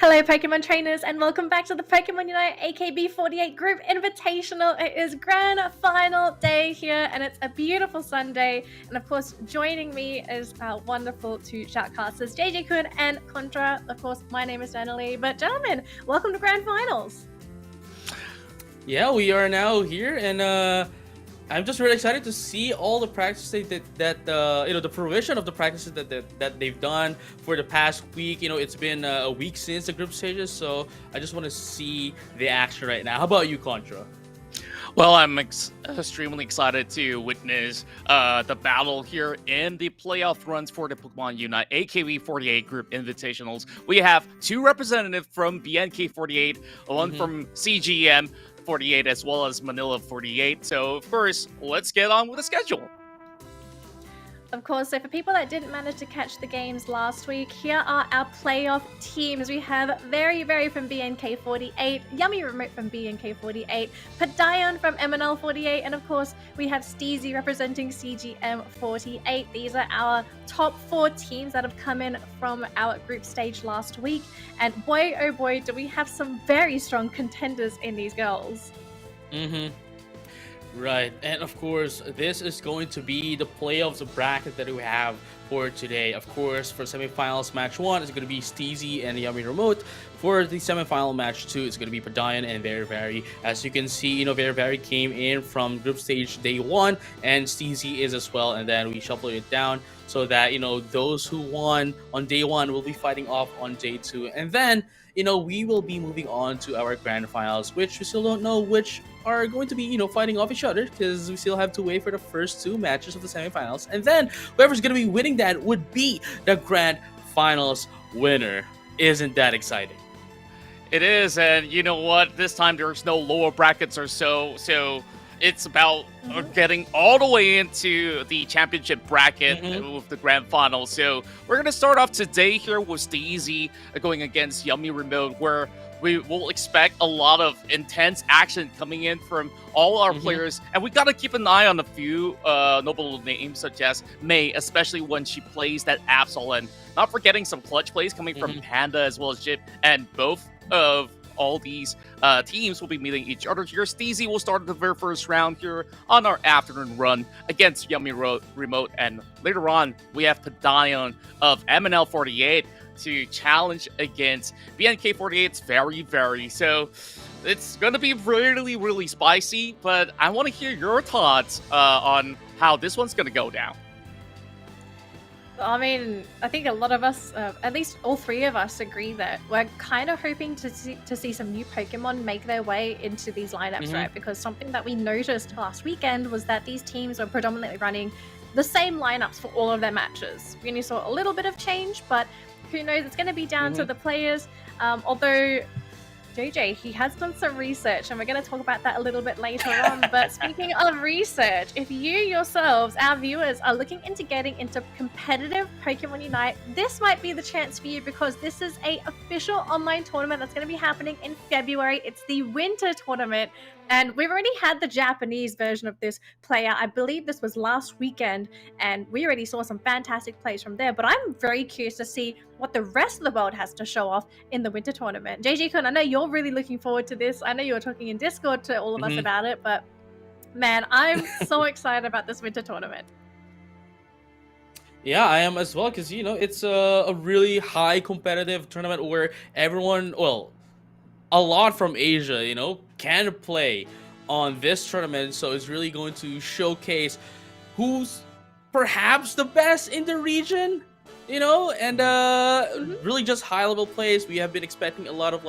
Hello Pokemon trainers and welcome back to the Pokemon UNITE AKB48 Group Invitational. It is grand final day here and it's a beautiful Sunday, and of course joining me is our wonderful two shoutcasters JJ-kun and Contra. Of course my name is Danielle, but gentlemen, welcome to grand finals. Yeah, we are now here, and I'm just really excited to see all the practices that the fruition of the practices that they've done for the past week. It's been a week since the group stages, so I just want to see the action right now. How about you, Contra? Well, I'm extremely excited to witness the battle here in the playoff runs for the Pokemon UNITE AKB48 Group Invitationals. We have two representatives from BNK48, one from CGM 48 as well as Manila 48. So first, let's get on with the schedule. Of course, so for people that didn't manage to catch the games last week, here are our playoff teams. We have Very from BNK48, Yummy Remote from BNK48, Padayon from MNL48, and of course, we have SteZie representing CGM48. These are our top 4 teams that have come in from our group stage last week. And boy, oh boy, do we have some very strong contenders in these girls. Right, and of course, this is going to be the playoffs bracket that we have for today. Of course, for semifinals match 1, it's going to be SteZie and Yummy Remote. For the semifinal match 2, it's going to be Padayon and Very. As you can see, Very came in from group stage day 1, and SteZie is as well, and then we shuffle it down so that, those who won on day 1 will be fighting off on day 2. And then, we will be moving on to our grand finals, which we still don't know which are going to be, fighting off each other, because we still have to wait for the first 2 matches of the semifinals. And then whoever's going to be winning that would be the grand finals winner. Isn't that exciting? It is, and you know what? This time there's no lower brackets or so it's about getting all the way into the championship bracket with the grand final. So we're going to start off today here with SteZie going against Yummy Remote, where we will expect a lot of intense action coming in from all our players. And we got to keep an eye on a few notable names such as May, especially when she plays that Absol. And not forgetting some clutch plays coming from Panda as well as Jip. And both of all these teams will be meeting each other here. SteZie will start the very first round here on our afternoon run against Yummy Remote. And later on, we have Padayon of MNL48 to challenge against BNK48's Very. So it's going to be really spicy, but I want to hear your thoughts on how this one's going to go down. I mean, I think a lot of us, at least all 3 of us, agree that we're kind of hoping to see some new Pokemon make their way into these lineups, right? Because something that we noticed last weekend was that these teams were predominantly running the same lineups for all of their matches. We only saw a little bit of change, but who knows? It's going to be down to the players. Although JJ, he has done some research, and we're going to talk about that a little bit later on. But speaking of research, if you yourselves, our viewers, are looking into getting into competitive Pokemon Unite, this might be the chance for you, because this is an official online tournament that's going to be happening in February. It's the Winter Tournament, and we've already had the Japanese version of this play out. I believe this was last weekend, and we already saw some fantastic plays from there. But I'm very curious to see what the rest of the world has to show off in the Winter Tournament. JJ-kun, I know you're really looking forward to this. I know you were talking in Discord to all of us about it, but man, I'm so excited about this Winter Tournament. Yeah, I am as well, because, it's a really high competitive tournament where everyone, a lot from Asia, can play on this tournament. So it's really going to showcase who's perhaps the best in the region, and really just high-level plays. We have been expecting a lot of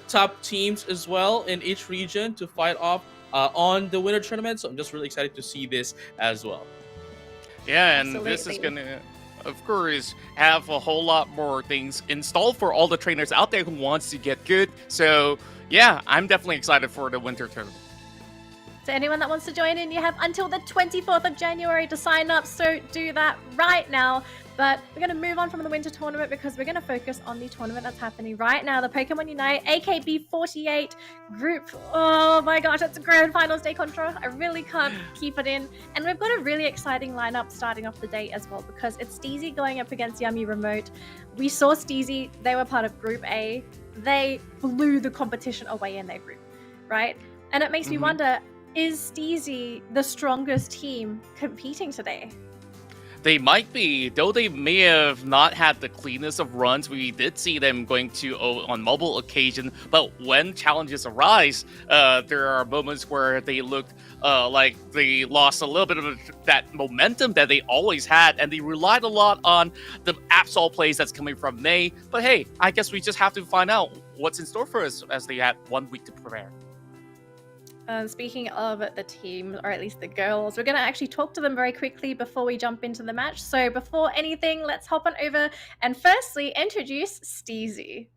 top teams as well in each region to fight off on the Winter Tournament. So I'm just really excited to see this as well. Yeah, and this is going to, of course, have a whole lot more things installed for all the trainers out there who wants to get good. So yeah, I'm definitely excited for the Winter Tournament. To anyone that wants to join in, you have until the 24th of January to sign up, so do that right now. But we're going to move on from the winter tournament because we're going to focus on the tournament that's happening right now, the Pokemon UNITE AKB48 group. Oh my gosh, it's a grand finals day, Contra. I really can't keep it in. And we've got a really exciting lineup starting off the day as well because it's SteZie going up against Yummy Remote. We saw SteZie, they were part of Group A. They blew the competition away in their group, right? And it makes me wonder, is SteZie the strongest team competing today? They might be, though they may have not had the cleanest of runs. We did see them going to on mobile occasion, but when challenges arise, there are moments where they looked like they lost a little bit of that momentum that they always had, and they relied a lot on the Absol plays that's coming from May. But hey, I guess we just have to find out what's in store for us as they had 1 week to prepare. Speaking of the team, or at least the girls, we're going to actually talk to them very quickly before we jump into the match. So before anything, let's hop on over and firstly introduce SteZie.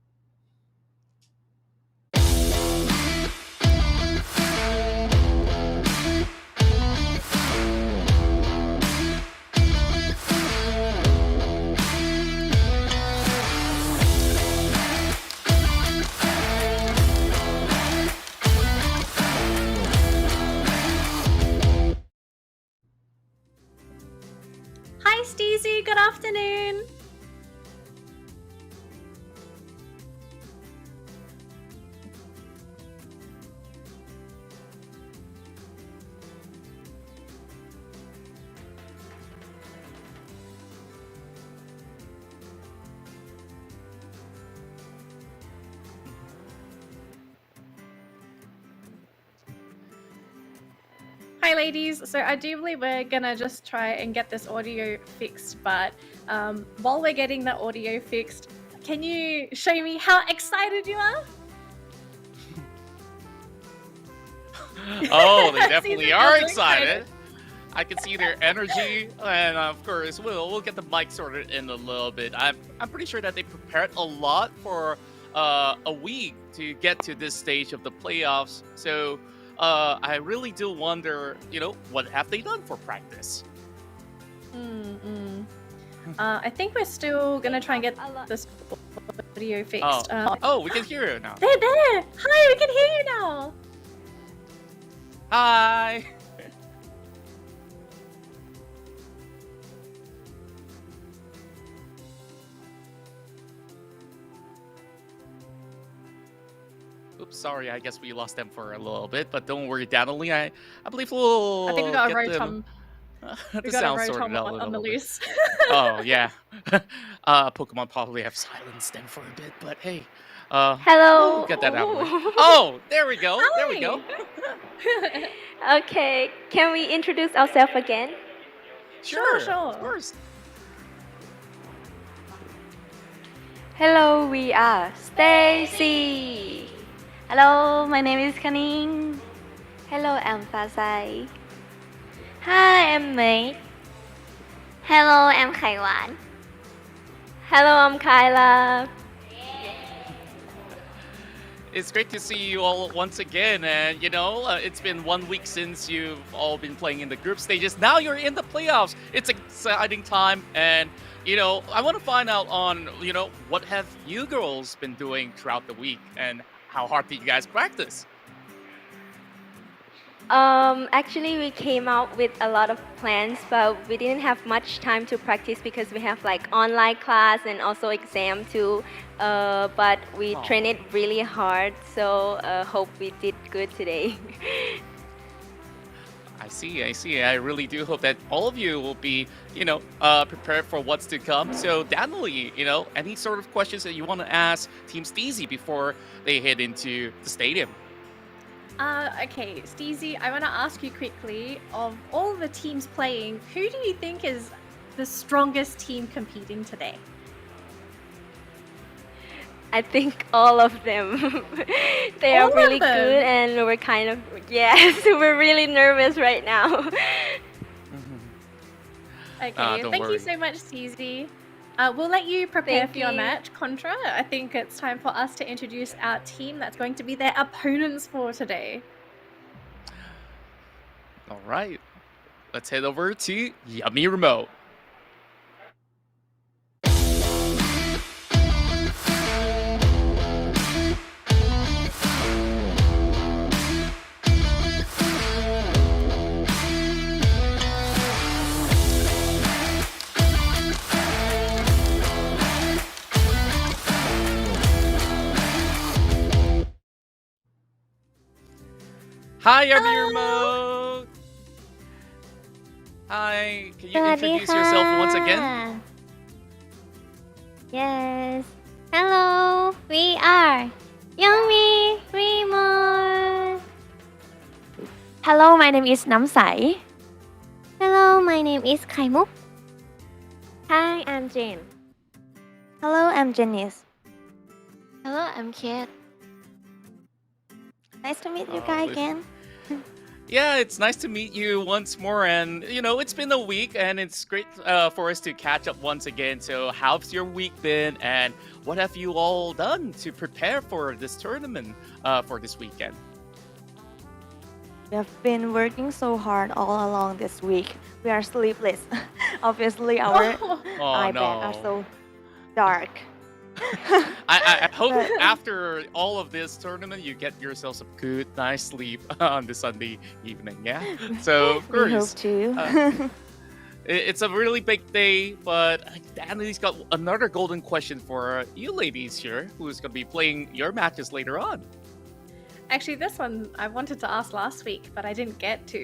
Hi SteZie, good afternoon. Hi ladies, so I do believe we're gonna just try and get this audio fixed, but while we're getting the audio fixed, can you show me how excited you are? Oh, they definitely are excited. I can see their energy, and of course, we'll get the mic sorted in a little bit. I'm pretty sure that they prepared a lot for a week to get to this stage of the playoffs. So I really do wonder, what have they done for practice? I think we're still gonna try and get this audio fixed. Oh, we can hear it now. They're there! Hi, we can hear you now! Hi! Oops, sorry, I guess we lost them for a little bit, but don't worry, Danily. I believe we'll I think we got a get Rotom. the sound sorted out a on the little bit. loose. Oh, yeah. Pokemon probably have silenced them for a bit, but hey. Hello. We'll get that out of the way. Oh, there we go. There we go. Okay, can we introduce ourselves again? Sure. Of course. Hello, we are SteZie. Hello, my name is Kaning. Hello, I'm SteZie. Hi, I'm May. Hello, I'm Khaiwan. Hello, I'm Kyla. It's great to see you all once again, and it's been 1 week since you've all been playing in the group stages. Now you're in the playoffs. It's an exciting time, and I want to find out on what have you girls been doing throughout the week, and how hard did you guys practice? Actually, we came out with a lot of plans, but we didn't have much time to practice because we have like online class and also exam too. But we trained it really hard, so hope we did good today. I see. I really do hope that all of you will be, prepared for what's to come. So, Danily, any sort of questions that you want to ask Team SteZie before they head into the stadium? Okay, SteZie, I want to ask you quickly, of all the teams playing, who do you think is the strongest team competing today? I think all of them. They All are of really them? good, and we're kind of, yes, we're really nervous right now. Okay, Don't thank worry. you so much, SteZie. We'll let you prepare Thank for your you. match, Contra. I think it's time for us to introduce our team that's going to be their opponents for today. All right, let's head over to Yummy Remote. Hi, Yummy Remote. Hi, can you สวัสดี introduce ค่ะ yourself once again? Yes Hello we are Yummy Remote Hello my name is น้ำใส Hello my name is ไข่มุก Hi I'm Jane Hello I'm Janice Hello I'm Kate Nice to meet you guys again Yeah, it's nice to meet you once more. And, it's been a week and it's great for us to catch up once again. So, how's your week been? And what have you all done to prepare for this tournament for this weekend? We have been working so hard all along this week. We are sleepless. Obviously, our Oh, eye bag are so dark. I hope But- after all of this tournament, you get yourself some good, nice sleep on the Sunday evening. Yeah. So, of We hope course. to. It's a really big day, but Danny's got another golden question for you ladies here, who's going to be playing your matches later on. Actually, this one I wanted to ask last week, but I didn't get to.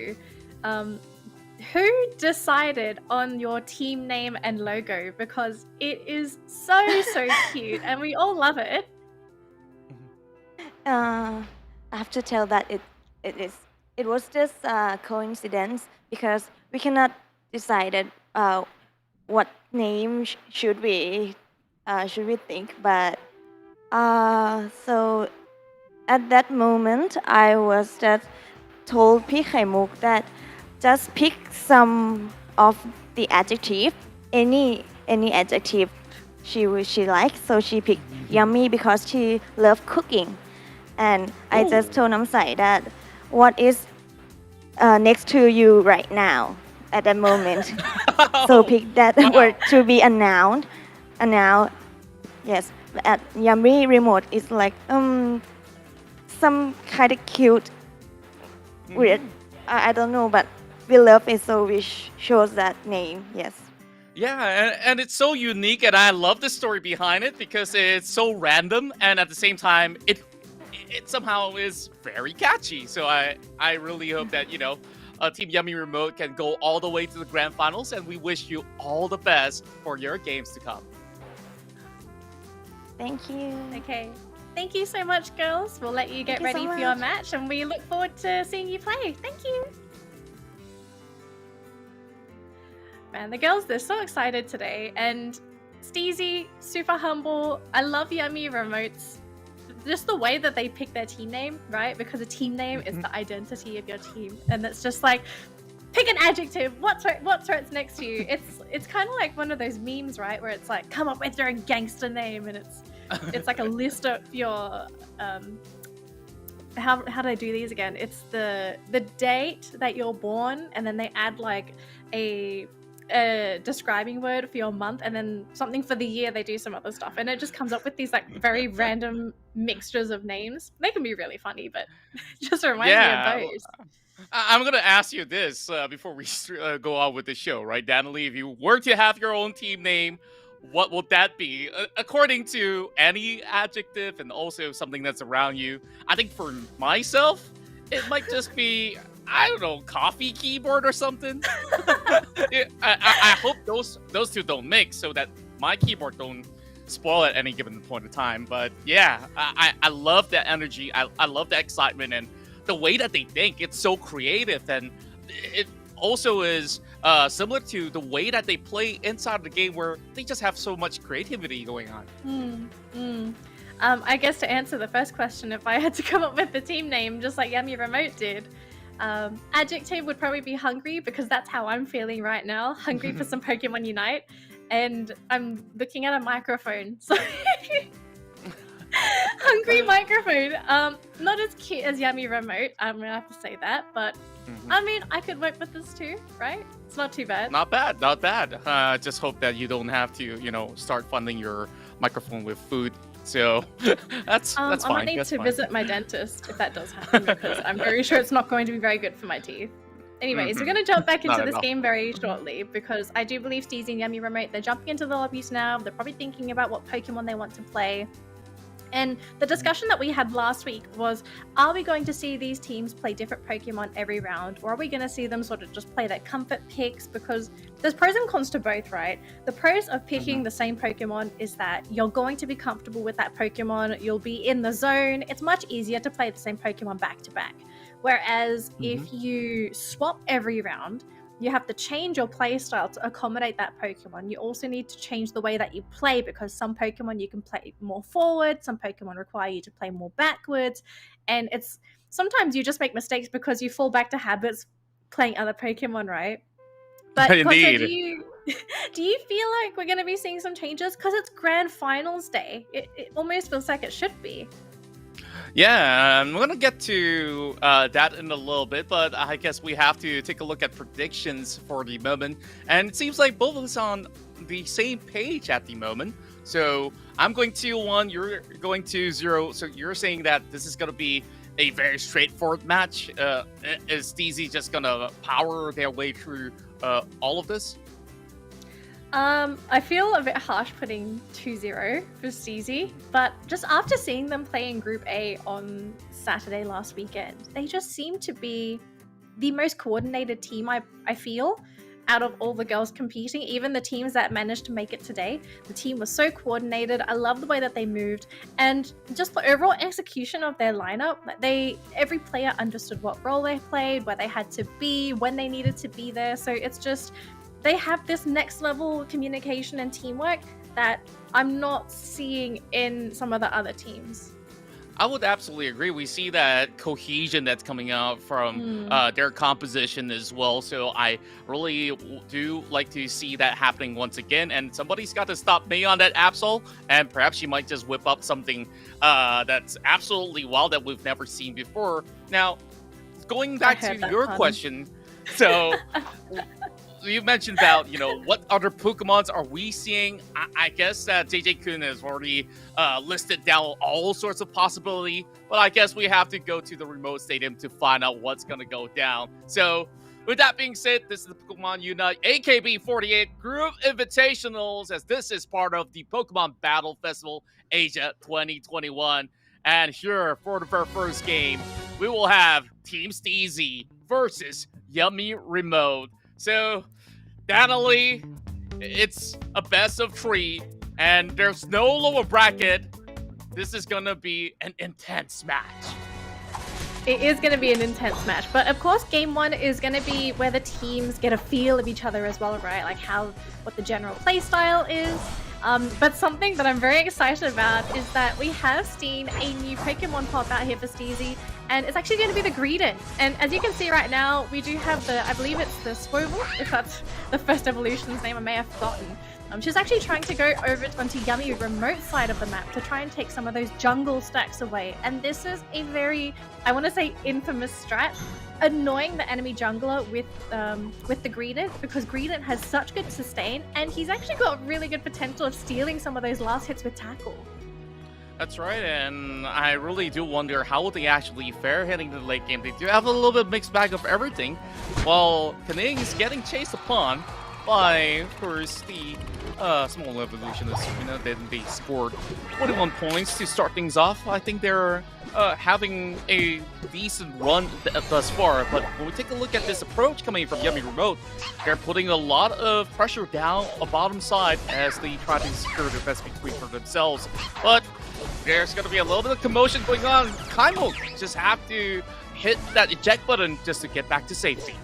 Who decided on your team name and logo? Because it is so cute, and we all love it. I have to tell that it was just a coincidence because we cannot decide what name should we think, but so at that moment I was just told พี่ไข่มุก that just pick some of the adjective, any adjective she likes. So she picked yummy because she loved cooking, and I just told Namsai that what is next to you right now at that moment. So pick that word to be a noun. A noun, yes. At yummy remote is like some kind of cute, weird. I don't know, but we love it, so we chose that name. Yes. Yeah, and it's so unique, and I love the story behind it because it's so random, and at the same time, it somehow is very catchy. So I really hope that Team Yummy Remote can go all the way to the grand finals, and we wish you all the best for your games to come. Thank you. Okay. Thank you so much, girls. We'll let you get Thank you so ready for your much. match, and we look forward to seeing you play. Thank you. Man, the girls, they're so excited today. And SteZie, super humble. I love Yummy Remotes. Just the way that they pick their team name, right? Because a team name is the identity of your team. And it's just like, pick an adjective. What's right next to you? It's kind of like one of those memes, right? Where it's like, come up with your gangster name. And it's like a list of your how do I do these again? It's the date that you're born, and then they add like a describing word for your month, and then something for the year. They do some other stuff, and it just comes up with these like very random mixtures of names. They can be really funny, but just remind me of those. I'm gonna ask you this before we go on with the show, right, Danny? If you were to have your own team name, what would that be? According to any adjective and also something that's around you. I think for myself, it might just be, I don't know, coffee keyboard or something. I hope those two don't mix so that my keyboard don't spoil at any given point of time. But yeah, I love that energy. I love that excitement and the way that they think. It's so creative, and it also is similar to the way that they play inside the game, where they just have so much creativity going on. I guess to answer the first question, if I had to come up with the team name, just like Yummy Remote did, adjective would probably be hungry, because that's how I'm feeling right now. Hungry for some Pokemon Unite, and I'm looking at a microphone, so Hungry microphone. Not as cute as Yummy Remote. I'm gonna have to say that, but I mean, I could work with this too, right? It's not too bad. Not bad, not bad. Just hope that you don't have to, start funding your microphone with food. So that's fine. I might need to visit my dentist if that does happen, because I'm very sure it's not going to be very good for my teeth. Anyways, we're going to jump back into this game very shortly, because I do believe SteZie and Yummy Remote, they're jumping into the lobbies now. They're probably thinking about what Pokemon they want to play. And the discussion that we had last week was, are we going to see these teams play different Pokemon every round, or are we going to see them sort of just play their comfort picks? Because there's pros and cons to both, right? The pros of picking the same Pokemon is that you're going to be comfortable with that Pokemon, you'll be in the zone. It's much easier to play the same Pokemon back to back. Whereas if you swap every round, you have to change your play style to accommodate that Pokemon. You also need to change the way that you play, because some Pokemon you can play more forward, some Pokemon require you to play more backwards, and it's sometimes you just make mistakes because you fall back to habits playing other Pokemon, right? But Indeed. Conte, do you feel like we're going to be seeing some changes? Because it's Grand Finals Day. It almost feels like it should be. Yeah, I'm going to get to that in a little bit, but I guess we have to take a look at predictions for the moment. And it seems like both of us are on the same page at the moment. So I'm going to 1, you're going to 0. So you're saying that this is going to be a very straightforward match. Is SteZie just going to power their way through all of this? I feel a bit harsh putting 2-0 for SteZie, but just after seeing them play in Group A on Saturday last weekend, they just seem to be the most coordinated team I feel out of all the girls competing. Even the teams that managed to make it today, the team was so coordinated. I love the way that they moved, and just the overall execution of their lineup. Every player understood what role they played, where they had to be, when they needed to be there. So it's just, they have this next level communication and teamwork that I'm not seeing in some of the other teams. I would absolutely agree. We see that cohesion that's coming out from their composition as well. So I really do like to see that happening once again. And somebody's got to stop me on that Absol. And perhaps she might just whip up something that's absolutely wild that we've never seen before. Now, going back to your question. So you mentioned about, what other Pokemons are we seeing? I guess that JJ-kun has already listed down all sorts of possibility, but I guess we have to go to the remote stadium to find out what's going to go down. So with that being said, this is the Pokemon UNITE AKB48 Group Invitationals, as this is part of the Pokemon Battle Festival Asia 2021. And here, for the very first game, we will have Team SteZie versus Yummy Remote. So, Natalie, it's a best of 3, and there's no lower bracket. This is gonna be an intense match. It is going to be an intense match, but of course game 1 is going to be where the teams get a feel of each other as well, right? Like what the general play style is. But something that I'm very excited about is that we have seen a new Pokemon pop out here for SteZie, and it's actually going to be the Greedent. And as you can see right now, we do have I believe it's the Swivel, if that's the first evolution's name, I may have forgotten. She's actually trying to go over onto Yummy Remote side of the map to try and take some of those jungle stacks away. And this is a very, I want to say, infamous strat, annoying the enemy jungler with the Greedent, because Greedent has such good sustain, and he's actually got really good potential of stealing some of those last hits with tackle. That's right, and I really do wonder how will they actually fare heading to the late game. They do have a little bit mixed bag of everything, while Kaning is getting chased upon by, of course, the small evolution of Serena. Then they scored 21 points to start things off. I think they're having a decent run thus far, but when we take a look at this approach coming from Yummy Remote, they're putting a lot of pressure down a bottom side as they try to secure the best between for themselves. But there's going to be a little bit of commotion going on. Kaimo just have to hit that eject button just to get back to safety.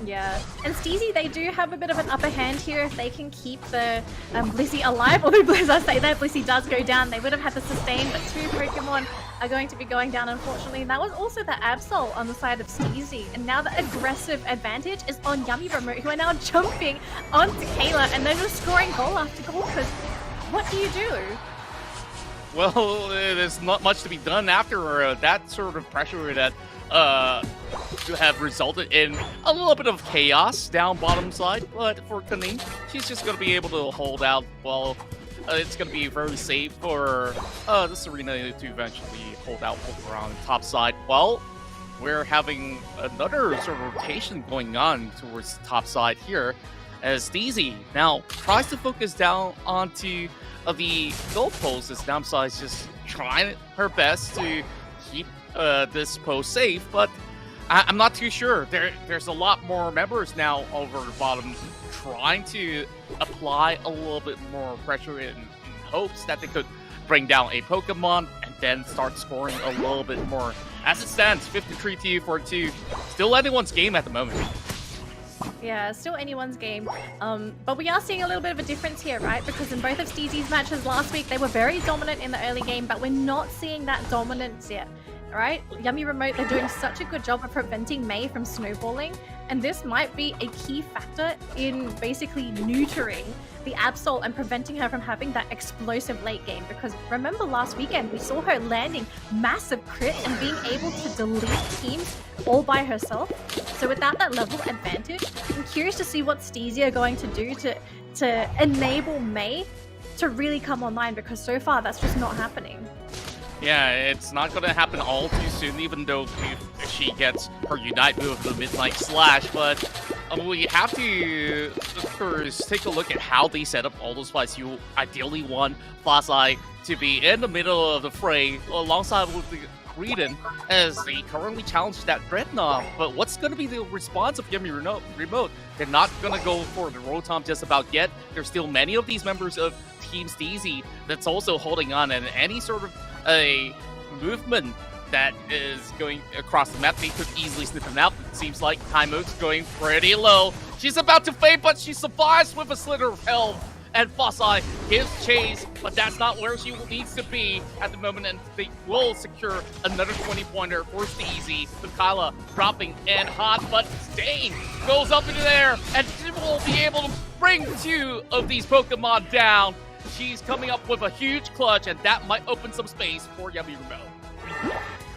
Yeah, and SteZie, they do have a bit of an upper hand here if they can keep the Blissey alive. Although, as I say that, Blissey does go down. They would have had the sustain, but 2 Pokemon are going to be going down, unfortunately. And that was also the Absol on the side of SteZie. And now the aggressive advantage is on Yummy Remote, who are now jumping onto Kayla, and they're just scoring goal after goal, because what do you do? well, there's not much to be done after that sort of pressure that have resulted in a little bit of chaos down bottom side. But for Kanin, she's just going to be able to hold out. Well, it's going to be very safe for the Serena to eventually hold out over on the top side. Well, we're having another sort of rotation going on towards the top side here, as SteZie now tries to focus down onto the goalpost, as Namsa is just trying her best to keep this post safe, but I'm not too sure. There's a lot more members now over the bottom trying to apply a little bit more pressure in hopes that they could bring down a Pokemon and then start scoring a little bit more. As it stands, 53-42, still anyone's game at the moment. Yeah, still anyone's game. But we are seeing a little bit of a difference here, right? Because in both of SteZie's matches last week, they were very dominant in the early game, but we're not seeing that dominance yet, right? Yummy Remote, they're doing such a good job of preventing Mei from snowballing, and this might be a key factor in basically neutering the Absol and preventing her from having that explosive late game. Because remember last weekend, we saw her landing massive crits and being able to delete teams all by herself. So without that level advantage, I'm curious to see what SteZie are going to do to enable Mei to really come online, because so far that's just not happening. Yeah, it's not going to happen all too soon, even though if she gets her Unite move, the Midnight Slash, but we have to, of course, take a look at how they set up all those fights. You ideally want SteZie to be in the middle of the fray alongside with the Reedon, as they currently challenge that Dreadnought. But what's going to be the response of Yummy Remote? They're not going to go for the Rotom just about yet. There's still many of these members of Team SteZie that's also holding on, and any sort of a movement that is going across the map, they could easily snip him out. It seems like Taimook's going pretty low. She's about to fade, but she survives with a slither of health. And SteZie gives chase, but that's not where she needs to be at the moment, and they will secure another 20-pointer for SteZie, with Kyla dropping in hot, but Stain goes up into there, and she will be able to bring two of these Pokemon down. She's coming up with a huge clutch, and that might open some space for Yummy Remote.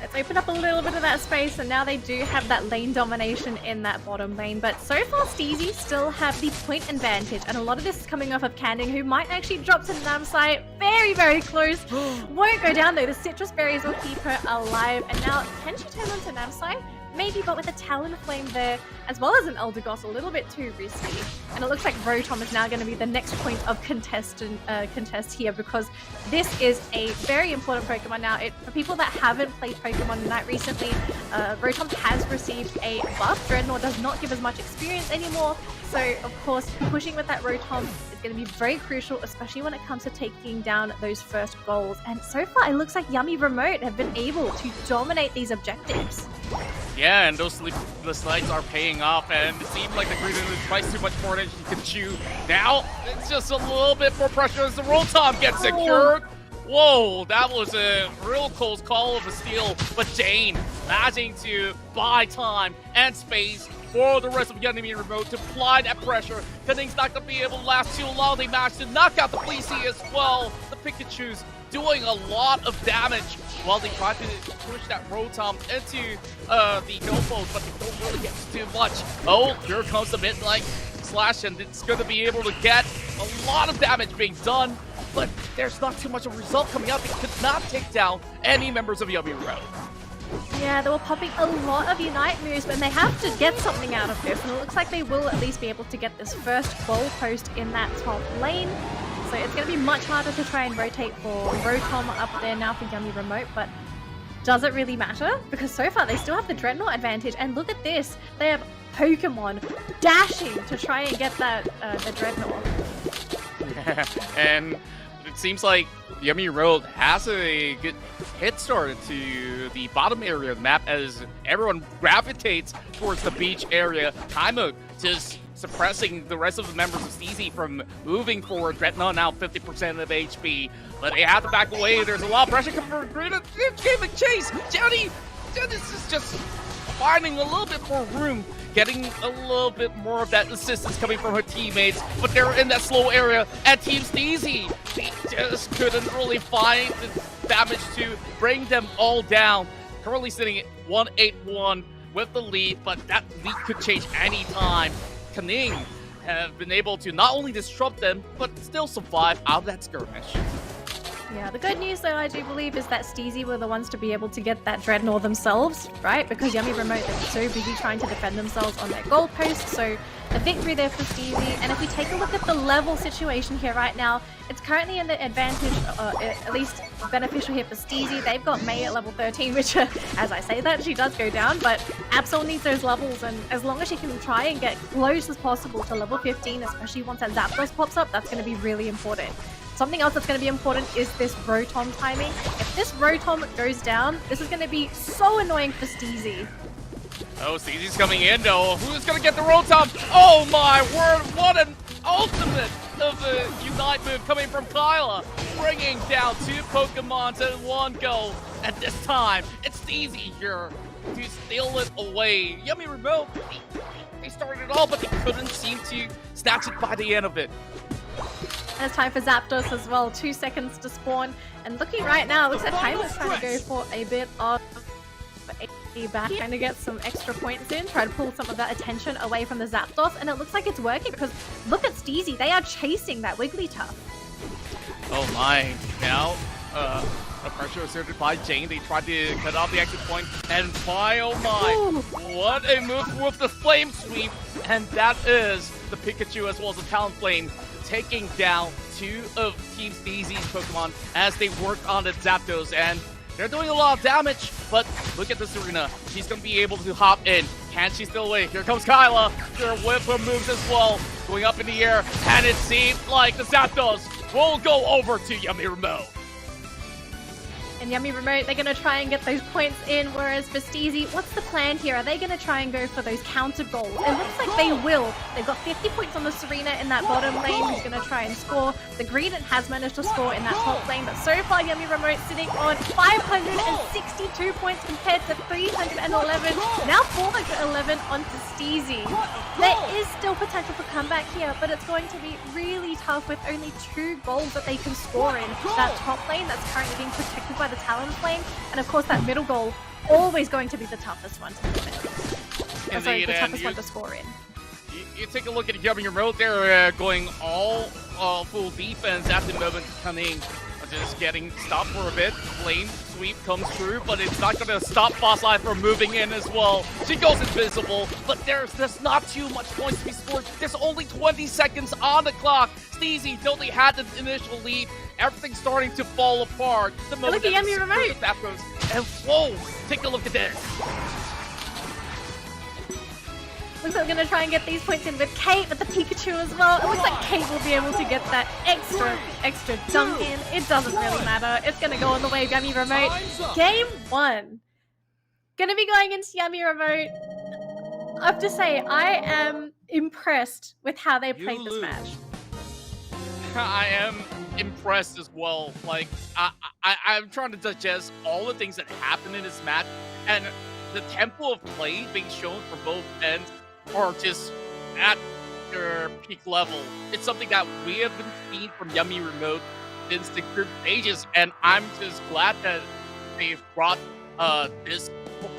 Let's open up a little bit of that space, and now they do have that lane domination in that bottom lane. But so far, SteZie still have the point advantage, and a lot of this is coming off of Canning, who might actually drop to Namsai very, very close. Won't go down though. The citrus berries will keep her alive. And now, can she turn on to Namsai? Maybe, but with a Talonflame there, as well as an Eldegoss, a little bit too risky. And it looks like Rotom is now going to be the next point of contest here, because this is a very important Pokemon now. For people that haven't played Pokemon UNITE recently, Rotom has received a buff. Dreadnought does not give as much experience anymore. So, of course, pushing with that Rotom is going to be very crucial, especially when it comes to taking down those first goals. And so far, it looks like Yummy Remote have been able to dominate these objectives. Yeah, and those sleepless nights are paying off, and it seems like the Green is twice too much more than she can chew. Now, it's just a little bit more pressure as the Rotom gets secured. Whoa, that was a real close call of a steal, but Jane managing to buy time and space for the rest of Yummy Remote to apply that pressure. Cunning's not going to be able to last too long. They managed to knock out the Fleecy as well. The Pikachu's doing a lot of damage while they try to push that Rotom into the goalpost, but they don't really get to do much. Oh, here comes the Midnight Slash, and it's going to be able to get a lot of damage being done, but there's not too much of a result coming out. They could not take down any members of Yummy Remote. Yeah, they were popping a lot of Unite moves, but they have to get something out of this, and it looks like they will at least be able to get this first goalpost in that top lane. So it's going to be much harder to try and rotate for Rotom up there now for Yummy Remote, but does it really matter? Because so far they still have the Dreadnought advantage, and look at this, they have Pokemon dashing to try and get that the Dreadnought. Yeah, and it seems like Yummy Remote has a good head start to the bottom area of the map as everyone gravitates towards the beach area. Taimook just suppressing the rest of the members of SteZie from moving forward. Dreadnought now 50% of HP, but they have to back away. There's a lot of pressure coming from Green. Game of chase. Jenny, this is just finding a little bit more room. getting a little bit more of that assistance coming from her teammates, but they're in that slow area. And Team SteZie, they just couldn't really find the damage to bring them all down. Currently sitting at 1-8-1 with the lead, but that lead could change any time. Kaning have been able to not only disrupt them, but still survive out of that skirmish. Yeah, the good news though, I do believe, is that SteZie were the ones to be able to get that Dreadnought themselves, right? Because Yummy Remote, they're so busy trying to defend themselves on their goal post, so a victory there for SteZie. And if we take a look at the level situation here right now, it's currently in the advantage, at least beneficial here for SteZie. They've got May at level 13, which, as I say that, she does go down, but Absol needs those levels, and as long as she can try and get close as possible to level 15, especially once that Zapdos pops up, that's going to be really important. Something else that's going to be important is this Rotom timing. If this Rotom goes down, this is going to be so annoying for SteZie. Oh, SteZie's coming in though. Who's going to get the Rotom? Oh my word, what an ultimate of the Unite move coming from Kyla. Bringing down 2 Pokemons in one go. And this time, it's SteZie here to steal it away. Yummy Remote, they started it all, but they couldn't seem to snatch it by the end of it. And it's time for Zapdos as well. 2 seconds to spawn. And looking right now, it looks like Timer's trying to go for a bit of a back, trying to get some extra points in, try to pull some of that attention away from the Zapdos. And it looks like it's working because look at SteZie. They are chasing that Wigglytuff. Oh my. Now, the pressure asserted by Jane. They tried to cut off the exit point. And my, oh my. Ooh. What a move with the Flame Sweep. And that is the Pikachu as well as the Talonflame, taking down 2 of Team SteZie's Pokemon as they work on the Zapdos, and they're doing a lot of damage, but look at this arena. She's going to be able to hop in. Can she still wait? Here comes Kyla. Her whip her moves as well, going up in the air, and it seems like the Zapdos will go over to Yummy Remote. And Yummy Remote, they're going to try and get those points in, whereas for SteZie, what's the plan here? Are they going to try and go for those counter goals? It looks like they will. They've got 50 points on the Serena in that bottom lane, who's going to try and score. The Greedent has managed to score in that top lane, but so far Yummy Remote sitting on 562 points compared to 311, now 411 onto SteZie. There is still potential for comeback here, but it's going to be really tough with only 2 goals that they can score in that top lane that's currently being protected by the Talonflame, and of course that middle goal always going to be the toughest one to defend. Sorry, the toughest one to score in. You take a look at Yummy Remote, they're going all full defense at the moment. Cunning just getting stopped for a bit. Flame Sweep comes through, but it's not going to stop Fossileye from moving in as well. She goes invisible, but there's just not too much points to be scored. There's only 20 seconds on the clock. SteZie totally had the initial lead. Everything's starting to fall apart. The moment look at Yummy Remote. That goes, and whoa, take a look at this. Looks like we're going to try and get these points in with Kate, but the Pikachu as well. It looks like Kate will be able to get that extra dunk in. It doesn't really matter. It's going to go on the way of Yummy Remote. Game 1. Going to be going into Yummy Remote. I have to say, I am impressed with how they played this match. I am impressed as well. Like, I'm trying to digest all the things that happened in this match, and the tempo of play being shown for both ends are just at their peak level. It's something that we have been seeing from Yummy Remote since the group stages, and I'm just glad that they've brought this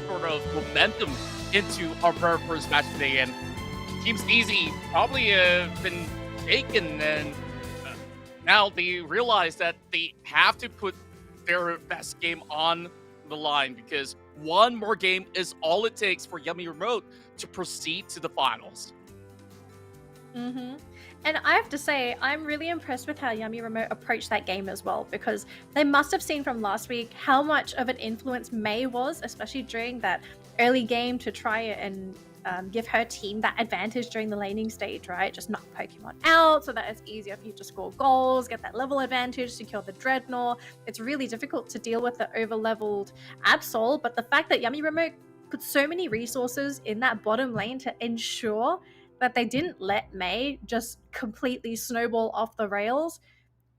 sort of momentum into our very first match today. And Team SteZie probably been taken, and now they realize that they have to put their best game on the line, because one more game is all it takes for Yummy Remote to proceed to the finals. And I have to say, I'm really impressed with how Yummy Remote approached that game as well, because they must have seen from last week how much of an influence May was, especially during that early game, to try and give her team that advantage during the laning stage, right? Just knock Pokemon out so that it's easier for you to score goals, get that level advantage, secure the Dreadnought. It's really difficult to deal with the over-leveled Absol, but the fact that Yummy Remote put so many resources in that bottom lane to ensure that they didn't let May just completely snowball off the rails,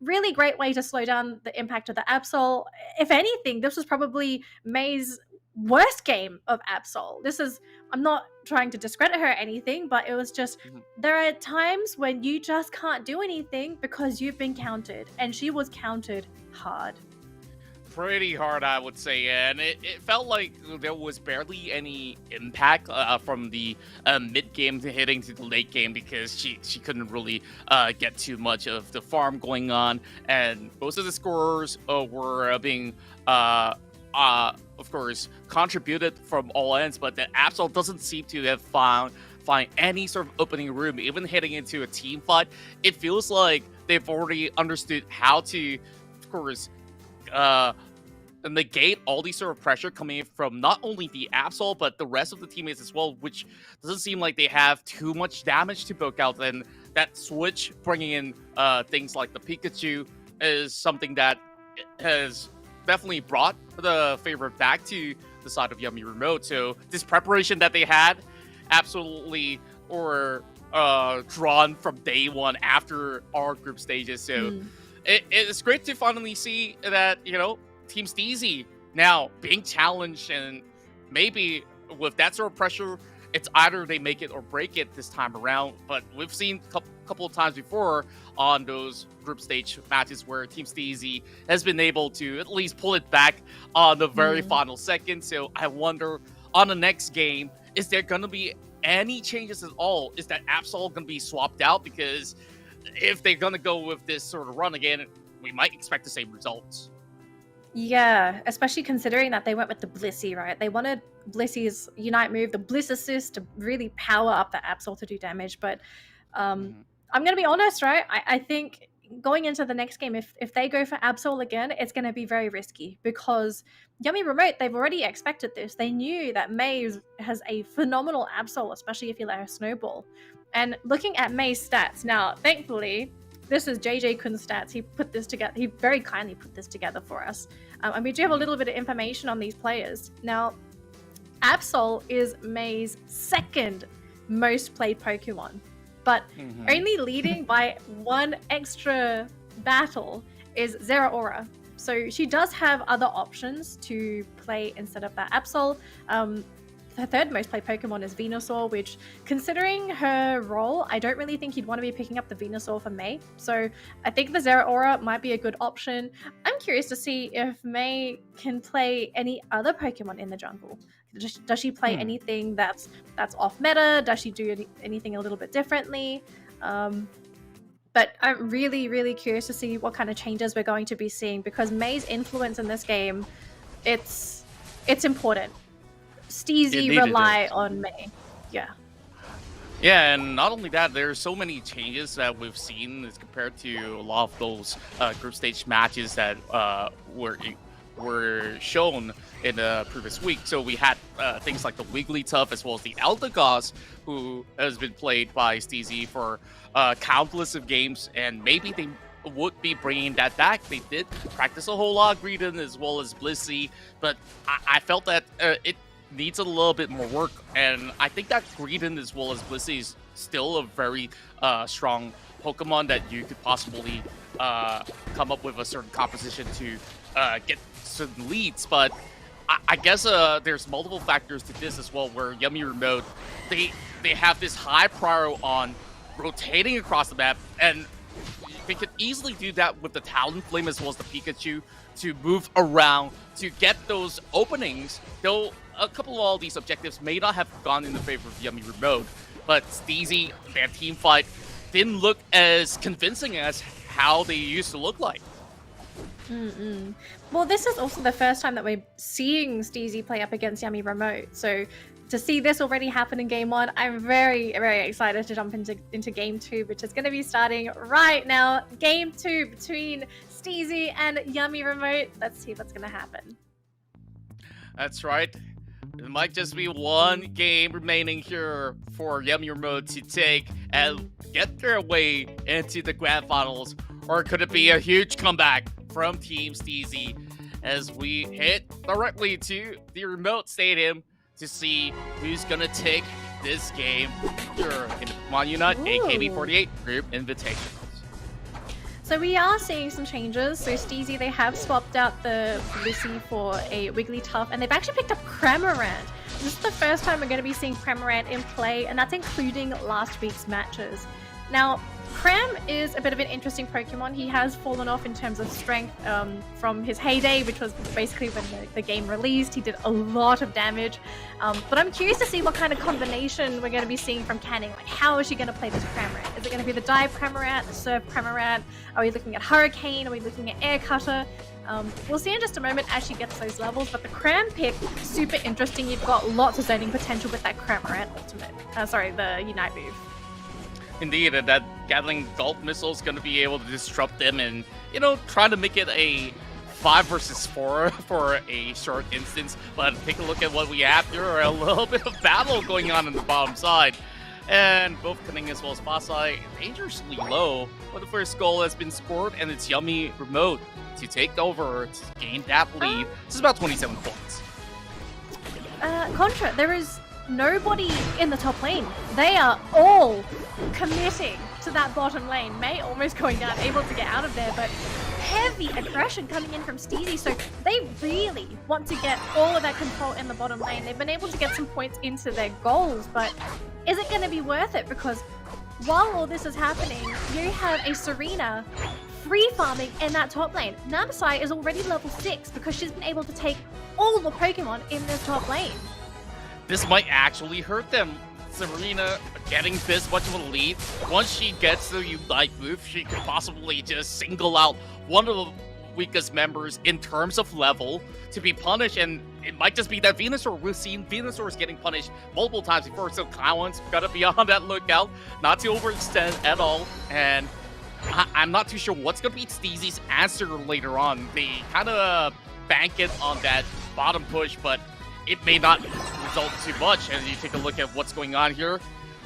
really great way to slow down the impact of the Absol. If anything, this was probably May's worst game of Absol. I'm not trying to discredit her or anything, but it was just there are times when you just can't do anything because you've been countered, and she was countered hard. Pretty hard, I would say, and it felt like there was barely any impact from the mid game to hitting to the late game because she couldn't really get too much of the farm going on, and most of the scorers were being of course contributed from all ends, but the Absol doesn't seem to have find any sort of opening room, even heading into a team fight. It feels like they've already understood how to, of course, negate all these sort of pressure coming from not only the Absol but the rest of the teammates as well, which doesn't seem like they have too much damage to poke out. And that switch, bringing in things like the Pikachu, is something that has definitely brought the favorite back to the side of Yummy Remote. So this preparation that they had absolutely or drawn from day one after our group stages. So it's great to finally see that, you know, Team SteZie now being challenged, and maybe with that sort of pressure, it's either they make it or break it this time around. But we've seen a couple of times before on those group stage matches where Team SteZie has been able to at least pull it back on the very final second. So I wonder, on the next game, is there going to be any changes at all? Is that Absol going to be swapped out? Because if they're going to go with this sort of run again, we might expect the same results. Yeah, especially considering that they went with the Blissey, right? They wanted Blissey's Unite move, the Bliss Assist, to really power up the Absol to do damage. But I'm going to be honest, right? I think going into the next game, if they go for Absol again, it's going to be very risky because Yummy Remote, they've already expected this. They knew that Mei has a phenomenal Absol, especially if you let her snowball. And looking at Mei's stats, now, thankfully, this is JJ Kun's stats. He put this together. He very kindly put this together for us. And we do have a little bit of information on these players. Now, Absol is Mei's second most played Pokemon, but only leading by one extra battle is Zeraora. So she does have other options to play instead of that Absol. Her third most played Pokemon is Venusaur, which, considering her role, I don't really think you'd want to be picking up the Venusaur for Mei. So I think the Zeraora might be a good option. I'm curious to see if Mei can play any other Pokemon in the jungle. Does she play anything that's off meta? Does she do anything a little bit differently? But I'm really, really curious to see what kind of changes we're going to be seeing, because Mei's influence in this game, it's important. SteZie rely on Mei. Yeah. Yeah, and not only that, there's so many changes that we've seen as compared to a lot of those group stage matches that were shown in the previous week. So we had things like the Wigglytuff as well as the Eldegoss, who has been played by SteZie for countless of games, and maybe they would be bringing that back. They did practice a whole lot of Greedon as well as Blissey, but I felt that it needs a little bit more work, and I think that Greedon as well as Blissey is still a very strong Pokemon that you could possibly come up with a certain composition to get certain leads. But I guess there's multiple factors to this as well, where Yummy Remote, they have this high prior on rotating across the map, and they could easily do that with the Talonflame as well as the Pikachu to move around to get those openings, though a couple of all these objectives may not have gone in the favor of Yummy Remote, but SteZie, their team fight, didn't look as convincing as how they used to look like. Well, this is also the first time that we're seeing SteZie play up against Yummy Remote, so to see this already happen in Game 1, I'm very, very excited to jump into Game 2, which is going to be starting right now. Game 2 between SteZie and Yummy Remote. Let's see what's going to happen. That's right. It might just be one game remaining here for Yummy Remote to take and get their way into the grand finals, or could it be a huge comeback from Team SteZie as we hit directly to the remote stadium to see who's gonna take this game here in the Pokémon UNITE AKB48 Group Invitationals. So we are seeing some changes. So SteZie, they have swapped out the Blissey for a Wigglytuff, and they've actually picked up Cramorant. this is the first time we're going to be seeing Cramorant in play, and that's including last week's matches. Now, Cram is a bit of an interesting Pokemon. He has fallen off in terms of strength from his heyday, which was basically when the game released. He did a lot of damage. But I'm curious to see what kind of combination we're going to be seeing from Canning. Like, how is she going to play this Cramorant? Is it going to be the Dive Cramorant, the Surf Cramorant? Are we looking at Hurricane? Are we looking at Air Cutter? We'll see in just a moment as she gets those levels, but the Cram pick, super interesting. You've got lots of zoning potential with that Cramorant ultimate. The Unite move. Indeed, and that Gatling Gulp Missile is going to be able to disrupt them and, you know, try to make it a 5 versus 4 for a short instance. But take a look at what we have here, a little bit of battle going on the bottom side. And both Cunning as well as Fasai dangerously low. But the first goal has been scored, and it's Yummy Remote to take over, to gain that lead. This is about 27 points. Contra, there is nobody in the top lane. They are all committing to that bottom lane. May almost going down, able to get out of there, but heavy aggression coming in from SteZie, so they really want to get all of that control in the bottom lane. They've been able to get some points into their goals, but is it going to be worth it? Because while all this is happening, you have a Serena free farming in that top lane. Namsai is already level 6 because she's been able to take all the Pokemon in this top lane. This might actually hurt them. Serena getting this much of a lead. Once she gets the Unite move, she could possibly just single out one of the weakest members in terms of level to be punished, and it might just be that Venusaur. We've seen Venusaurs getting punished multiple times before, so Kaiwan's gotta be on that lookout, not to overextend at all, and I'm not too sure what's gonna be SteZie's answer later on. They kind of bank it on that bottom push, but it may not result too much. And you take a look at what's going on here.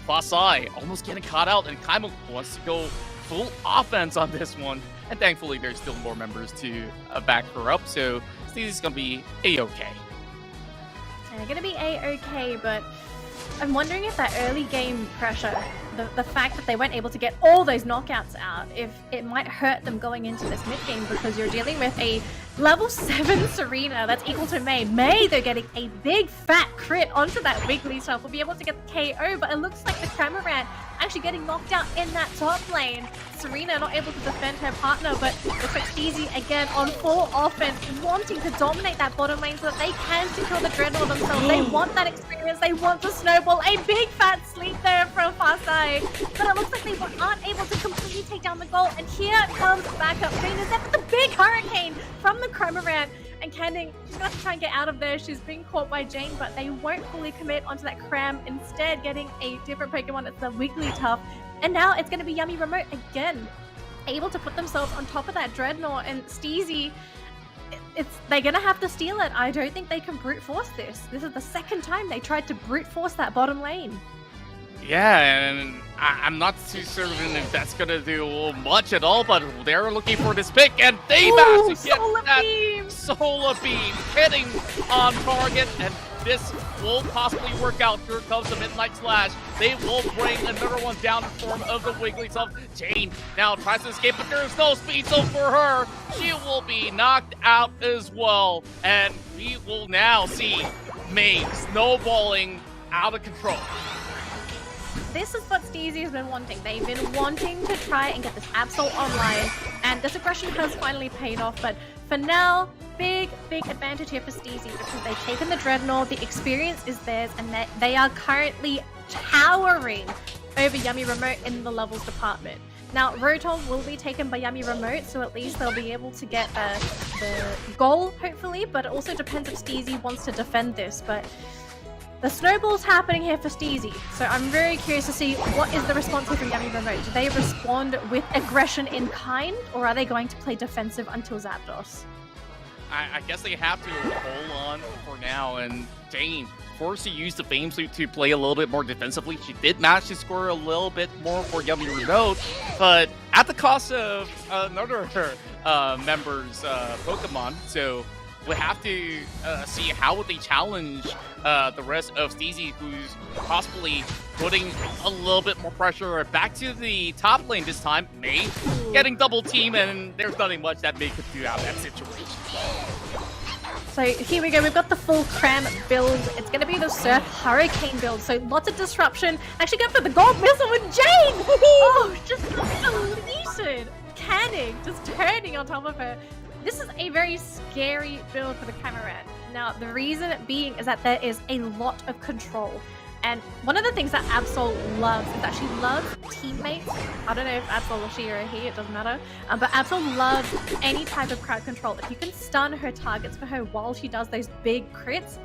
Fasai almost getting caught out, and Kaimo wants to go full offense on this one. And thankfully, there's still more members to back her up, so SteZie's gonna be A-okay. They're gonna be A-okay, but I'm wondering if that early game pressure, the fact that they weren't able to get all those knockouts out, if it might hurt them going into this mid game, because you're dealing with a level 7 Serena that's equal to May. May, they're getting a big fat crit onto that Wigglytuff. Will be able to get the KO, but it looks like the Cramorant actually getting knocked out in that top lane. Serena not able to defend her partner, but looks like SteZie again on full offense, wanting to dominate that bottom lane so that they can secure the Dreadnought themselves. They want that experience, they want the snowball. A big fat sleep there from Fasai, but it looks like they aren't able to completely take down the goal, and here comes backup. Jane is there with the big Hurricane from the Cramorant, and Canning, she's going to try and get out of there. She's being caught by Jane, but they won't fully commit onto that Cram, instead getting a different Pokemon. It's the Wigglytuff. And now it's going to be Yummy Remote again, able to put themselves on top of that Dreadnought, and SteZie, they're going to have to steal it. I don't think they can brute force this. This is the second time they tried to brute force that bottom lane. Yeah, and I'm not too certain if that's going to do much at all, but they're looking for this pick, and they managed to get that Solar Beam hitting on target, and this will possibly work out. Here comes the Midnight Slash. They will bring another one down in form of the Wigglytuff. Jane now tries to escape, but there's no speed, so for her, she will be knocked out as well, and we will now see May snowballing out of control. This is what SteZie has been wanting. They've been wanting to try and get this Absol online, and this aggression has finally paid off, but for now, big advantage here for SteZie because they've taken the Dreadnought, the experience is theirs, and they are currently towering over Yummy Remote in the levels department. Now, Rotom will be taken by Yummy Remote, so at least they'll be able to get the goal, hopefully, but it also depends if SteZie wants to defend this, but the snowball's happening here for SteZie, so I'm very curious to see what is the response here from Yummy Remote. Do they respond with aggression in kind, or are they going to play defensive until Zapdos? I guess they have to hold on for now, and Jane forced to use the Fame Sweep to play a little bit more defensively. She did manage to score a little bit more for Yummy Remote, but at the cost of another member's Pokemon, so we'll have to see how would they challenge the rest of SteZie, who's possibly putting a little bit more pressure back to the top lane this time. May getting double team, and there's nothing much that May could do out of that situation. So here we go, we've got the full cram build. It's going to be the Surf Hurricane build, so lots of disruption. Actually going for the gold missile with Jane! Oh, just deleted. Canning, just turning on top of her. This is a very scary build for the Camaran. Now, the reason being is that there is a lot of control. And one of the things that Absol loves is that she loves teammates. I don't know if Absol or she or he, it doesn't matter. But Absol loves any type of crowd control. If you can stun her targets for her while she does those big crits,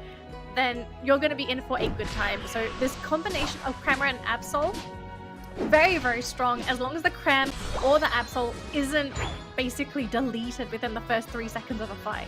then you're going to be in for a good time. So this combination of Crammer and Absol, very, very strong, as long as the Cram or the Absol isn't basically deleted within the first 3 seconds of a fight.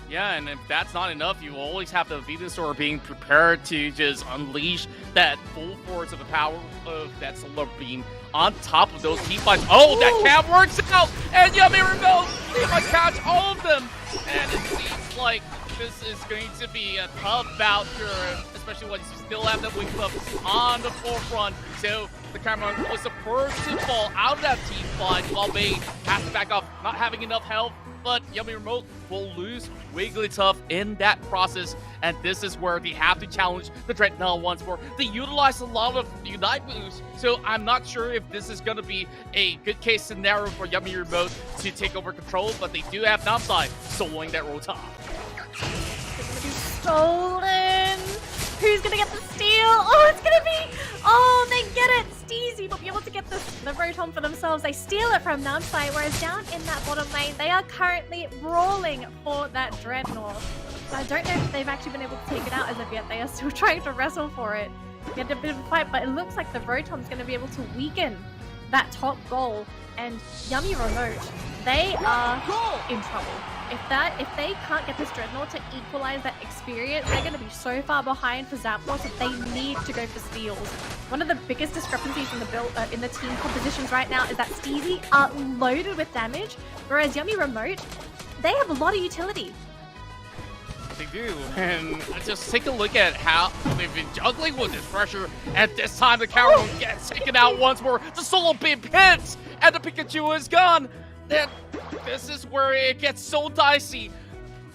Yeah, and if that's not enough, you always have the Venusaur being prepared to just unleash that full force of the power of that Solar Beam on top of those team fights. Oh, that cam works out! And Yummy Remote, they might catch all of them! And it seems like this is going to be a tough bout here, especially when you still have that Wing Club on the forefront. So the camera was the first to fall out of that team fight while May has to back off, not having enough health. But Yummy Remote will lose Wigglytuff in that process, and this is where they have to challenge the Dreadnought once more. They utilize a lot of Unite moves, so I'm not sure if this is going to be a good case scenario for Yummy Remote to take over control, but they do have Namsai soloing that Rotom. It's gonna be stolen. Who's gonna get the steal? Oh, it's gonna be. Oh, they get it. SteZie will be able to get the Rotom for themselves. They steal it from Namsai, whereas down in that bottom lane, they are currently brawling for that Dreadnought. So I don't know if they've actually been able to take it out as of yet. They are still trying to wrestle for it. Get a bit of a fight, but it looks like the Rotom's gonna be able to weaken that top goal. And Yummy Remote, they are in trouble. If they can't get this Dreadnought to equalize that experience, they're going to be so far behind for Zapdos that they need to go for steals. One of the biggest discrepancies in the build in the team compositions right now is that SteZie are loaded with damage, whereas Yummy Remote, they have a lot of utility. They do, and just take a look at how they've been juggling with this pressure. At this time, the Carol gets taken out once more. The Solo Beam hits, and the Pikachu is gone. Then this is where it gets so dicey.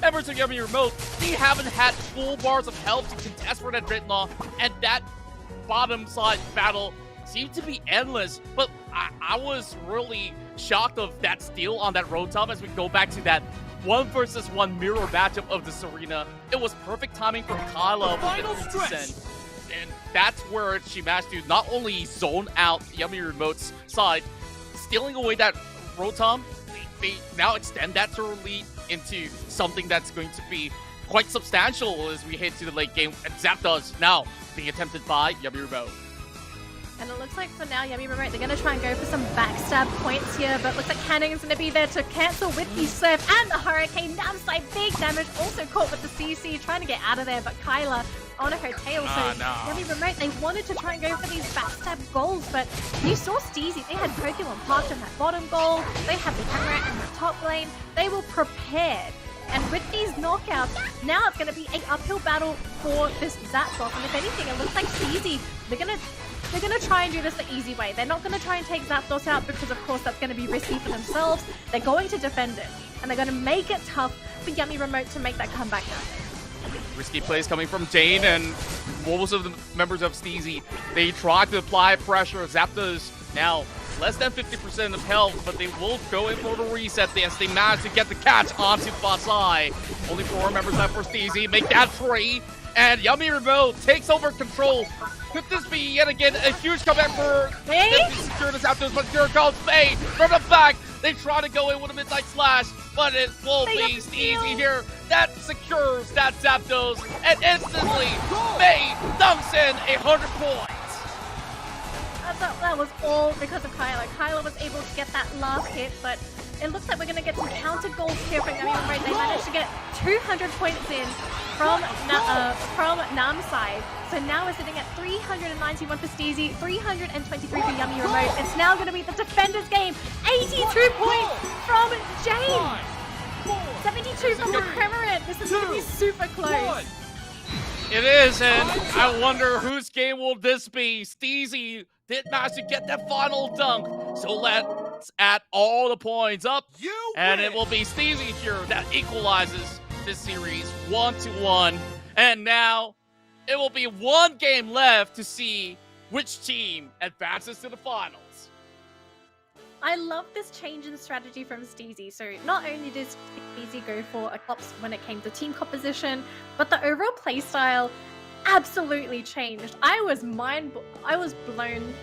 Members of Yummy Remote, they haven't had full bars of health to contest for that Dreadnought, and that bottom side battle seemed to be endless. But I was really shocked of that steal on that Rotom as we go back to that 1-versus-1 mirror matchup of this arena. It was perfect timing from Kyla with the descent. And that's where she managed to not only zone out Yummy Remote's side, stealing away that Rotom, they now extend that sort of lead into something that's going to be quite substantial as we head to the late game. And Zapdos now being attempted by Yummy Remote. And it looks like for now, Yummy Remote, they're going to try and go for some backstab points here, but looks like Canning is going to be there to cancel with the Surf and the Hurricane. Namsai, big damage, also caught with the CC, trying to get out of there, but Kyla on her tail. So Yummy Remote, they wanted to try and go for these backstab goals, but you saw SteZie, they had Pokemon parked in that bottom goal, they had the camera in the top lane, they were prepared. And with these knockouts, now it's going to be an uphill battle for this Zapdos. And if anything, it looks like SteZie, they're going to try and do this the easy way. They're not going to try and take Zapdos out because, of course, that's going to be risky for themselves. They're going to defend it. And they're going to make it tough for Yummy Remote to make that comeback happen. Risky plays coming from Jane and most of the members of SteZie. They try to apply pressure. Zapdos now less than 50% of health, but they will go in for the reset as they manage to get the catch onto Basai. Only 4 members left for SteZie. Make that 3. And Yummy Remote takes over control. Could this be yet again a huge comeback for them to secure this Zapdos? But here comes Faye from the back. They try to go in with a Midnight Slash, but it will be SteZie here that secures that Zapdos. And instantly, Faye dumps in 100 points. That was all because of Kyla. Kyla was able to get that last hit, but it looks like we're going to get some counter goals here from Yummy Remote. They managed to get 200 points in from Namsai. So now we're sitting at 391 for SteZie, 323 for Yummy Remote. It's now going to be the defender's game. 82 points from Jane. 72 from the Cramorant. This is going to be super close. It is, and I wonder whose game will this be. SteZie did manage to get that final dunk, so let's add all the points up, and it will be SteZie here that equalizes this series 1-1, and now it will be one game left to see which team advances to the finals. I love this change in strategy from SteZie. So not only did SteZie go for a cops when it came to team composition, but the overall playstyle absolutely changed. I was blown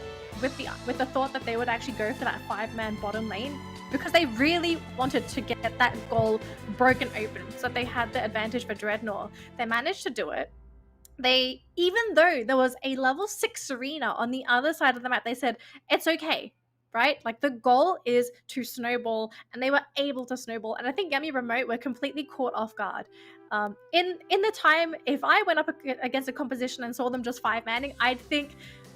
with the thought that they would actually go for that 5-man bottom lane, because they really wanted to get that goal broken open, so they had the advantage for Dreadnought. They managed to do it. They, even though there was a level 6 arena on the other side of the map, they said, it's okay, right? Like, the goal is to snowball, and they were able to snowball. And I think Yummy Remote were completely caught off guard. In the time, if I went up against a composition and saw them just 5-manning, I'd think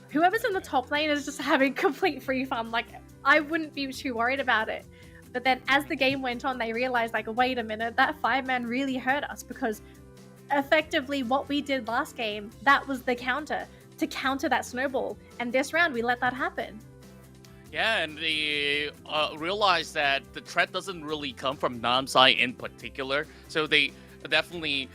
whoever's in the top lane is just having complete free fun. Like, I wouldn't be too worried about it. But then as the game went on, they realized, like, wait a minute, that 5-man really hurt us, because effectively what we did last game, that was the counter to counter that snowball, and this round we let that happen. Yeah, and they realized that the threat doesn't really come from Namsai in particular, so they definitely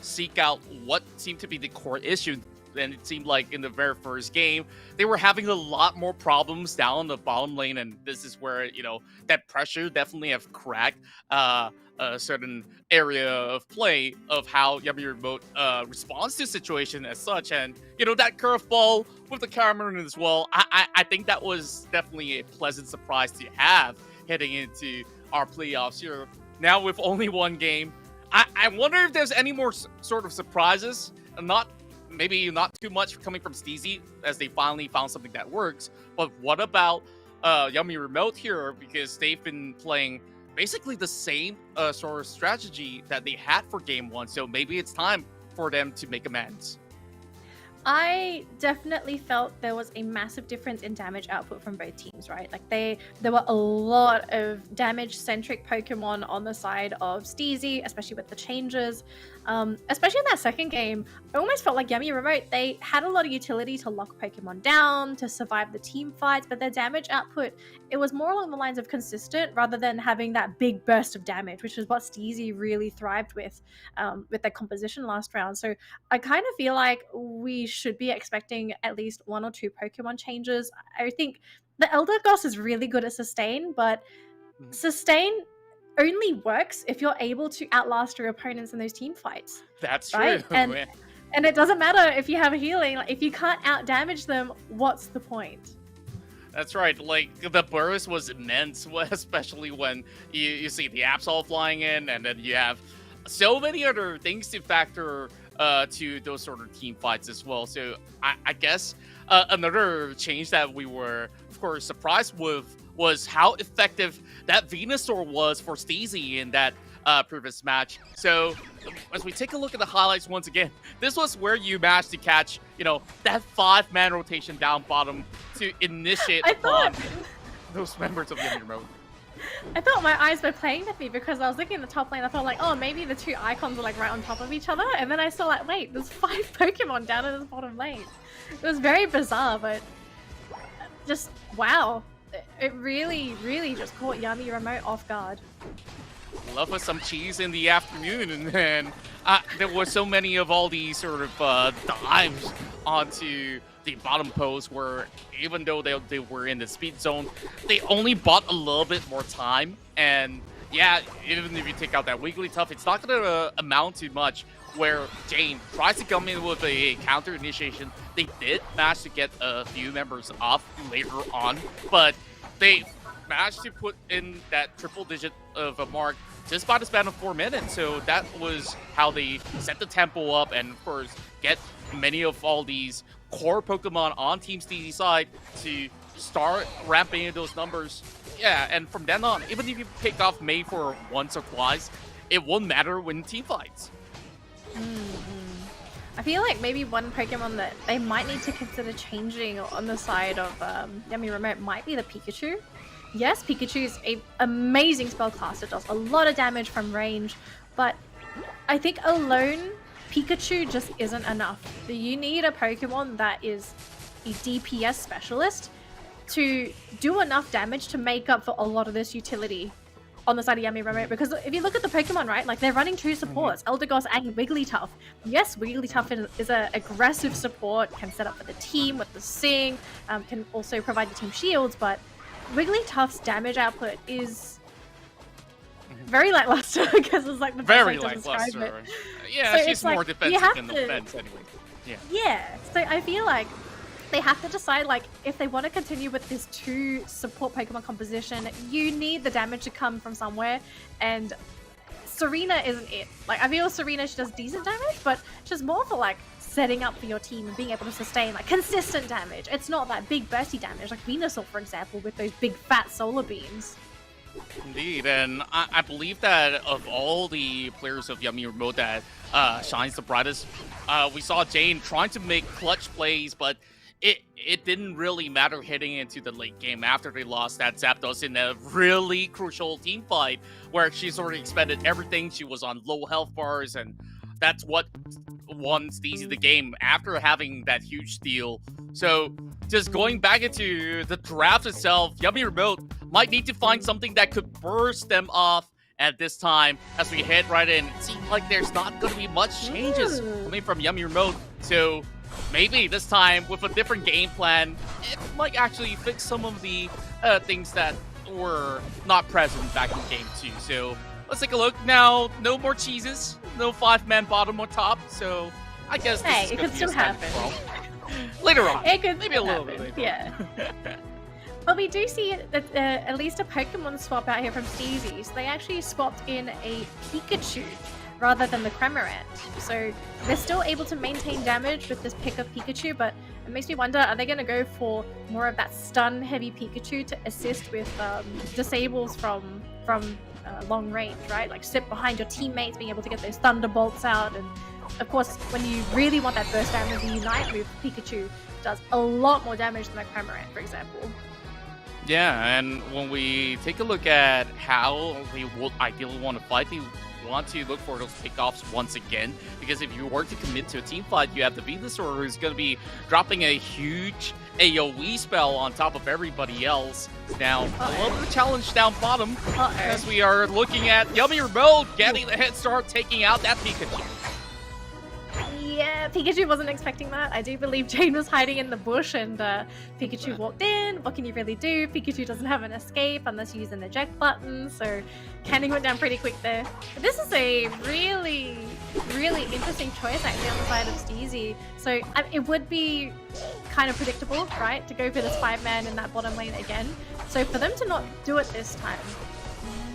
seek out what seemed to be the core issue. And it seemed like in the very first game, they were having a lot more problems down the bottom lane, and this is where, you know, that pressure definitely have cracked a certain area of play of how Yummy Remote responds to the situation as such. And, you know, that curveball with the Cameron as well, I think that was definitely a pleasant surprise to have heading into our playoffs here. Now with only one game, I wonder if there's any more sort of surprises. Maybe not too much coming from SteZie, as they finally found something that works. But what about Yummy Remote here? Because they've been playing basically the same sort of strategy that they had for game 1. So maybe it's time for them to make amends. I definitely felt there was a massive difference in damage output from both teams, right? Like, there were a lot of damage-centric Pokemon on the side of SteZie, especially with the changes. Especially in that second game, I almost felt like Yummy Remote, they had a lot of utility to lock Pokemon down, to survive the team fights, but their damage output, it was more along the lines of consistent rather than having that big burst of damage, which is what SteZie really thrived with their composition last round. So I kind of feel like we should be expecting at least 1 or 2 Pokemon changes. I think the Eldegoss is really good at sustain, but sustain only works if you're able to outlast your opponents in those team fights. That's right? true. And it doesn't matter if you have healing. Like, if you can't out damage them, what's the point? That's right. Like, the burst was immense, especially when you see the Absol flying in, and then you have so many other things to factor to those sort of team fights as well. So I guess another change that we were, of course, surprised with was how effective that Venusaur was for SteZie in that previous match. So as we take a look at the highlights once again, this was where you managed to catch, you know, that 5-man rotation down bottom to initiate upon those members of Yummy Remote. I thought my eyes were playing with me, because I was looking at the top lane. I thought, like, oh, maybe the 2 icons are, like, right on top of each other. And then I saw, like, wait, there's 5 Pokemon down in this bottom lane. It was very bizarre, but just, wow. It really, really just caught Yummy Remote off guard. Love with some cheese in the afternoon, and then there were so many of all these sort of dives onto the bottom post, where even though they were in the speed zone, they only bought a little bit more time. And yeah, even if you take out that weekly tough, it's not going to amount to much, where Jane tries to come in with a counter initiation. They did manage to get a few members off later on, but they managed to put in that triple digit of a mark just by the span of 4 minutes. So that was how they set the tempo up, and of course get many of all these core Pokemon on Team SteZie side to start ramping in those numbers. Yeah, and from then on, even if you pick off May for once or twice, it won't matter when team fights. I feel like maybe one Pokemon that they might need to consider changing on the side of Yummy Remote might be the Pikachu. Yes, Pikachu is an amazing spellcaster, does a lot of damage from range, but I think alone Pikachu just isn't enough. You need a Pokemon that is a DPS specialist to do enough damage to make up for a lot of this utility. on the side of Yummy Remote, because if you look at the Pokemon, right, like they're running two supports, Eldegoss and Wigglytuff. Yes, Wigglytuff is an aggressive support, can set up for the team with the Sing, can also provide the team shields, but Wigglytuff's damage output is very lackluster, because it's like the best way to describe it. Yeah, So she's it's like, more defensive than offense anyway. Yeah, so I feel like they have to decide, like, if they want to continue with this two support Pokemon composition, you need the damage to come from somewhere, and Serena isn't it. Like, I feel Serena, she does decent damage, but she's more for, like, setting up for your team and being able to sustain, like, consistent damage. It's not that big bursty damage, like Venusaur, for example, with those big fat solar beams. Indeed, and I believe that of all the players of Yummy Remote that shines the brightest, we saw Jane trying to make clutch plays, but it didn't really matter heading into the late game after they lost that Zapdos in a really crucial team fight where she's already expended everything. She was on low health bars, and that's what won SteZie the game after having that huge steal. So just going back into the draft itself, Yummy Remote might need to find something that could burst them off at this time. As we head right in, it seems like there's not going to be much changes coming from Yummy Remote. So maybe this time with a different game plan, it might actually fix some of the things that were not present back in game 2. So let's take a look. Now, no more cheeses, no 5-man bottom or top. So I guess this is it could still happen. Later on. It could maybe a little bit later. Yeah. But we do see at least a Pokemon swap out here from SteZie. So they actually swapped in a Pikachu rather than the Cramorant. So they're still able to maintain damage with this pick of Pikachu, but it makes me wonder, are they going to go for more of that stun-heavy Pikachu to assist with disables from long range, right? Like sit behind your teammates, being able to get those Thunderbolts out. And of course, when you really want that burst damage, the Unite move, Pikachu does a lot more damage than a Cramorant, for example. Yeah, and when we take a look at how we would ideally want to fight, we want to look for those pickoffs once again, because if you were to commit to a team fight, you have the Venusaur who's going to be dropping a huge AoE spell on top of everybody else. Now, a little bit of a challenge down bottom, as we are looking at Yummy Remote getting the head start, taking out that Pikachu. Yeah, Pikachu wasn't expecting that. I do believe Jane was hiding in the bush and Pikachu walked in. What can you really do? Pikachu doesn't have an escape unless you use an eject button, so canning went down pretty quick there. But this is a really, really interesting choice actually on the side of SteZie. So it would be kind of predictable, right, to go for this 5-man in that bottom lane again. So for them to not do it this time,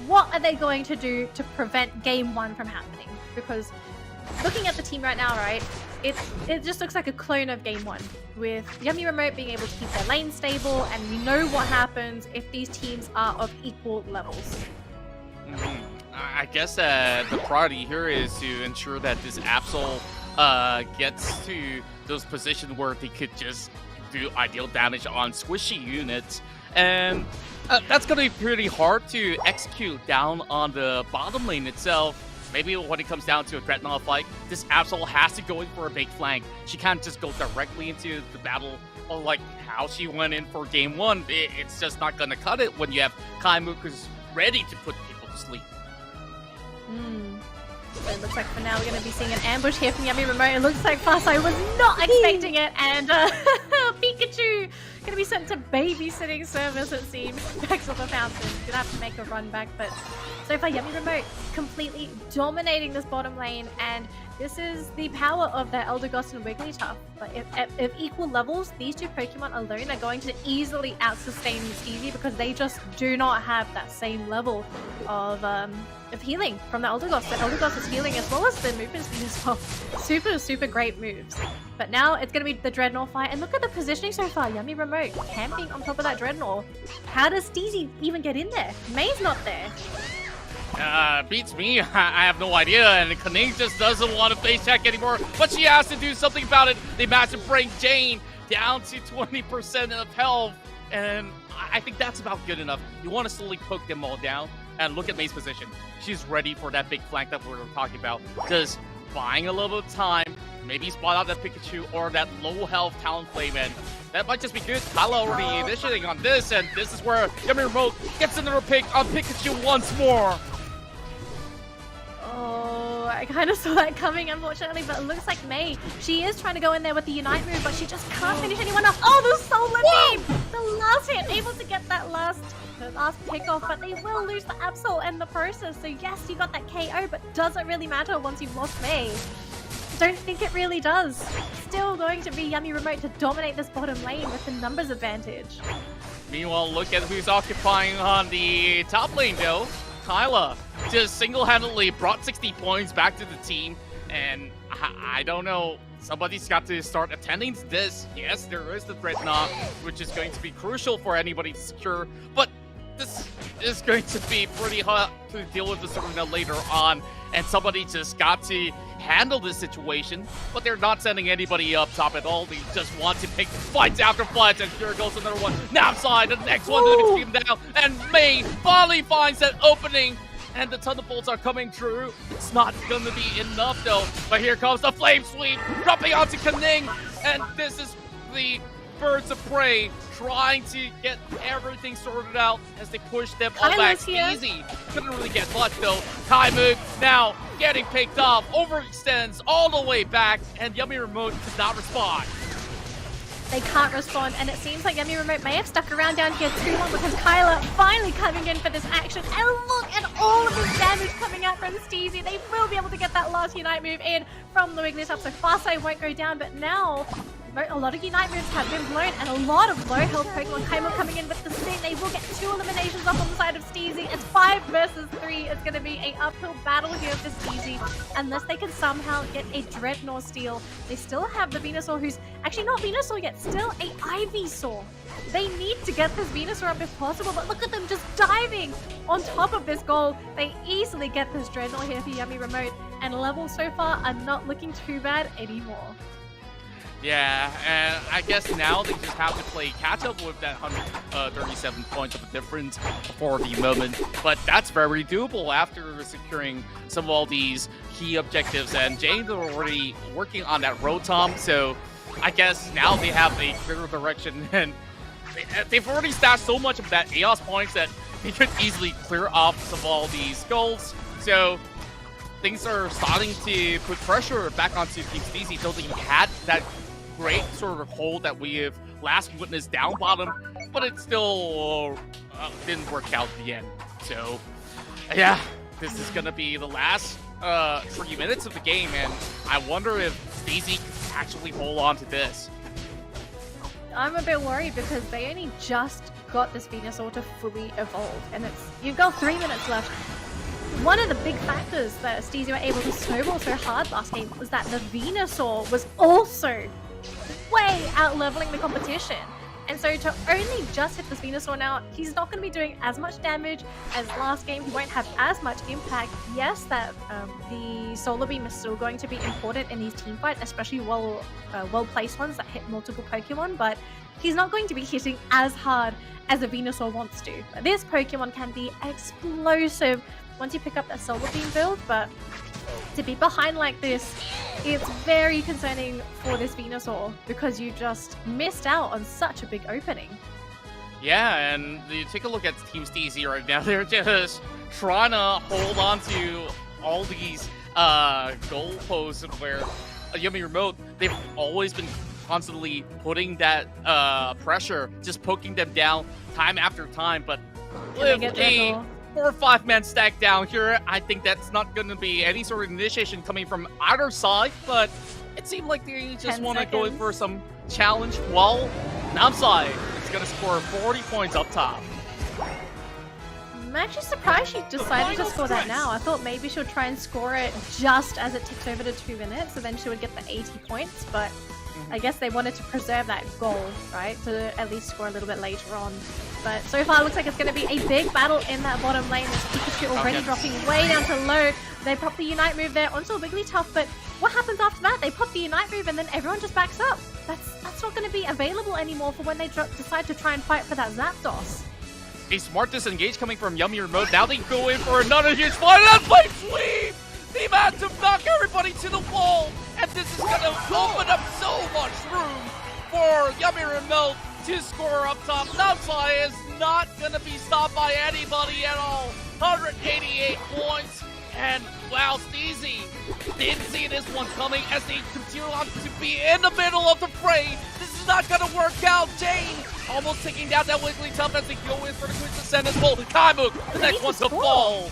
what are they going to do to prevent game 1 from happening? Because looking at the team right now, right, it just looks like a clone of game 1, with Yummy Remote being able to keep their lane stable, and we know what happens if these teams are of equal levels. I guess the priority here is to ensure that this Absol gets to those positions where they could just do ideal damage on squishy units, and that's going to be pretty hard to execute down on the bottom lane itself. Maybe when it comes down to a Dreadnought fight, this Absol has to go in for a big flank. She can't just go directly into the battle like how she went in for game 1. It's just not going to cut it when you have Kaimuk who's ready to put people to sleep. So it looks like for now we're going to be seeing an ambush here from Yummy Remote. It looks like Farsight was not expecting it, and Pikachu going to be sent to babysitting service, it seems, back to the fountain. Going to have to make a run back, but so far Yummy Remote completely dominating this bottom lane, and this is the power of their Eldegoss and Wigglytuff. But if equal levels, these two Pokemon alone are going to easily out-sustain SteZie, because they just do not have that same level of healing from the Eldegoss. The Eldegoss is healing as well as the movement speed as well. Super, super great moves. But now it's going to be the Dreadnought fight, and look at the positioning so far. Yummy Remote camping on top of that Dreadnought. How does SteZie even get in there? May's not there. Beats me. I have no idea, and Kaning just doesn't want to face check anymore, but she has to do something about it. They managed to bring Jane down to 20% of health, and I think that's about good enough. You want to slowly poke them all down, and look at May's position. She's ready for that big flank that we were talking about. Just buying a little bit of time, maybe spot out that Pikachu or that low health Talonflame, and That might just be good. Kyla already initiating on this, and this is where Yummy Remote gets another pick on Pikachu once more. Oh, I kind of saw that coming, unfortunately, but it looks like May, she is trying to go in there with the Unite move, but she just can't finish anyone off. Oh, the Solar Beam! The last hit, able to get that last pick off, but they will lose the Absol in the process. So yes, you got that KO, but does it really matter once you've lost May? Don't think it really does. Still going to be Yummy Remote to dominate this bottom lane with the numbers advantage. Meanwhile, look at who's occupying on the top lane, though. Kyla just single-handedly brought 60 points back to the team, and I don't know, somebody's got to start attending to this. Yes, there is the Dreadnought, which is going to be crucial for anybody to secure, but this is going to be pretty hard to deal with this arena later on, and somebody just got to handle this situation, but they're not sending anybody up top at all. They just want to pick fights after fights, and here goes another one. Now side, the next one to be taken down, and May finally finds that opening, and the Thunderbolts are coming through. It's not going to be enough, though, but here comes the Flame Sweep, dropping onto Kaning, and this is the Birds of Prey trying to get everything sorted out as they push them all back. Easy. Couldn't really get much, though. Kaimuk now getting picked off, overextends all the way back, and Yummy Remote does not respond. They can't respond, and it seems like Yummy Remote may have stuck around down here too long because Kyla finally coming in for this action. And look at all of this damage coming out from SteZie. They will be able to get that last Unite move in from the Ignis up, so Farsight won't go down, but now a lot of Unite moves have been blown, and a lot of low health Pokemon. Kaimuk coming in with the Sting. They will get 2 eliminations up on the side of SteZie. It's 5 versus 3. It's going to be an uphill battle here for SteZie. Unless they can somehow get a Dreadnought steal. They still have the Venusaur, who's actually not Venusaur yet, still a Ivysaur. They need to get this Venusaur up if possible, but look at them just diving on top of this goal. They easily get this Dreadnought here for Yummy Remote, and levels so far are not looking too bad anymore. Yeah, and I guess now they just have to play catch-up with that 137 points of a difference for the moment. But that's very doable after securing some of all these key objectives. And James are already working on that Rotom, so I guess now they have a clearer direction. And they've already stashed so much of that Eos points that they could easily clear off some of all these goals. So things are starting to put pressure back onto Team SteZie. Though they had that great sort of hold that we have last witnessed down bottom, but it still didn't work out in the end. So yeah, this is gonna be the last 3 minutes of the game, and I wonder if SteZie can actually hold on to this. I'm a bit worried because they only just got this Venusaur to fully evolve, and you've got 3 minutes left. One of the big factors that SteZie were able to snowball so hard last game was that the Venusaur was also way out leveling the competition. And so to only just hit this Venusaur now, he's not going to be doing as much damage as last game. He won't have as much impact. Yes, that the Solar Beam is still going to be important in these team fights, especially well-placed ones that hit multiple Pokemon, but he's not going to be hitting as hard as a Venusaur wants to. This Pokemon can be explosive once you pick up that Solar Beam build, but to be behind like this, it's very concerning for this Venusaur because you just missed out on such a big opening. Yeah, and you take a look at Team SteZie right now. They're just trying to hold on to all these goal posts where Yummy Remote, they've always been constantly putting that pressure, just poking them down time after time, but with a 4 or 5 man stack down here, I think that's not going to be any sort of initiation coming from either side, but it seemed like they just want to go in for some challenge. Well, Namsai is going to score 40 points up top. I'm actually surprised she decided to score that now. I thought maybe she'll try and score it just as it ticks over to 2 minutes, so then she would get the 80 points, but I guess they wanted to preserve that goal, right? To at least score a little bit later on. But so far, it looks like it's going to be a big battle in that bottom lane. There's Pikachu already dropping way down to low. They pop the Unite move there onto a Wigglytuff, but what happens after that? They pop the Unite move and then everyone just backs up. That's not going to be available anymore for when they decide to try and fight for that Zapdos. A smart disengage coming from Yummy Remote. Now they go in for another huge fight. And Flame Sweep! They've had to knock everybody to the wall, and this is going to open up so much room for Yummy Remote to score up top. NumSci is not going to be stopped by anybody at all. 188 points. And wow, SteZie didn't see this one coming as they continue on to be in the middle of the fray. This is not going to work out. Jane almost taking down that Wigglytuff as they go in for the quick descent as well. Kaimuk, the next one to fall.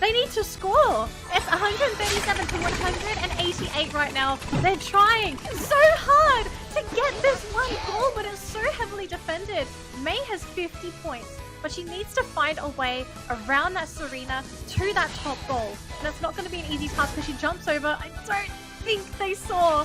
They need to score. It's 137 to 188 right now. They're trying so hard to get this one goal, but it's so heavily defended. May has 50 points, but she needs to find a way around that Serena to that top goal. And it's not going to be an easy task because she jumps over. I don't think they saw.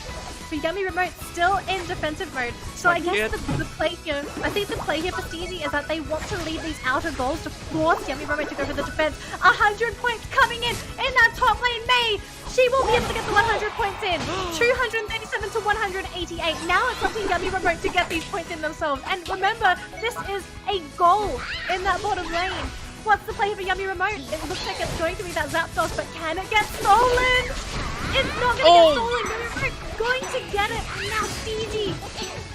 But Yummy Remote still in defensive mode. So I guess the play here, I think the play here for SteZie is that they want to leave these outer goals to force Yummy Remote to go for the defense. 100 points coming in that top lane. May, she will be able to get the 100 points in. 237 to 188. Now it's up to Yummy Remote to get these points in themselves. And remember, this is a goal in that bottom lane. What's the play for Yummy Remote? It looks like it's going to be that Zapdos, but can it get stolen? It's not going to get stolen. Yummy Remote going to get it. And now SteZie,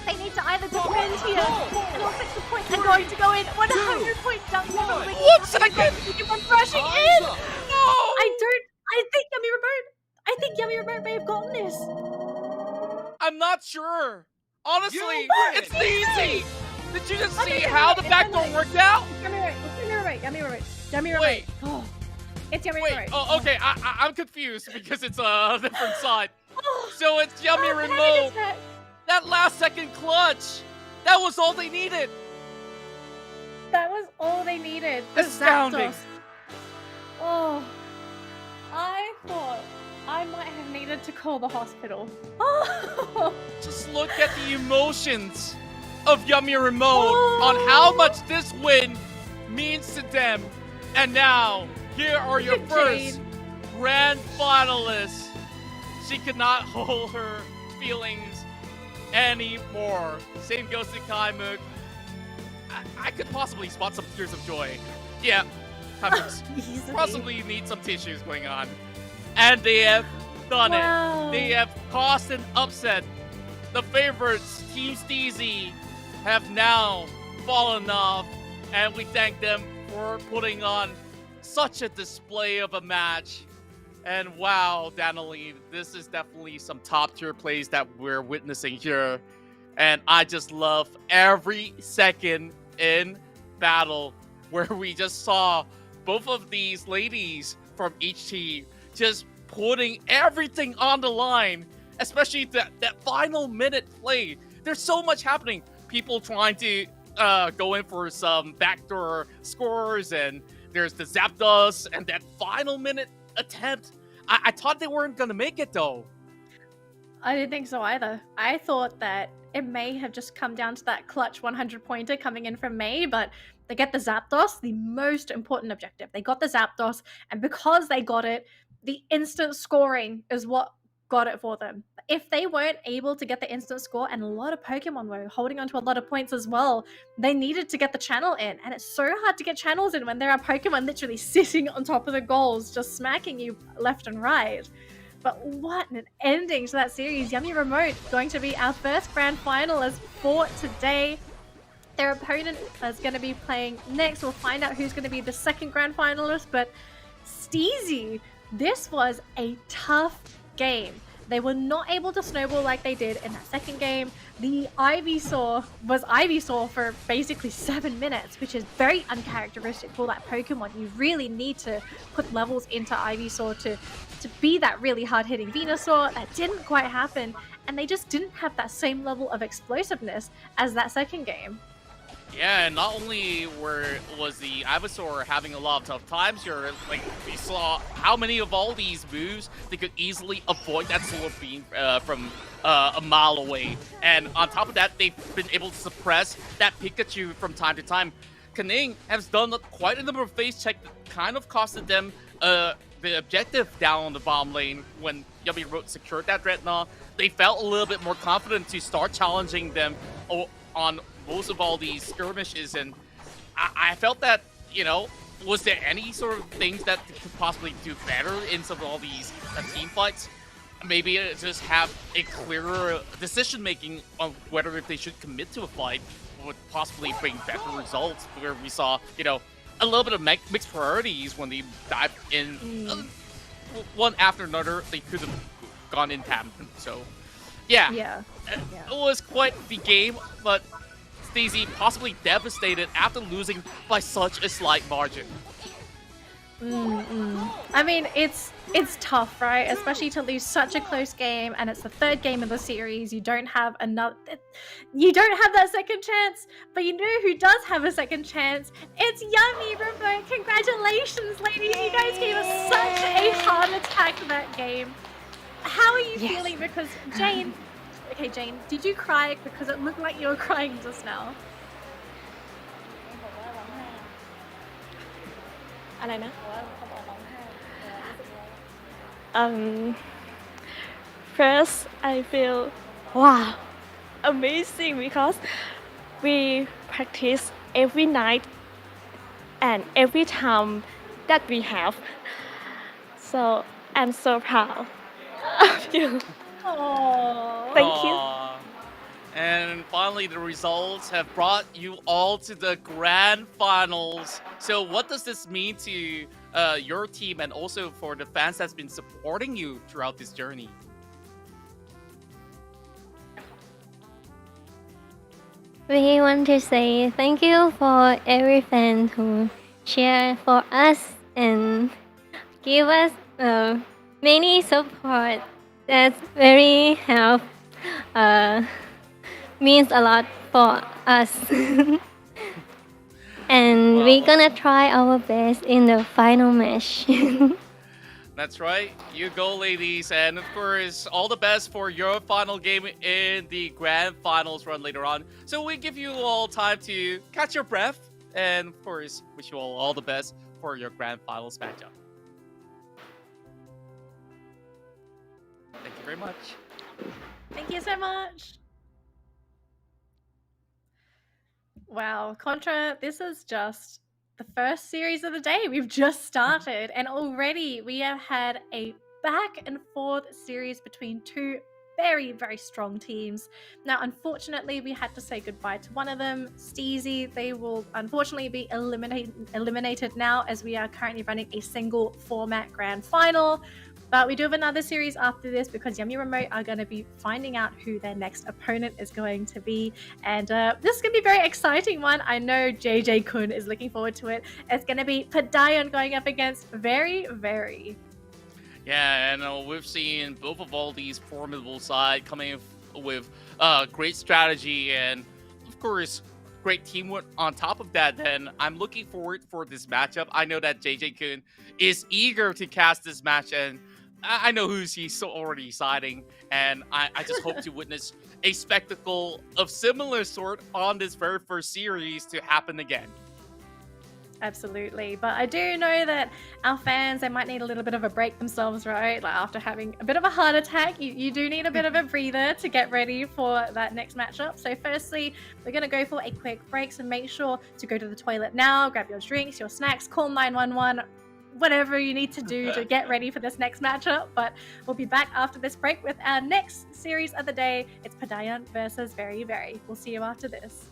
they need to either defend here and all 6 points are going to go in. 100 point dunk for the 1 second. Keep rushing in. No. I think Yummy Remote may have gotten this. I'm not sure. Honestly, it's SteZie. Did you just see how the backdoor worked out? Yummy Remote. Wait. Oh, it's Yummy Remote. Oh, okay. I'm confused because it's a different side. So it's Yummy Remote. That last second clutch. That was all they needed. That was all they needed. Astounding. Oh, I thought I might have needed to call the hospital. Oh. Just look at the emotions of Yummy Remote on how much this win means to them. And now, here are your first grand finalists. She could not hold her feelings anymore. Same goes to Kaimuk. I could possibly spot some tears of joy. Yeah, Kaimuk's possibly need some tissues going on. And they have done it. They have caused an upset. The favorites, Team SteZie, have now fallen off, and we thank them for putting on such a display of a match. And wow, Danaline, this is definitely some top tier plays that we're witnessing here. And I just love every second in battle where we just saw both of these ladies from each team just putting everything on the line, especially that final minute play. There's so much happening. People trying to go in for some backdoor scores, and there's the Zapdos and that final minute attempt. I thought they weren't going to make it, though. I didn't think so either. I thought that it may have just come down to that clutch 100-pointer coming in from May, but they get the Zapdos, the most important objective. They got the Zapdos, and because they got it, the instant scoring is what got it for them. If they weren't able to get the instant score, and a lot of Pokemon were holding on to a lot of points as well, they needed to get the channel in. And it's so hard to get channels in when there are Pokemon literally sitting on top of the goals, just smacking you left and right. But what an ending to that series. Yummy Remote going to be our first grand finalist for today. Their opponent is going to be playing next. We'll find out who's going to be the second grand finalist. But SteZie, this was a tough game. They were not able to snowball like they did in that second game. The Ivysaur was Ivysaur for basically 7 minutes, which is very uncharacteristic for that Pokemon. You really need to put levels into Ivysaur to be that really hard-hitting Venusaur. That didn't quite happen, and they just didn't have that same level of explosiveness as that second game. Yeah, and not only was the Ivysaur having a lot of tough times here, like we saw how many of all these moves they could easily avoid that Solar Beam from a mile away. And on top of that, they've been able to suppress that Pikachu from time to time. Kaning has done quite a number of phase check that kind of costed them the objective down on the bottom lane. When Yummy Remote secured that Dreadnought, they felt a little bit more confident to start challenging them on most of all these skirmishes, and I felt that, you know, was there any sort of things that could possibly do better in some of all these team fights? maybe just have a clearer decision making on whether if they should commit to a fight would possibly bring better results. Where we saw, a little bit of mixed priorities when they dived in one after another. They could have gone in tandem. So, yeah. It was quite the game, but SteZie possibly devastated after losing by such a slight margin. I mean, it's tough, right? Especially to lose such a close game, and it's the third game of the series. You don't have that second chance. But you know who does have a second chance? It's Yummy Remote. Congratulations, ladies! You guys gave us such a heart attack that game. How are you feeling? Because Jane, did you cry? Because it looked like you were crying just now. First, I feel wow, amazing because we practice every night and every time that we have. So I'm so proud of you. Oh, Thank you. Aww. And finally, the results have brought you all to the grand finals. So what does this mean to your team and also for the fans that's been supporting you throughout this journey? We want to say thank you for every fan who cheer for us and give us many support. That's very help. Means a lot for us. And we're gonna try our best in the final match. That's right. You go, ladies. And of course, all the best for your final game in the grand finals run later on. So we give you all time to catch your breath. And of course, wish you all the best for your grand finals matchup. Thank you very much. thank you so much. Wow, Contra, this is just the first series of the day. We've just started, and already we have had a back and forth series between two very, very strong teams. Now, unfortunately, we had to say goodbye to one of them, SteZie. They will unfortunately be eliminated now, as we are currently running a single format grand final. But we do have another series after this because Yummy Remote are going to be finding out who their next opponent is going to be. And this is going to be a very exciting one. I know JJ Kun is looking forward to it. It's going to be Padayon going up against Very. Yeah, and we've seen both of all these formidable sides coming with great strategy and, of course, great teamwork on top of that. Then I'm looking forward for this matchup. I know that JJ Kun is eager to cast this match, and I know who's he's already siding, and I just hope to witness a spectacle of similar sort on this very first series to happen again. Absolutely. But I do know that our fans, they might need a little bit of a break themselves, right? Like after having a bit of a heart attack, you do need a bit of a breather to get ready for that next matchup. So firstly, we're going to go for a quick break. So make sure to go to the toilet now, grab your drinks, your snacks, call 911, whatever you need to do to get ready for this next matchup. But we'll be back after this break with our next series of the day. It's Padayon versus Very. We'll see you after this.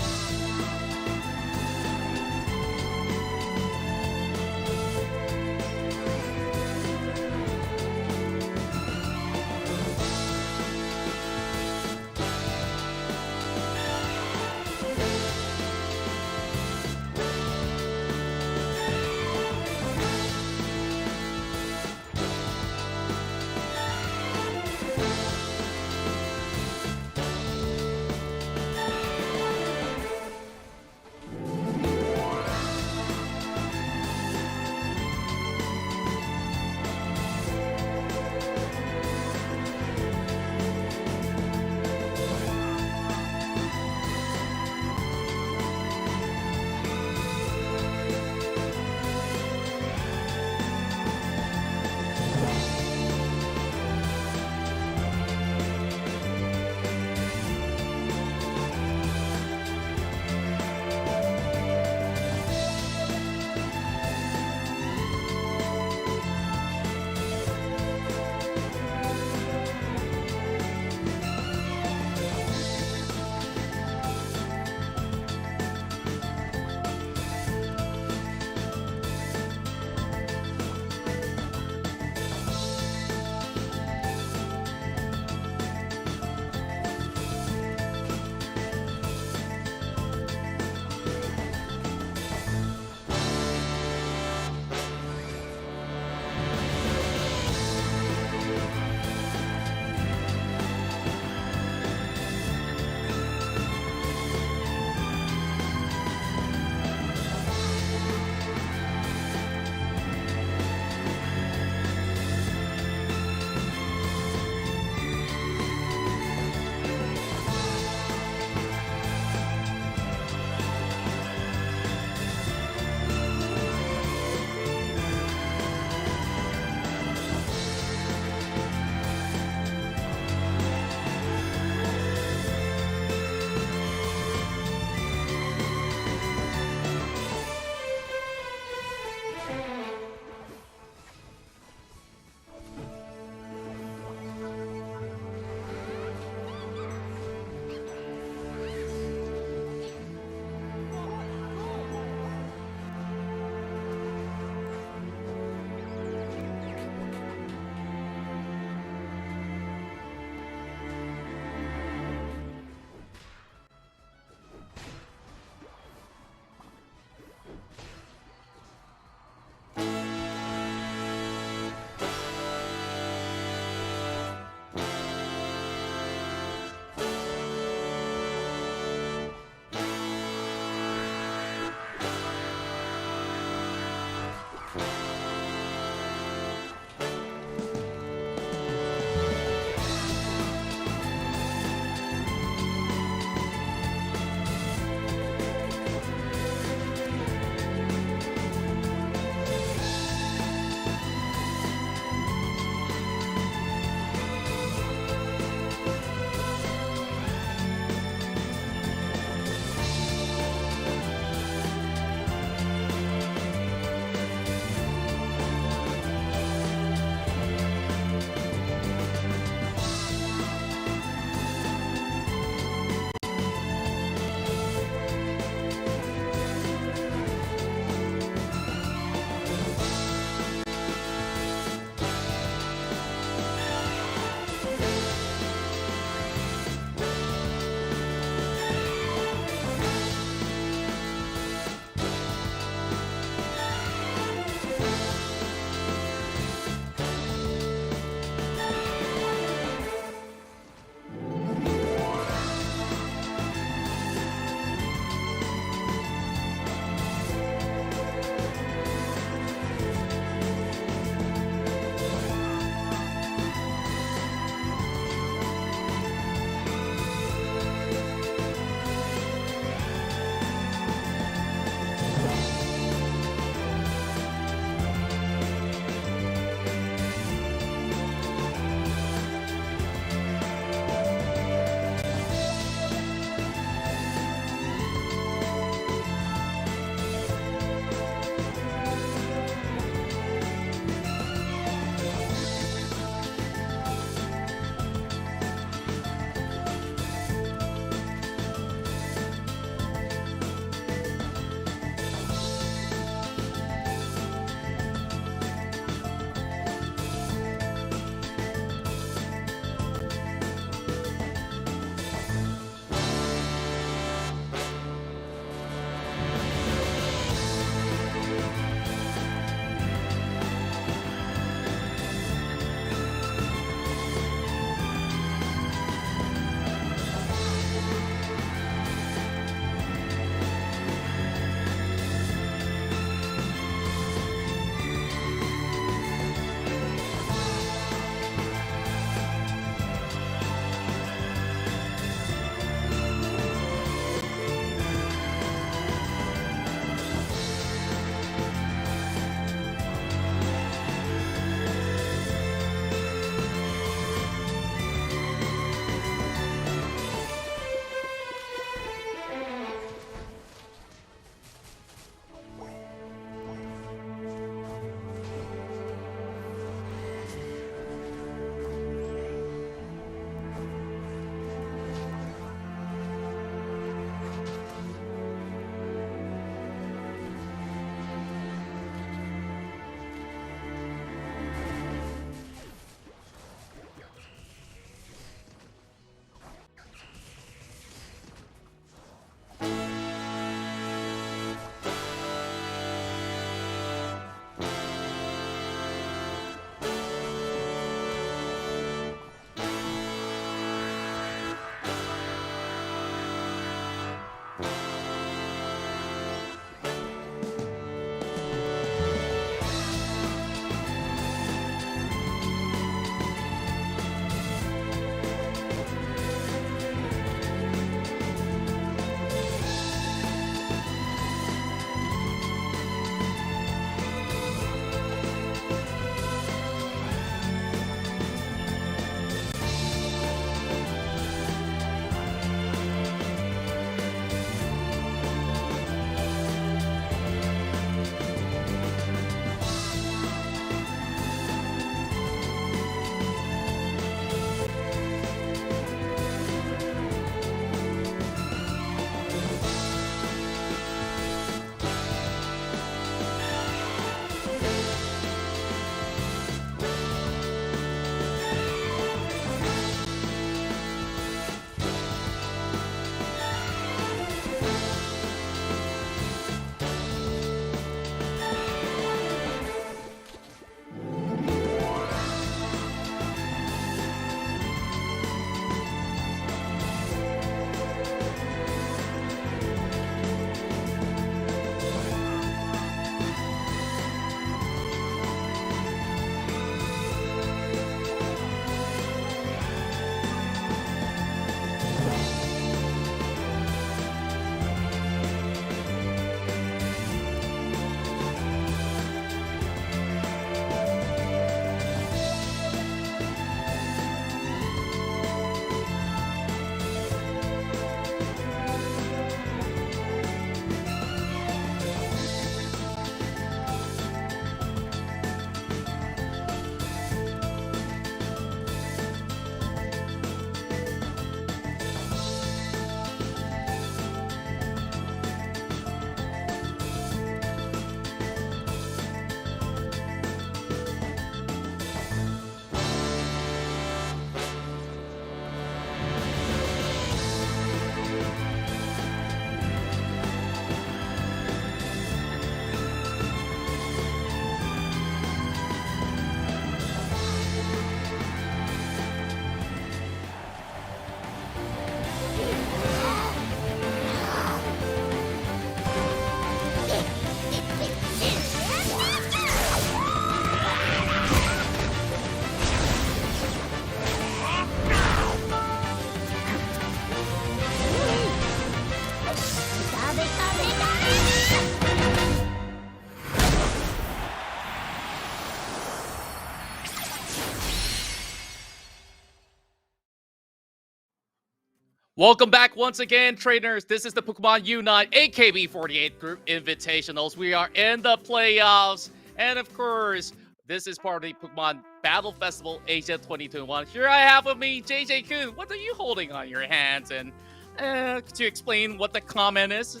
Welcome back once again, trainers. This is the Pokemon UNITE AKB48 Group Invitationals. We are in the playoffs. And of course, this is part of the Pokemon Battle Festival Asia 2021. Here I have with me JJ-kun. What are you holding on your hands? And could you explain what the comment is?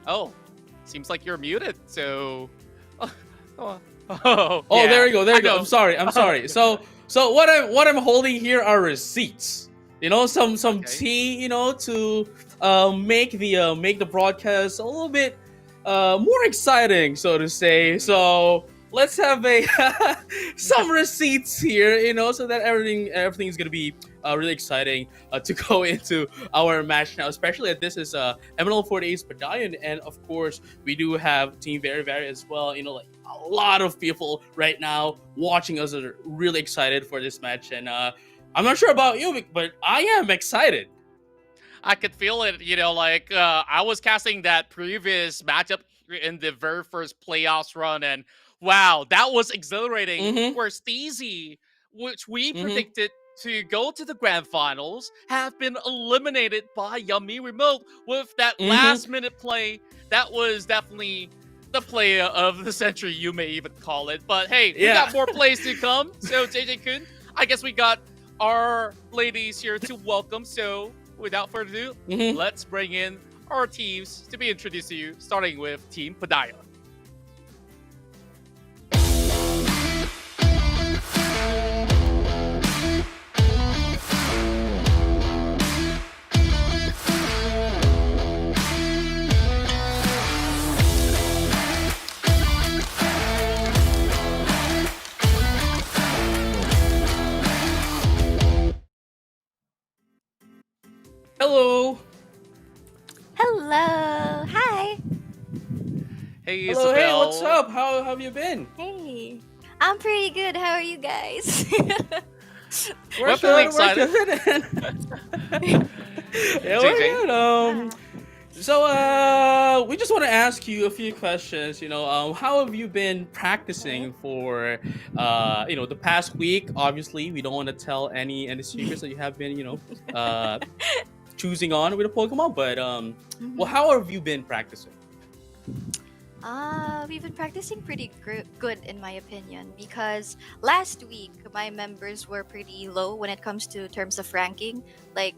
Oh, seems like you're muted. So, yeah, there you go. I'm sorry. So what I'm holding here are receipts. Some Okay. tea, to make the broadcast a little bit more exciting, so to say. So let's have some receipts here, so that everything's gonna be really exciting to go into our match now, especially that this is MNL48's Padayon, and of course we do have Team Very Very as well. Like a lot of people right now watching us are really excited for this match, and I'm not sure about you, but I am excited. I could feel it, I was casting that previous matchup in the very first playoffs run, and wow, that was exhilarating. Mhm. Where SteZie, which we Mhm. predicted to go to the grand finals, have been eliminated by Yummy Remote with that Mhm. last minute play. That was definitely the play of the century, you may even call it. But hey, we Yeah. got more plays to come. So JJ-kun, I guess we got our ladies here to welcome. So without further ado, Mhm. let's bring in our teams to be introduced to you, starting with Team Padayon. Hello. Hello. Hi. Hey, Hello. Isabel. Hey, what's up? How have you been? Hey. I'm pretty good. How are you guys? We're Definitely good. We're excited. good. Yeah, we're JJ? good. So we just want to ask you a few questions. How have you been practicing for the past week? Obviously, we don't want to tell any secrets that you have been choosing on with a Pokemon, but well, how have you been practicing? We've been practicing pretty good in my opinion, because last week my members were pretty low when it comes to terms of ranking. Like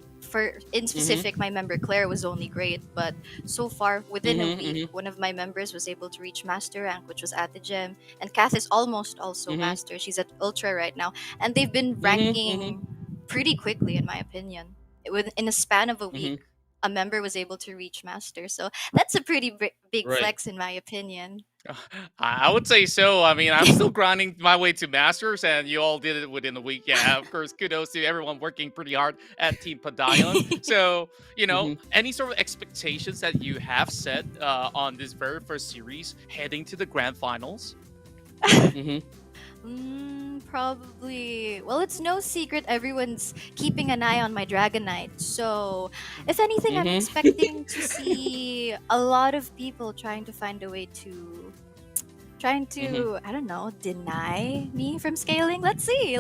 in specific, my member Claire was only great, but so far within a week, one of my members was able to reach master rank, which was at the gym, and Kath is almost also master. She's at ultra right now, and they've been ranking pretty quickly in my opinion. In a span of a week, a member was able to reach master. So that's a pretty big Right. flex in my opinion. I would say so. I mean, I'm still grinding my way to masters, and you all did it within a week. Yeah, of course, kudos to everyone working pretty hard at Team Padayon. So, any sort of expectations that you have set on this very first series heading to the grand finals? Probably. Well, it's no secret everyone's keeping an eye on my Dragonite. So, if anything, I'm expecting to see a lot of people trying to find a way to, I don't know, deny me from scaling. Let's see.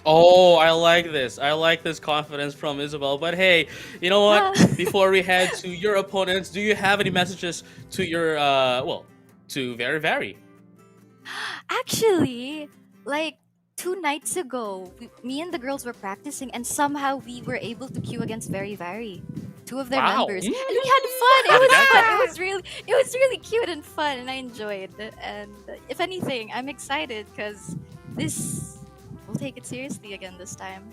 Oh, I like this. I like this confidence from Isabel. But hey, you know what? Before we head to your opponents, do you have any messages to your to Very Very? Actually, like 2 nights ago, me and the girls were practicing, and somehow we were able to queue against Very Very, two of their Wow. members, and we had fun. How It did was that fun. It was really cute and fun, and I enjoyed it. And if anything, I'm excited because we'll take it seriously again this time.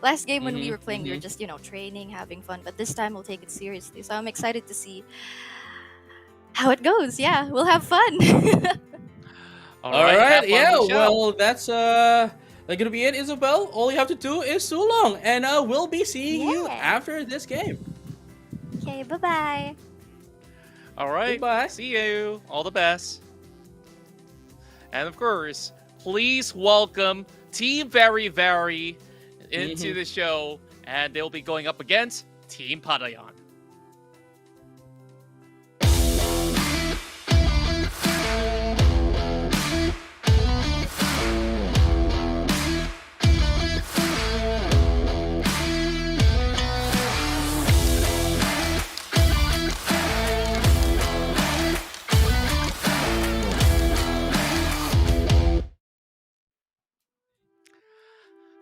Last game when we were playing, we were just training, having fun, but this time we'll take it seriously. So I'm excited to see how it goes. Yeah, we'll have fun. All right. have fun Yeah. with the show. Well, that's gonna be it, Isabel. All you have to do is so long, and we'll be seeing you Yeah. after this game. Okay, bye-bye. All right. Goodbye. See you. All the best. And of course, please welcome Team Very Very into the show, and they'll be going up against Team Padayon.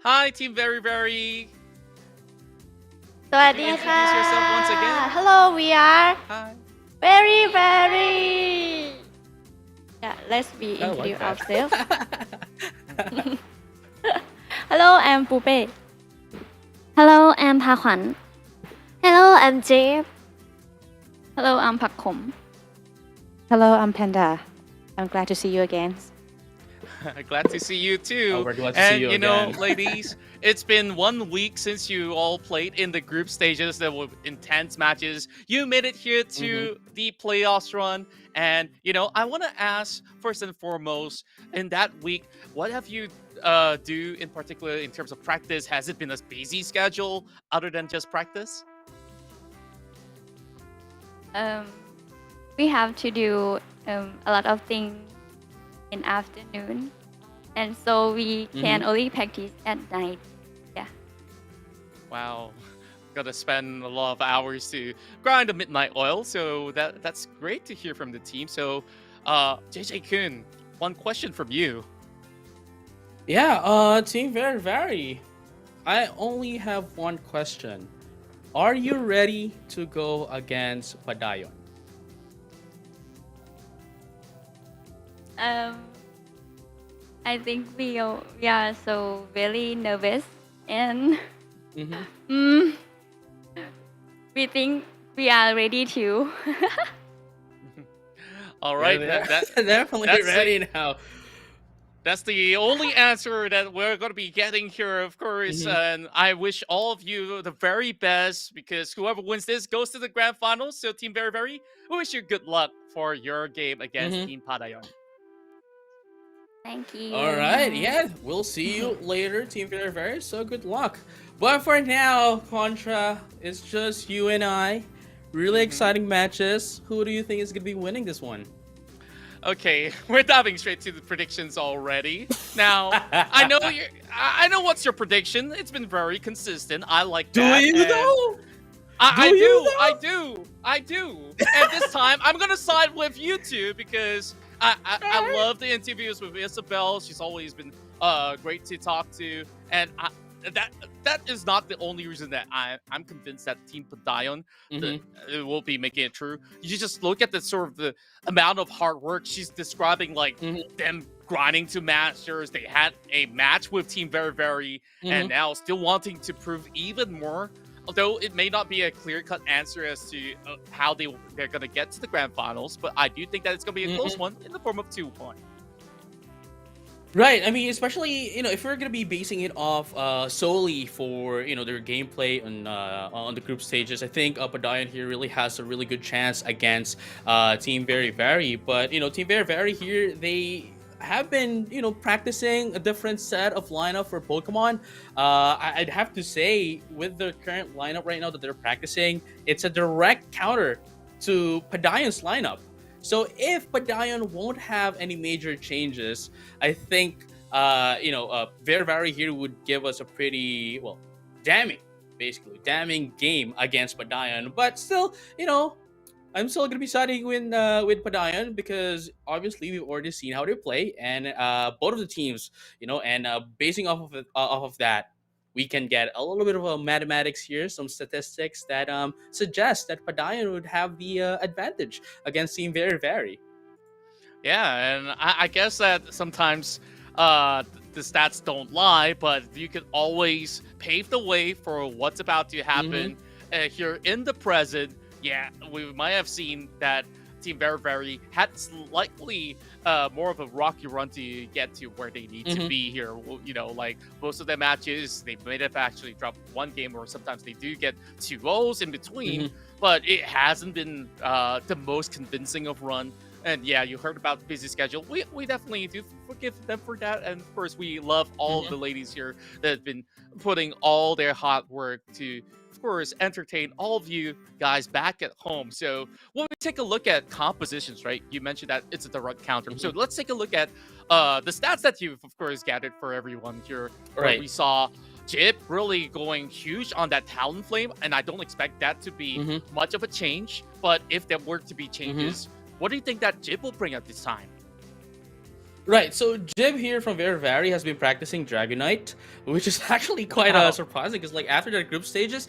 Hi, Team Very Very. สวัสดี Introduce ค่ะ yourself once again. Hello we are Hi. very very yeah let's be I like introduce that. ourselves Hello I'm Pupe Hello I'm พาขวัญ Hello, I'm Jade. Hello I'm ผักขม Hello, I'm Panda. I'm glad to see you again. Glad to see you too. Oh, we're glad to and see you know, again. ladies, it's been 1 week since you all played in the group stages. There were intense matches. You made it here to the playoffs run. And, I want to ask first and foremost, in that week, what have you do in particular in terms of practice? Has it been a busy schedule other than just practice? We have to do a lot of things in afternoon and so we can only practice at night. Wow. Gotta spend a lot of hours to grind the midnight oil, so that's great to hear from the team. So, JJ Kun, one question from you. Yeah, Team Very Very. I only have one question. Are you ready to go against Padayon? I think we are so very nervous and we think we are ready to. All right, Yeah, that, definitely that's ready now. that's the only answer that we're going to be getting here, of course. And I wish all of you the very best because whoever wins this goes to the grand finals. So, Team Very Very, we wish you good luck for your game against Team Padayon. Thank you. All right, yeah, we'll see you later, Team Very Very. So good luck. But for now, Contra, it's just you and I. Really exciting matches. Who do you think is gonna be winning this one? Okay, we're diving straight to the predictions already. Now, I know what's your prediction. It's been very consistent. I like that. Do you and though? I Do you do. And this time, I'm gonna side with you two because I love the interviews with Isabel. She's always been great to talk to, and that is not the only reason that I'm convinced that Team Padayon will be making it true. You just look at the sort of the amount of hard work she's describing, like them grinding to masters. They had a match with Team Very Very, and now still wanting to prove even more. Although it may not be a clear-cut answer as to how they're going to get to the grand finals, but I do think that it's going to be a close one in the form of 2-1. Right. I mean, especially if we're gonna be basing it off solely for their gameplay on the group stages, I think Padayon here really has a really good chance against Team Very Very. But Team Very Very here, they have been practicing a different set of lineup for Pokemon. I'd have to say with the current lineup right now that they're practicing, it's a direct counter to Padayon's lineup. So if Padayon won't have any major changes, I think Very Very here would give us a pretty damning game against Padayon. But still, I'm still gonna be siding with Padayon because obviously we've already seen how they play, and both of the teams, and basing off of that, we can get a little bit of a mathematics here, some statistics that suggest that Padayon would have the advantage against Team Very Very. Yeah, and I guess that sometimes the stats don't lie, but you can always pave the way for what's about to happen here in the present. Yeah, we might have seen that Team Very Very had slightly more of a rocky run to get to where they need to be here. Like most of their matches, they may have actually dropped one game, or sometimes they do get 2-0s in between, but it hasn't been the most convincing of run. And yeah, you heard about the busy schedule. We definitely do forgive them for that. And of course, we love all of the ladies here that have been putting all their hard work to, of course, entertain all of you guys back at home. So when we take a look at compositions, right? You mentioned that it's a direct counter. So let's take a look at the stats that you've, of course, gathered for everyone here. Right. We saw Jib really going huge on that Talon Flame, and I don't expect that to be much of a change. But if there were to be changes, what do you think that Jib will bring at this time? Right, so Jib here from Very Vary has been practicing Dragonite, which is actually quite surprising because like after that group stages,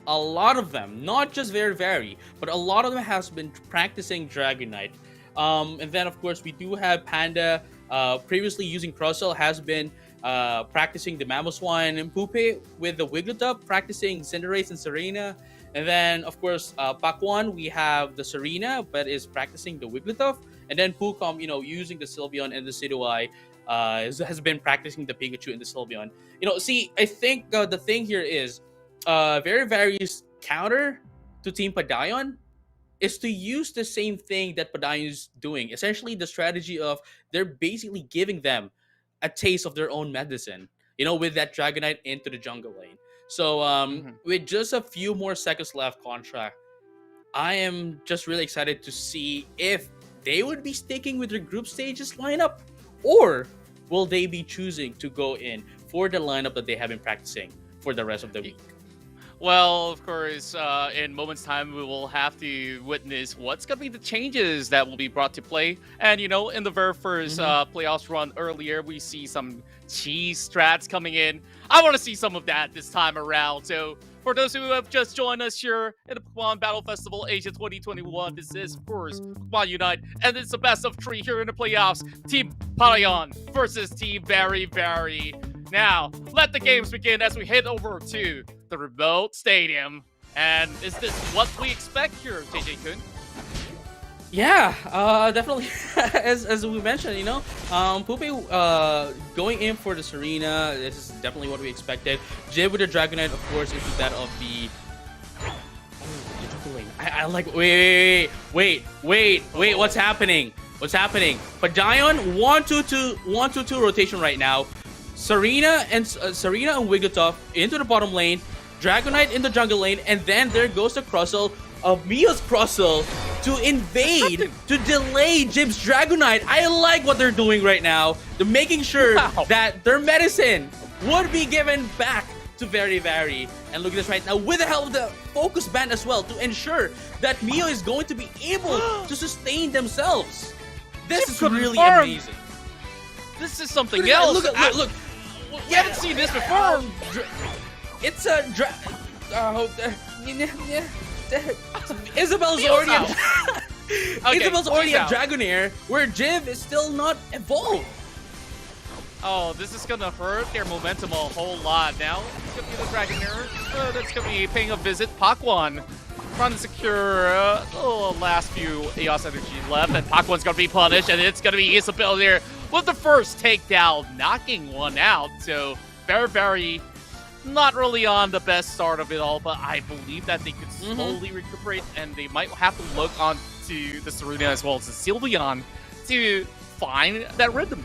a lot of them, not just Very Vary, but a lot of them has been practicing Dragonite. And then of course we do have Panda, previously using Crustle, has been practicing the Mamoswine and Pupe with the Wigglytuff, practicing Cinderace and Serena. And then of course Pakwan, we have the Serena, but is practicing the Wigglytuff. And then Pucom, using the Sylveon and the Sidewai, has been practicing the Pikachu and the Sylveon. See, I think the thing here is, Very counter to Team Padayon is to use the same thing that Padayon is doing. Essentially, the strategy of they're basically giving them a taste of their own medicine, with that Dragonite into the jungle lane. So, with just a few more seconds left contract, I am just really excited to see if they would be sticking with their group stages lineup, or will they be choosing to go in for the lineup that they have been practicing for the rest of the week? Well, of course, in moments' time, we will have to witness what's going to be the changes that will be brought to play. And, in the very first playoffs run earlier, we see some cheese strats coming in. I want to see some of that this time around. So, for those who have just joined us here in the Pokemon Battle Festival Asia 2021, this is, of course, Pokemon UNITE, and it's the best of 3 here in the playoffs. Team Padayon versus Team Very Vary. Now, let the games begin as we head over to the remote stadium. And is this what we expect here, JJ-kun? Yeah, definitely. as we mentioned, Pupe going in for the Serena. This is definitely what we expected. Jib with the Dragonite, of course, into that of the. I like. Wait. What's happening? Padayon 1-2-2 rotation right now. Serena and Wigglytuff into the bottom lane. Dragonite in the jungle lane, and then there goes the Crustle of Mio's Crustle to invade, to delay Jib's Dragonite. I like what they're doing right now. They're making sure that their medicine would be given back to Very Vary. And look at this right now, with the help of the Focus Band as well, to ensure that Mio is going to be able to sustain themselves. This is really amazing. This is something else. Look. We haven't seen this before. It's a Isabel's already Isabel's already a Dragonair, where Jib is still not evolved. Oh, this is gonna hurt their momentum a whole lot. Now it's gonna be the Dragonair that's gonna be paying a visit. Pakwan trying to secure the last few Eos energy left, and Pakwan's gonna be punished, and it's gonna be Isabel there with the first takedown, knocking one out. So very not really on the best start of it all, but I believe that they could slowly recuperate, and they might have to look on to the Serena as well as the Sylveon to find that rhythm.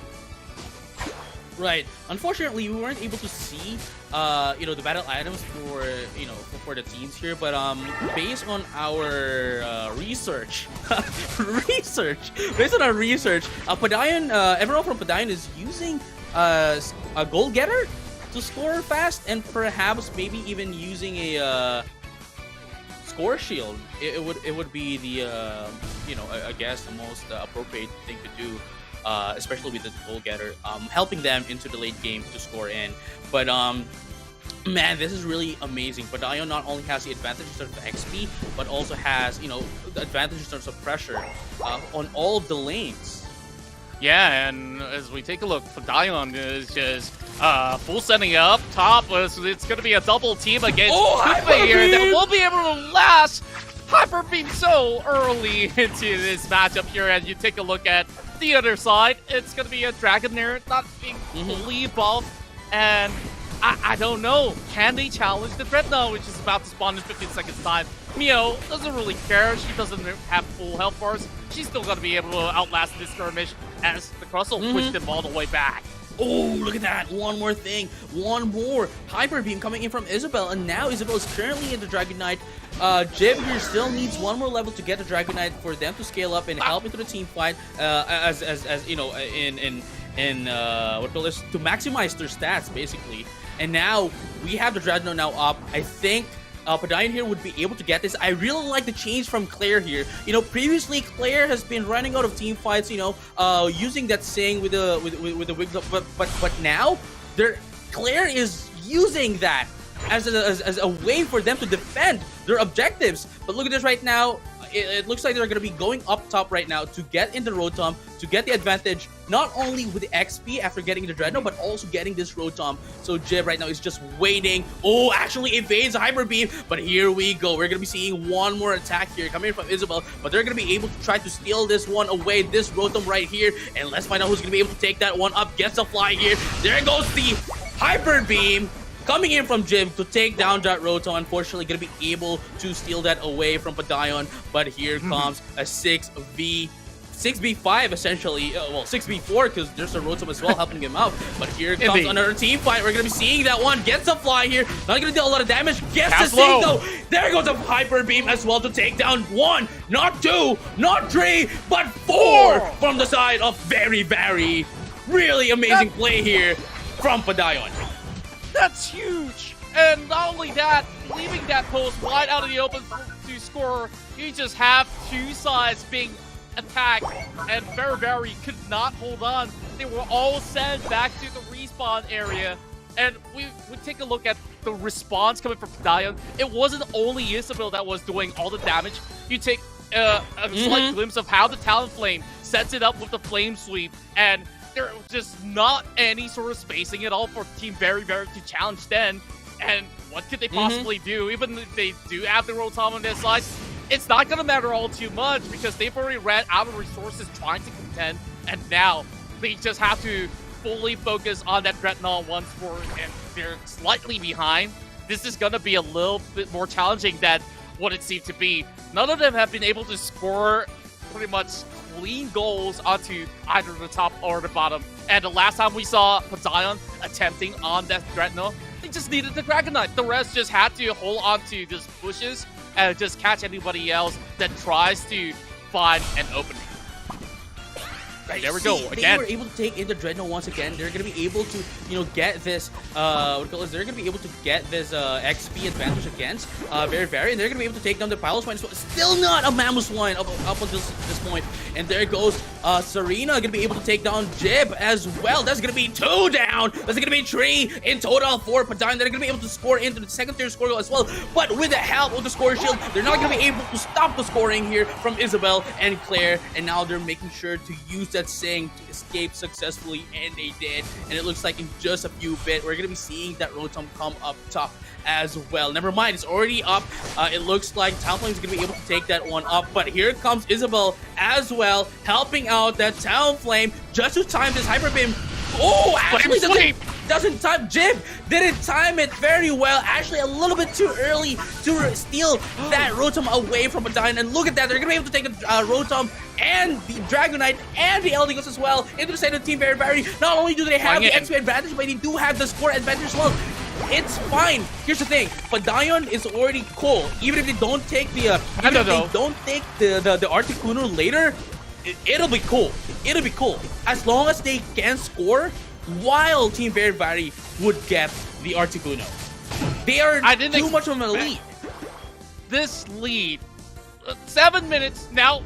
Right. Unfortunately, we weren't able to see, the battle items for the teams here. But based on our research, Padayon, everyone from Padayon is using a goal getter to score fast, and perhaps maybe even using a score shield. It would be the I guess the most appropriate thing to do. Especially with the goal getter, helping them into the late game to score in. But man, this is really amazing. Padayon not only has the advantage in terms of XP, but also has the advantage in terms of pressure on all of the lanes. Yeah, and as we take a look, Padayon is just full setting up top. It's going to be a double team against Pupe here that will be able to last. Hyper Beam so early into this matchup here, and you take a look at the other side, it's going to be a Dragonair not being fully evolved, and I don't know, can they challenge the Dreadnought, which is about to spawn in 15 seconds time? Mio doesn't really care, she doesn't have full health bars, she's still going to be able to outlast this skirmish as the Crustle pushed them all the way back. Oh, look at that. One more thing. One more. Hyper Beam coming in from Isabel. And now Isabel is currently in the Dragonite. Jib here still needs one more level to get the Dragonite for them to scale up and help into the team fight. As you know, what call this, to maximize their stats basically. And now we have the Dreadnought now up. I think Padayon here would be able to get this. I really like the change from Claire here. You know, previously Claire has been running out of team fights, you know, using that Sing with the wigs up, but now Claire is using that as a way for them to defend their objectives. But look at this right now. It looks like they're going to be going up top right now to get in the Rotom, to get the advantage, not only with the XP after getting the Dreadnought, but also getting this Rotom. So Jib right now is just waiting. Oh, actually evades a Hyper Beam, but here we go. We're going to be seeing one more attack here coming from Isabel, but they're going to be able to try to steal this one away, this Rotom right here. And let's find out who's going to be able to take that one up. Gets a fly here. There goes the Hyper Beam. Coming in from Jim to take down that Rotom. Unfortunately, going to be able to steal that away from Padayon. But here comes a 6v5 essentially. Well, 6v4 because there's a Rotom as well helping him out. But here comes another team fight. We're going to be seeing that one. Gets a fly here. Not going to deal a lot of damage. Gets the Sing though. There goes a Hyper Beam as well to take down 1, not 2, not 3, but 4 from the side of Very, Very. Really amazing play here from Padayon. That's huge! And not only that, leaving that post wide out of the open to score, you just have two sides being attacked, and Very, Very could not hold on. They were all sent back to the respawn area, and we take a look at the response coming from Padayon. It wasn't only Isabel that was doing all the damage. You take a slight glimpse of how the Talonflame sets it up with the Flame Sweep, and there's just not any sort of spacing at all for Team Very, Very to challenge then. And what could they possibly do? Even if they do have the Rotom on their side, it's not going to matter all too much because they've already ran out of resources trying to contend. And now they just have to fully focus on that Dreadnought once more, and they're slightly behind. This is going to be a little bit more challenging than what it seemed to be. None of them have been able to score pretty much clean goals onto either the top or the bottom. And the last time we saw Padayon attempting on that Dreadnought, they just needed the Dragonite. The rest just had to hold on to just bushes and just catch anybody else that tries to find an opening. Right, there we go. Again, they were able to take in the Dreadnought once again. They're going to be able to, you know, get this, they're going to be able to get this XP advantage against Very, Very, and they're going to be able to take down the Pilot Swine as well. Still not a Mammoth Swine up until this point. And there goes Serena, going to be able to take down Jib as well. That's going to be 2 down. That's going to be 3 in total for Padayon. They're going to be able to score into the second tier score as well. But with the help of the score shield, they're not going to be able to stop the scoring here from Isabel and Claire. And now they're making sure to use that Sing to escape successfully, and they did. And it looks like in just a few bits, we're going to be seeing that Rotom come up top as well. Never mind, it's already up. It looks like Talonflame is going to be able to take that one up, but here comes Isabel as well, helping out that Talonflame just to time this Hyper Beam. Oh, actually doesn't time. Jib didn't time it very well. Actually, a little bit too early to steal that Rotom away from Padayon. And look at that, they're going to be able to take the Rotom and the Dragonite and the Eldegoss as well into the side of Team Very, Very. Not only do they have the XP advantage, but they do have the score advantage as well. It's fine. Here's the thing, Padayon is already cool. Even if they don't take the the Articuno later, it'll be cool. It'll be cool as long as they can score while Team Very, Very would get the Articuno. They are too much of a lead. This lead, 7 minutes now,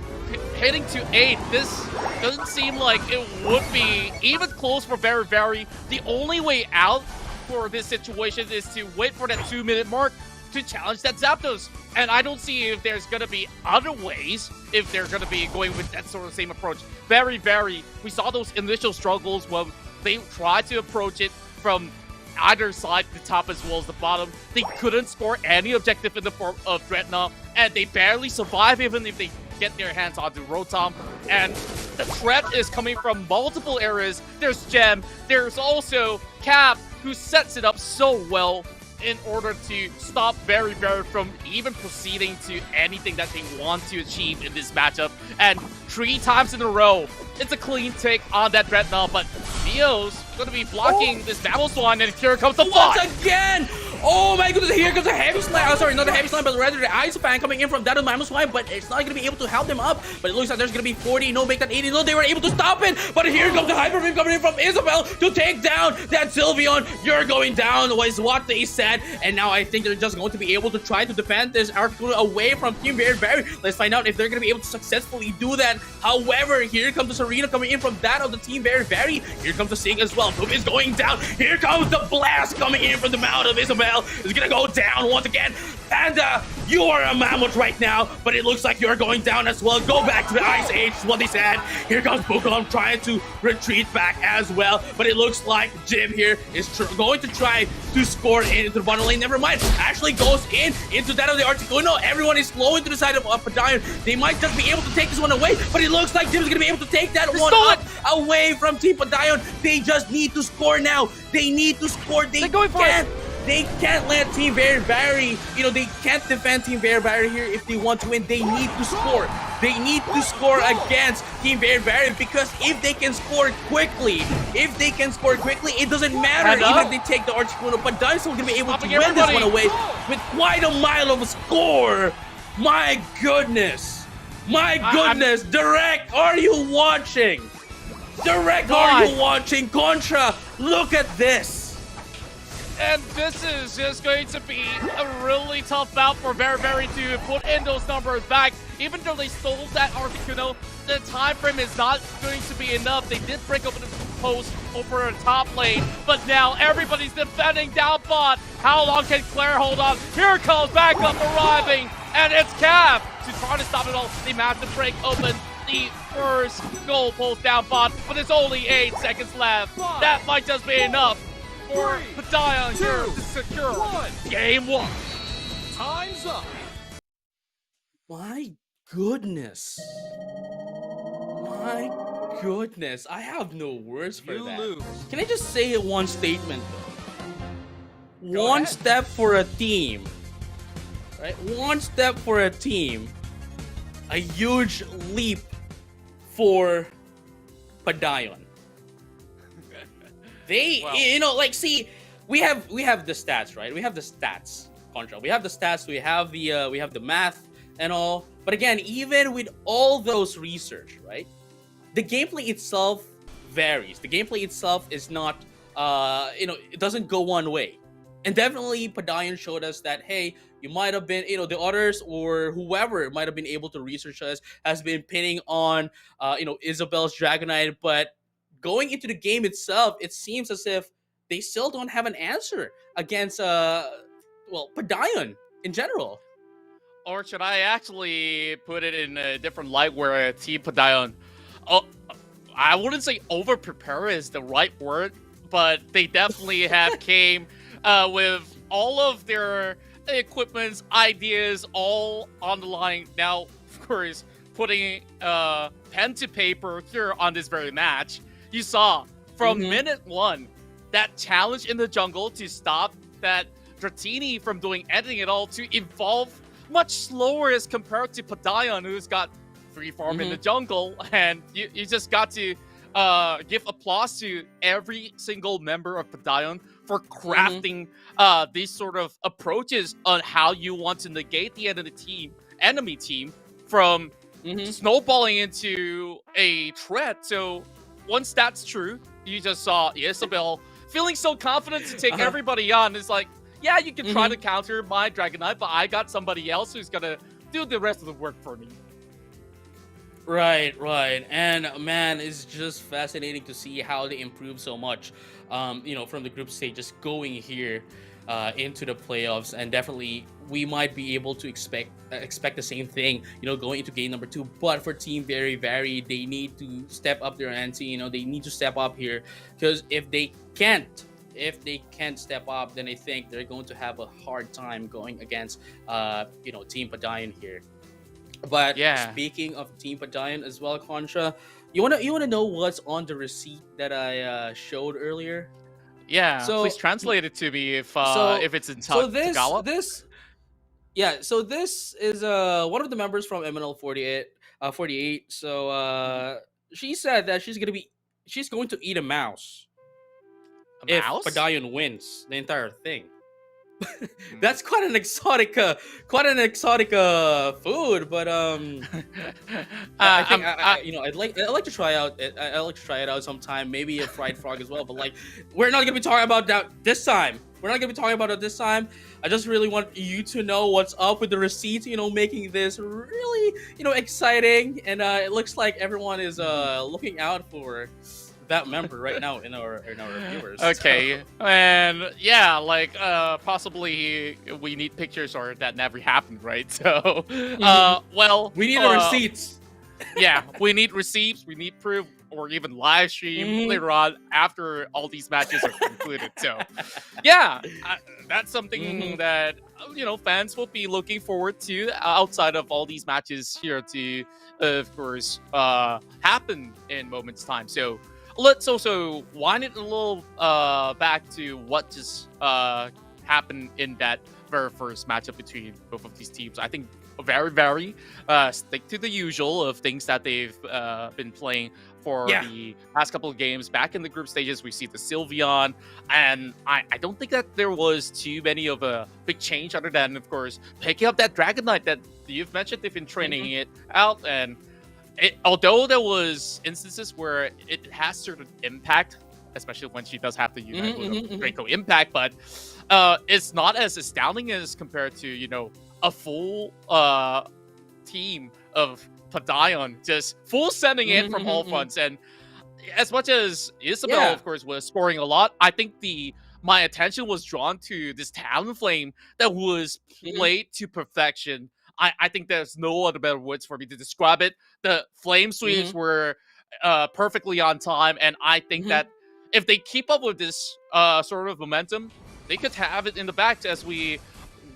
heading to 8. This doesn't seem like it would be even close for Very, Very. The only way out for this situation is to wait for that 2-minute mark to challenge that Zapdos. And I don't see if there's going to be other ways if they're going to be going with that sort of same approach. Very, Very, we saw those initial struggles when they tried to approach it from either side, the top as well as the bottom. They couldn't score any objective in the form of Dreadnought, and they barely survive even if they get their hands on the Rotom. And the threat is coming from multiple areas. There's Gem, there's also Cap, who sets it up so well in order to stop Very, Very from even proceeding to anything that they want to achieve in this matchup. And 3 times in a row, it's a clean take on that Dreadnought, but Neo's going to be blocking this Mammoth Swine, and here comes the fly. Once again! Oh my goodness, here comes a heavy slam. Oh, sorry, not a heavy slam, but rather the ice fan coming in from that minus 1, but it's not going to be able to help them up. But it looks like there's going to be 40, no, make that 80. No, they were able to stop it. But here comes the hyper beam coming in from Isabel to take down that Sylveon. You're going down, was what they said. And now I think they're just going to be able to try to defend this Articuno away from Team Very. Let's find out if they're going to be able to successfully do that. However, here comes the Serena coming in from that of the Team Very. Here comes the Sing as well. Poop is going down. Here comes the blast coming in from the mouth of Isabel. It's gonna go down once again. Panda, you are a mammoth right now, but it looks like you're going down as well. Go back to the Ice Age, is what they said. Here comes Pokemon trying to retreat back as well, but it looks like Jim here is going to try to score into the bottom lane. Never mind, actually goes into that of the Articuno. Everyone is slow into the side of Padayon. They might just be able to take this one away, but it looks like Jim's gonna be able to take that one up away from Team Padayon. They just need to score now. They need to score. They can't let Team Very, they can't defend Team Very here if they want to win. They need to score. They need to score against Team Very because if they can score quickly, it doesn't matter even if they take the Articuno, but Dyna's still going to be able to win this one away with quite a mile of a score. My goodness. Direct, are you watching? Are you watching? Contra, look at this. And this is just going to be a really tough bout for Very to put in those numbers back. Even though they stole that Articuno, the time frame is not going to be enough. They did break open the post over the top lane, but now everybody's defending down bot. How long can Claire hold on? Here comes backup arriving, and it's Cav to try to stop it all. They managed to break open the first goal post down bot, but there's only 8 seconds left. That might just be enough for Padayon here to secure game 1. Time's up. My goodness. I have no words for that. Lose. Can I just say one statement though? One step for a team. Right? One step for a team. A huge leap for Padayon. See, we have the stats, right? We have the stats, Contra. We have the stats. We have the math and all. But again, even with all those research, right? The gameplay itself varies. The gameplay itself is not, it doesn't go one way. And definitely, Padayon showed us that, hey, you might have been, the others or whoever might have been able to research us has been pinning on, Isabel's Dragonite, but going into the game itself, it seems as if they still don't have an answer against, Padayon in general. Or should I actually put it in a different light where Team Padayon, I wouldn't say over-prepare is the right word, but they definitely have came with all of their equipments, ideas, all on the line. Now, of course, putting pen to paper here on this very match, you saw from minute 1 that challenge in the jungle to stop that Dratini from doing anything at all to evolve much slower as compared to Padayon, who's got free farm in the jungle, and you just got to give applause to every single member of Padayon for crafting these sort of approaches on how you want to negate the enemy team from snowballing into a threat. So once that's true, you just saw Isabel feeling so confident to take everybody on. It's like, yeah, you can try to counter my Dragonite, but I got somebody else who's gonna do the rest of the work for me. Right. And man, it's just fascinating to see how they improve so much, from the group stage, just going here into the playoffs. And definitely, we might be able to expect the same thing, going into game number 2. But for Team Very, they need to step up their ante. They need to step up here, because if they can't step up, then I think they're going to have a hard time going against, Team Padayon here. But speaking of Team Padayon as well, Contra, you wanna know what's on the receipt that I showed earlier? Yeah, so please translate it to me if it's in Tagalog. So this is one of the members from MNL48. So she said that she's going to eat a mouse. If Padayon wins the entire thing. That's quite an exotic, food. But I think I'd like to try out. I'd like to try it out sometime. Maybe a fried frog as well. But like, we're not gonna be talking about that this time. We're not gonna be talking about it this time. I just really want you to know what's up with the receipts. Making this really exciting, and it looks like everyone is looking out for that member right now in our viewers. Okay, and yeah, like possibly we need pictures or that never happened, right? So, well, we need the receipts. Yeah, we need receipts, we need proof, or even live stream later on after all these matches are concluded. So, yeah, that's something that fans will be looking forward to outside of all these matches here to, of course, happen in moments time. So. Let's also wind it a little back to what just happened in that very first matchup between both of these teams. I think very stick to the usual of things that they've been playing for the past couple of games. Back in the group stages, we see the Sylveon, and I don't think that there was too many of a big change other than, of course, picking up that Dragonite that you've mentioned. They've been training it out, and although there was instances where it has certain impact, especially when she does have to unite with a Draco impact, but it's not as astounding as compared to a full team of Padayon just full sending in from all fronts. And as much as Isabel, of course, was scoring a lot, I think my attention was drawn to this Talonflame that was played to perfection. I think there's no other better words for me to describe it. The flame sweeps were perfectly on time, and I think that if they keep up with this sort of momentum, they could have it in the back as we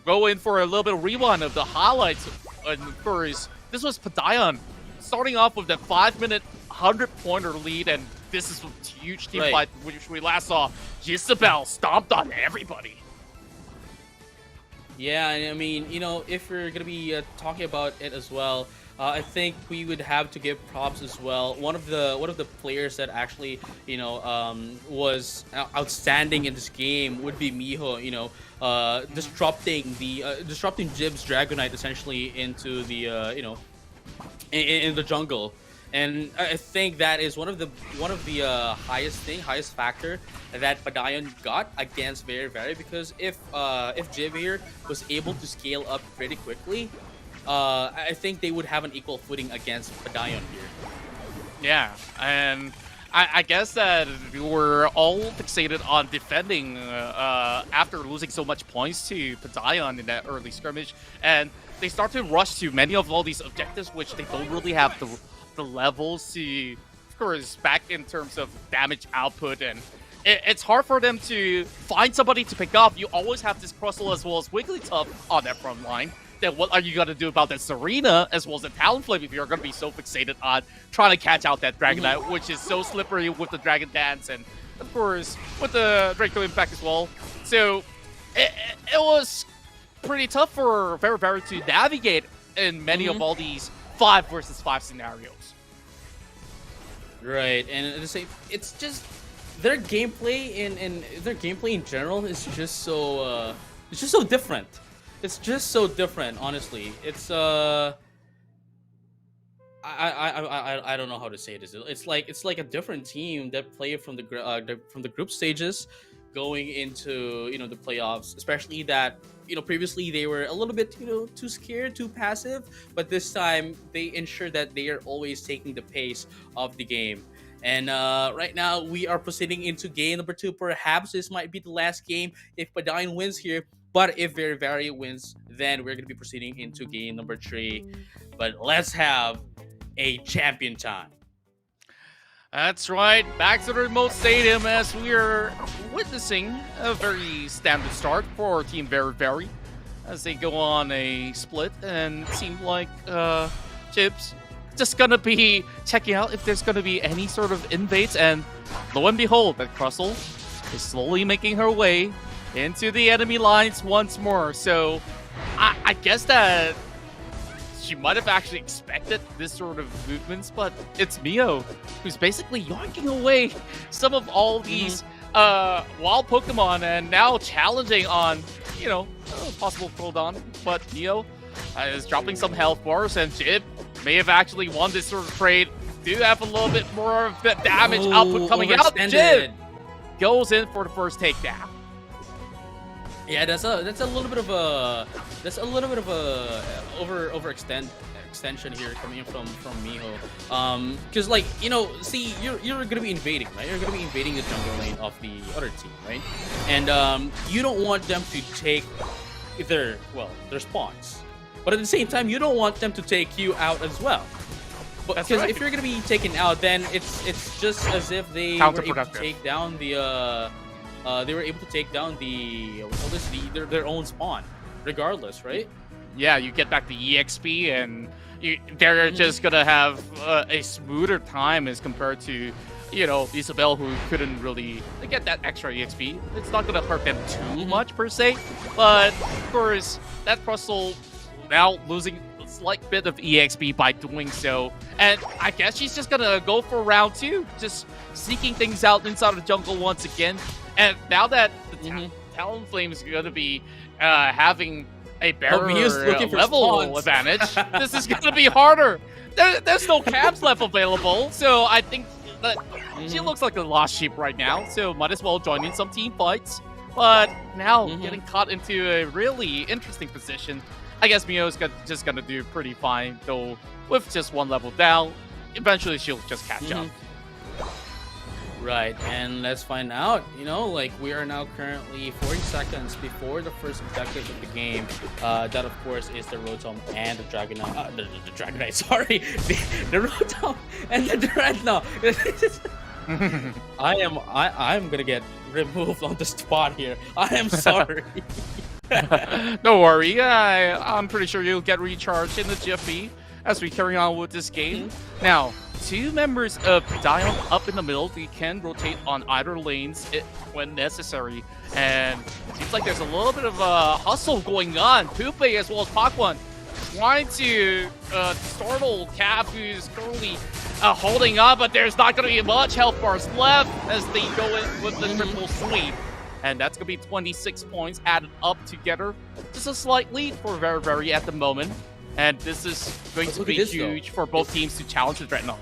go in for a little bit of rewind of the highlights. And of course, this was Padayon starting off with that 5-minute 100-pointer lead, and this is a huge team fight, which we last saw. Isabel stomped on everybody. Yeah, I mean, if we're gonna be talking about it as well, I think we would have to give props as well. One of the players that actually, was outstanding in this game would be Miho. Disrupting Jib's Dragonite essentially into the in the jungle. And I think that is one of the highest factor that Padayon got against Very, because if Jib here was able to scale up pretty quickly, I think they would have an equal footing against Padayon here. Yeah, and I guess that we were all fixated on defending after losing so much points to Padayon in that early skirmish, and they start to rush to many of all these objectives, which they don't really have the levels to, of course, back in terms of damage output, and it's hard for them to find somebody to pick up. You always have this Crustle as well as Wigglytuff on that front line. Then what are you going to do about that Serena as well as the Talonflame if you're going to be so fixated on trying to catch out that Dragonite, which is so slippery with the Dragon Dance and, of course, with the Draco Impact as well. So it was pretty tough for Very to navigate in many of all these 5 versus 5 scenarios. Right, and at the same, it's just their gameplay in general is just so different. It's just so different, honestly. It's I don't know how to say this. It's like a different team that play from the group stages, going into the playoffs. Especially that previously they were a little bit too scared, too passive, but this time they ensure that they are always taking the pace of the game. And right now we are proceeding into game number 2. Perhaps this might be the last game if Padayon wins here. But if Very wins, then we're going to be proceeding into game number 3. But let's have a champion time. That's right. Back to the remote stadium as we are witnessing a very standard start for Team Very as they go on a split, and it seemed like Chips just going to be checking out if there's going to be any sort of invades, and lo and behold, that Crustle is slowly making her way into the enemy lines once more. So I guess that she might have actually expected this sort of movements, but it's Mio who's basically yanking away some of all these wild Pokemon and now challenging on possible cooldown. But Neo is dropping some health bars, and Jib may have actually won this sort of trade. Do have a little bit more of the damage output coming out. Jib goes in for the first takedown. Yeah, that's a little bit of a extension here coming in from Miho. Because like see, you're gonna be invading, right? You're gonna be invading the jungle lane of the other team, right? And you don't want them to take their spawns, but at the same time you don't want them to take you out as well. Because if you're gonna be taken out, then it's just as if they were able to take down the their own spawn, regardless, right? Yeah, you get back the EXP, and they're just gonna have a smoother time as compared to Isabel, who couldn't really get that extra EXP. It's not gonna hurt them too much per se, but of course that Crustle now losing a slight bit of EXP by doing so, and I guess she's just gonna go for round 2, just seeking things out inside of the jungle once again. And now that the Talonflame is gonna be having a better level advantage, this is gonna be harder. There's no cabs left available, so I think that she looks like a lost sheep right now, so might as well join in some team fights. But now getting caught into a really interesting position. I guess Mio's just gonna do pretty fine, though with just one level down. Eventually she'll just catch up. Right, and let's find out, like we are now currently 40 seconds before the first objective of the game. That of course is the Rotom and the Dragonite, the Dragonite, sorry, the Rotom and the Dreadnought. I'm gonna get removed on the spot here. I am sorry. Don't worry, I'm pretty sure you'll get recharged in the jiffy as we carry on with this game. Now, 2 members of Padayon up in the middle. They can rotate on either lanes when necessary. And it seems like there's a little bit of a hustle going on. Pupe as well as Pakwon trying to startle Cav, who's currently holding on, but there's not going to be much health bars left as they go in with the triple sweep. And that's going to be 26 points added up together. Just a slight lead for Very Very at the moment. And this is going to be huge for both teams to challenge the Dreadnought.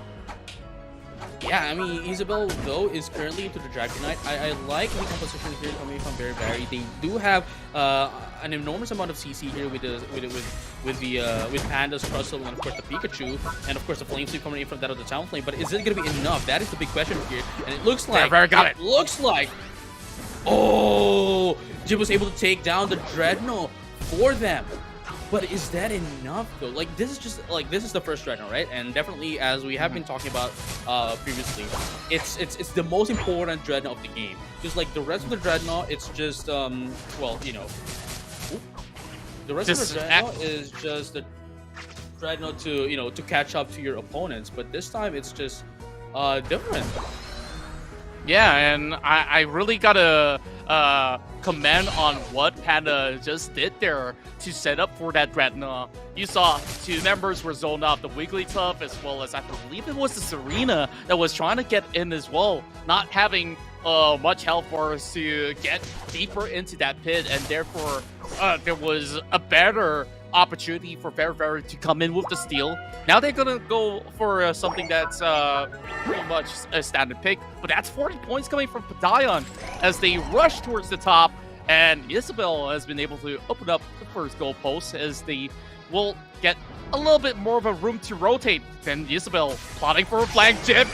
Yeah, I mean, Isabel, though, is currently into the Dragonite. I like the composition here coming from Very Very. They do have an enormous amount of CC here with Panda's Crustle and, of course, the Pikachu. And, of course, the Flame Sweep coming in from that of the Talonflame. But is it going to be enough? That is the big question here. And it looks like... Oh! Jib was able to take down the Dreadnought for them. But is that enough though? Like this is the first Dreadnought, right? And definitely, as we have been talking about previously, it's the most important Dreadnought of the game. Just like the rest of the Dreadnought, it's just the rest of the Dreadnought is just the Dreadnought to to catch up to your opponents. But this time it's just different. Yeah, and I really gotta comment on what Panda just did there to set up for that Dreadnought. You saw 2 members were zoned out, the Wigglytuff as well as I believe it was the Serena that was trying to get in as well, not having much health bars to get deeper into that pit, and therefore there was a better opportunity for Very Very to come in with the steal. Now they're gonna go for something that's pretty much a standard pick, but that's 40 points coming from Padayon as they rush towards the top, and Isabel has been able to open up the first goal post as they will get a little bit more of a room to rotate. Then Isabel plotting for a flank Jib,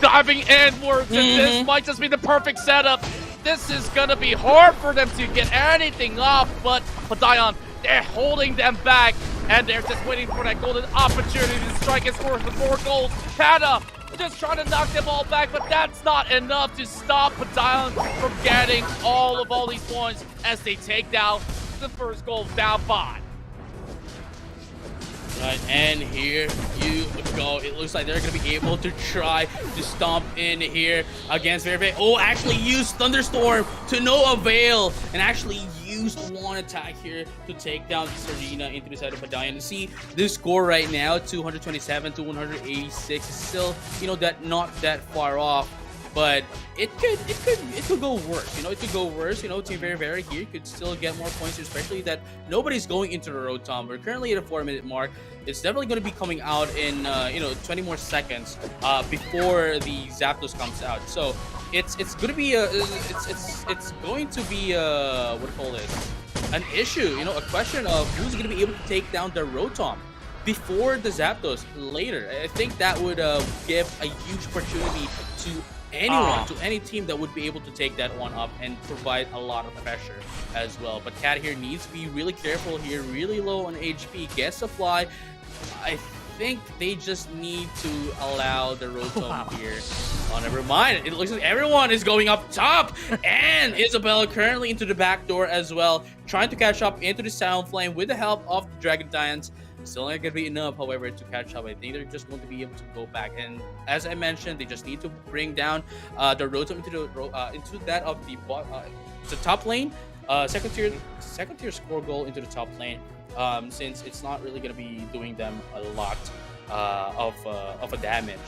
diving inwards, and this might just be the perfect setup. This is gonna be hard for them to get anything off, but Padayon, they're holding them back, and they're just waiting for that golden opportunity to strike and score the 4 goals. Panda just trying to knock them all back, but that's not enough to stop Padayon from getting all these points as they take down the first goal down 5. Right, and here you go. It looks like they're going to be able to try to stomp in here against Very Very. Oh, actually used Thunderstorm to no avail, and actually used one attack here to take down Serena into the side of Padayon. See, this score right now, 227 to 186, is still, that not that far off. but it could go worse. You know, it could go worse. You know, Team Very here could still get more points, especially that nobody's going into the Rotom. We're currently at a 4-minute mark. It's definitely going to be coming out in 20 more seconds before the Zapdos comes out. So it's going to be it's going to be what do you call it? An issue. You know, a question of who's going to be able to take down the Rotom before the Zapdos later. I think that would give a huge opportunity to anyone, to any team that would be able to take that one up and provide a lot of pressure as well. But Cat here needs to be really careful here, really low on HP, gets a fly. I think they just need to allow the Rotom here. Oh, never mind. It looks like everyone is going up top. And Isabella currently into the back door as well, trying to catch up into the Sound Flame with the help of the Dragon Giants. Still not going to be enough, however, to catch up. I think they're just going to be able to go back. And as I mentioned, they just need to bring down the Rotom into that of the top lane. Second tier score goal into the top lane. Since it's not really going to be doing them a lot of a damage.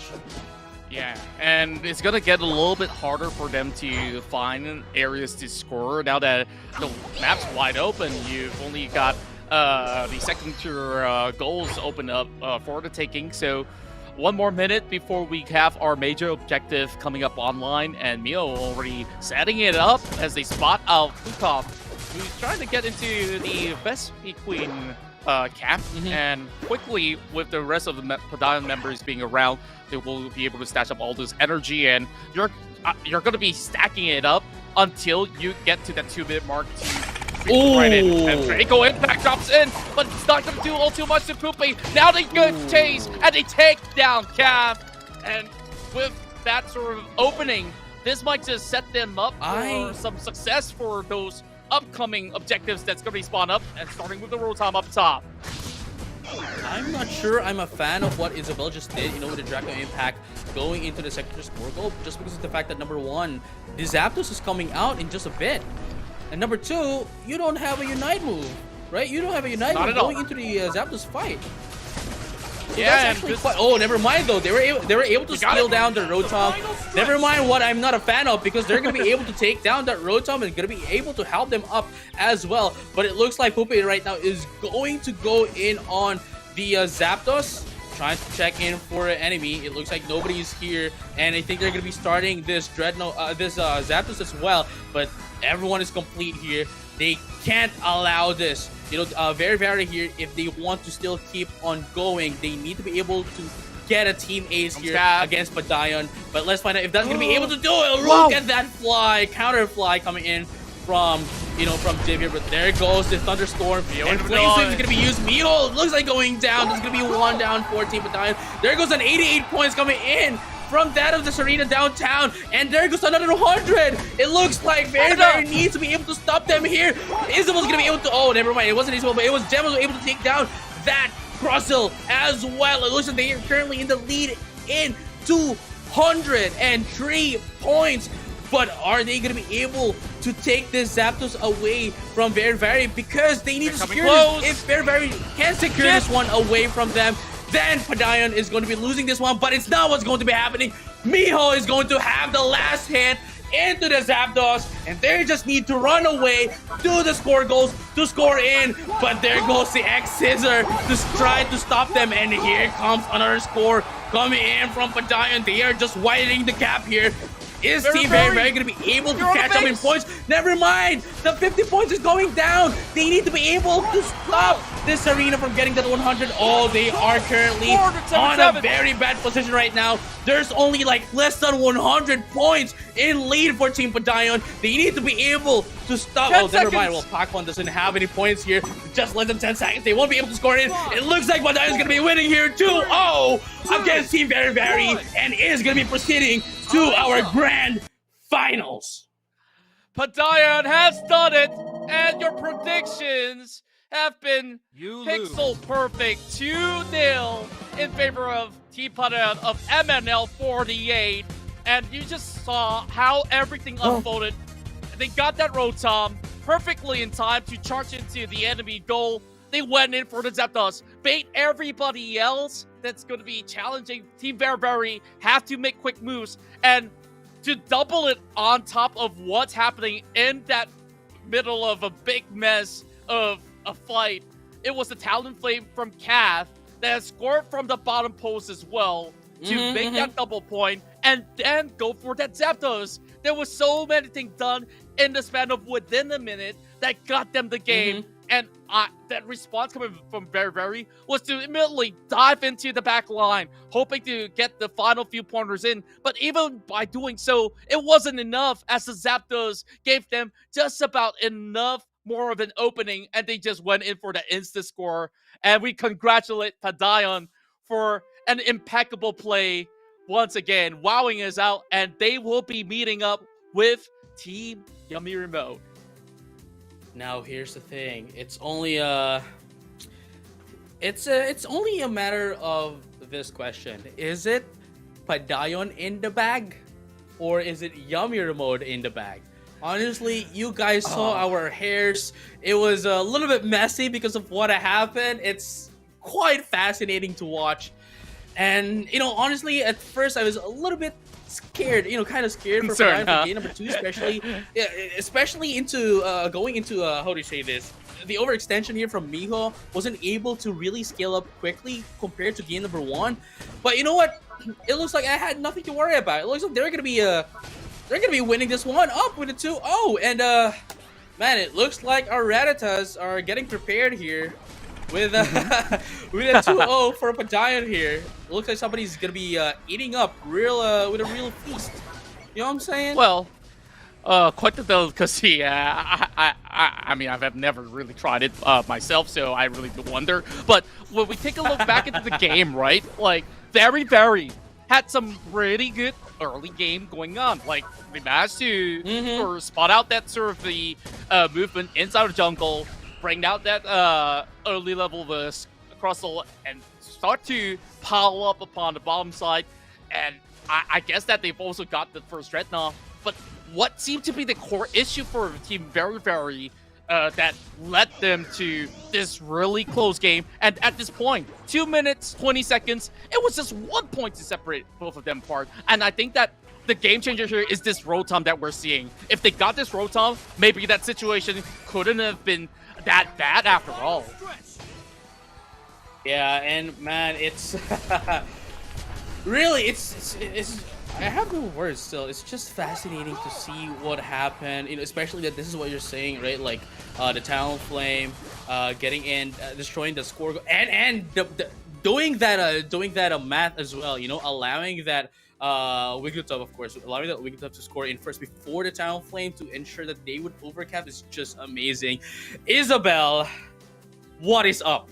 Yeah, and it's gonna get a little bit harder for them to find areas to score now that the map's wide open. You've only got the second tier goals open up for the taking. So 1 more minute before we have our major objective coming up online, and Mio already setting it up as they spot out Pukov, who's trying to get into the Vespi Queen camp, and quickly with the rest of the Padayon members being around, they will be able to stash up all this energy, and you're going to be stacking it up until you get to that 2-minute mark to right in. And Draco Impact drops in, but it's not going to do all too much to Poopy. Now they go chase, and they take down Cav, and with that sort of opening, this might just set them up for some success for those upcoming objectives that's going to be spawned up, and starting with the Rotom up top. I'm not sure I'm a fan of what Isabel just did, with the Draco Impact going into the second score goal, just because of the fact that number 1, the Zapdos is coming out in just a bit. And number 2, you don't have a Unite move, right? You don't have a Unite move going into the Zapdos fight. So yeah, that's actually quite... Oh, never mind though. They were able to steal down the Rotom. Never mind what I'm not a fan of, because they're gonna be able to take down that Rotom and gonna be able to help them up as well. But it looks like Poopy right now is going to go in on the Zapdos, trying to check in for an enemy. It looks like nobody's here, and I think they're gonna be starting this Zapdos as well. But everyone is complete here. They can't allow this. Very here, if they want to still keep on going, they need to be able to get a team ace here against Padayon. But let's find out if that's going to be able to do it. Look at that fly, counter fly coming in from Divya. But there goes the Thunderstorm. And Flame Sweep is going to be used. Mio looks like going down. There's going to be 1 down for Team Padayon. There goes an 88 points coming in from that of the Serena downtown, and there goes another 100. It looks like Very needs to be able to stop them here. Isabel's gonna be able to. Oh, never mind. It wasn't Isabel, but it was Gemma who was able to take down that Crosshill as well. It looks like they are currently in the lead in 203 points. But are they gonna be able to take this Zapdos away from Very? Because they need to secure this. If Very can secure this one away from them, then Padayon is going to be losing this one, but it's not what's going to be happening. Miho is going to have the last hit into the Zapdos, and they just need to run away, do the score goals to score in, but there goes the X-Scissor to try to stop them, and here comes another score coming in from Padayon. They are just widening the gap here. Is Team Very going to be able to catch up in points? Never mind. The 50 points is going down. They need to be able to stop this arena from getting that 100. Oh, they are currently on a very bad position right now. There's only like less than 100 points in lead for Team Padayon. They need to be able to stop. Oh, never mind. Well, Pac-Man doesn't have any points here. Just less than 10 seconds. They won't be able to score in. It looks like Padayon's going to be winning here 2-0 against Team Very, and is going to be proceeding to our grand finals. Padayon has done it, and your predictions have been pixel perfect. 2-0 in favor of Team Padayon of MNL48, and you just saw how everything unfolded. They got that Rotom perfectly in time to charge into the enemy goal. They went in for the Zapdos, bait everybody else that's going to be challenging Team Very have to make quick moves, and to double it on top of what's happening in that middle of a big mess of a fight, it was the Talonflame from Kath that scored from the bottom post as well to make that double point and then go for that Zapdos. There was so many things done in the span of within a minute that got them the game. And that response coming from Very was to immediately dive into the back line, hoping to get the final few pointers in. But even by doing so, it wasn't enough, as the Zapdos gave them just about enough more of an opening, and they just went in for the instant score. And we congratulate Padayon for an impeccable play once again, wowing us out, and they will be meeting up with Team Yummy Remote. Now here's the thing. It's only it's only a matter of this question. Is it Padayon in the bag, or is it Yummy Remote in the bag? Honestly, you guys saw our hairs. It was a little bit messy because of what happened. It's quite fascinating to watch. And, honestly, at first I was a little bit scared, kind of scared for Padayon for game number 2, especially into going into how do you say this? The overextension here from Miho wasn't able to really scale up quickly compared to game number 1. But you know what? It looks like I had nothing to worry about. It looks like they're gonna be winning this one up with a 2-0. And man, it looks like our Rattatas are getting prepared here with a 2-0 for Padayon here. It looks like somebody's gonna be eating up with a real feast. You know what I'm saying? Well, quite the delicacy. I mean, I've never really tried it myself, so I really do wonder. But when we take a look back into the game, right? Like, Very had some pretty good early game going on. Like, they managed to sort of spot out that sort of the movement inside the jungle, bring out that early level of across the and start to pile up upon the bottom side. And I guess that they've also got the first Dreadnought. But what seemed to be the core issue for Team Very that led them to this really close game, and at this point, 2 minutes, 20 seconds, it was just 1 point to separate both of them apart. And I think that the game changer here is this Rotom that we're seeing. If they got this Rotom, maybe that situation couldn't have been that bad after all. Yeah, and man, it's really, it's I have no words still. It's just fascinating to see what happened, especially that this is what you're saying, right? Like the Talonflame getting in, destroying the score, and doing that math as well, allowing that Wigglytuff, of course, allowing that Wigglytuff to score in first before the Talonflame to ensure that they would overcap is just amazing. Isabel, what is up?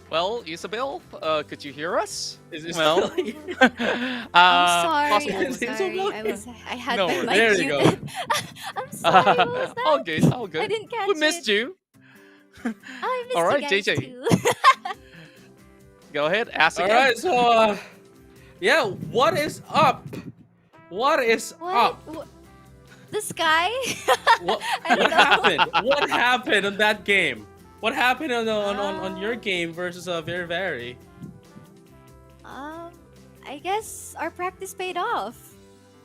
Well, Isabel, could you hear us? Well, I'm sorry. I had No my worries. mic There you muted. I'm sorry. What was that? All good, all good. I didn't catch We missed it. you. I missed All right, you guys JJ. too. Go ahead, ask all again. right, so yeah, what is up? What is up? The sky? What I don't know. happened? What happened on that game? What happened on your game versus Very? I guess our practice paid off.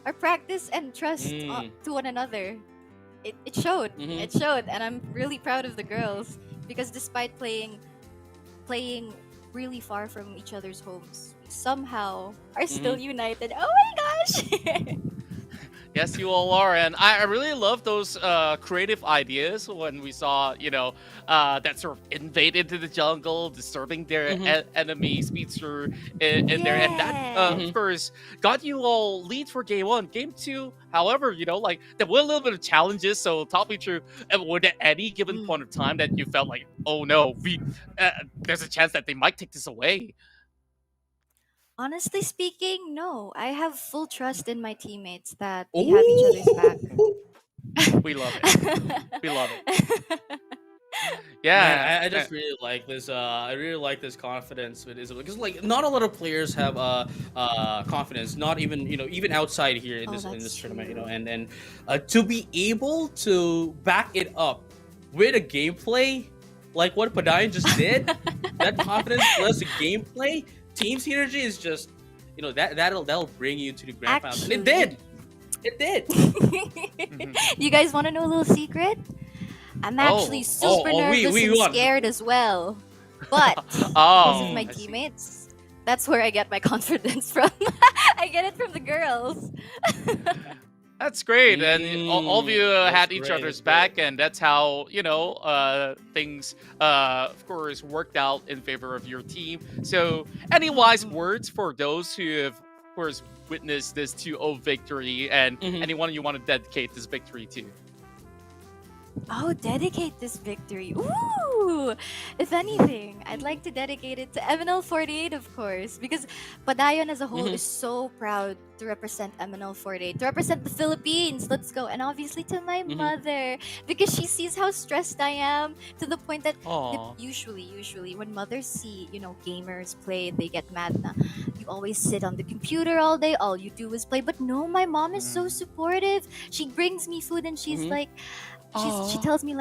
Our practice and trust to one another. It showed. It showed, and I'm really proud of the girls because despite playing really far from each other's homes, we somehow are still united. Oh my gosh! Yes, you all are, and I really love those creative ideas when we saw, that sort of invade into the jungle, disturbing their enemy speedster in there, and that, of course, got you all leads for game 1. Game 2, however, like, there were a little bit of challenges, so talk me through, were there any given point of time that you felt like, oh no, there's a chance that they might take this away? Honestly speaking, no. I have full trust in my teammates that we have each other's back. We love it. We love it. Yeah, Man, I just really like this. I really like this confidence with Isabel because, like, not a lot of players have confidence. Not even even outside here in this tournament. And to be able to back it up with a gameplay like what Padayon just did, that confidence plus the gameplay, team synergy is just that'll bring you to the grand finals. And it did. It did. You guys want to know a little secret? I'm actually super nervous and scared as well. But because of my teammates, that's where I get my confidence from. I get it from the girls. That's great, and all of you had each other's back, and that's how things, of course, worked out in favor of your team. So, any wise words for those who have, of course, witnessed this 2-0 victory, and anyone you want to dedicate this victory to? Oh, dedicate this victory. Ooh! If anything, I'd like to dedicate it to MNL48, of course, because Padayon as a whole is so proud to represent MNL48, to represent the Philippines. Let's go. And obviously to my mother, because she sees how stressed I am, to the point that usually when mothers see, gamers play, they get mad na. You always sit on the computer all day, all you do is play. But no, my mom is so supportive. She brings me food and she's like, she tells me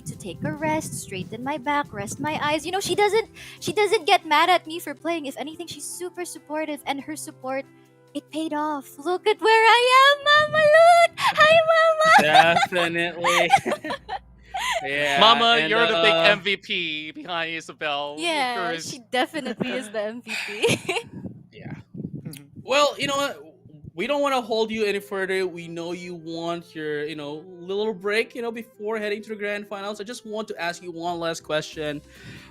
to take a rest, straighten my back, rest my eyes. She doesn't get mad at me for playing. If anything, she's super supportive, and her support, it paid off. Look at where I am, Mama. Look, hi, Mama. Definitely. Yeah, Mama, you're the big MVP behind Isabel. Yeah, she definitely is the MVP. Yeah. Well, you know what? We don't want to hold you any further. We know you want your, little break, before heading to the grand finals. I just want to ask you one last question.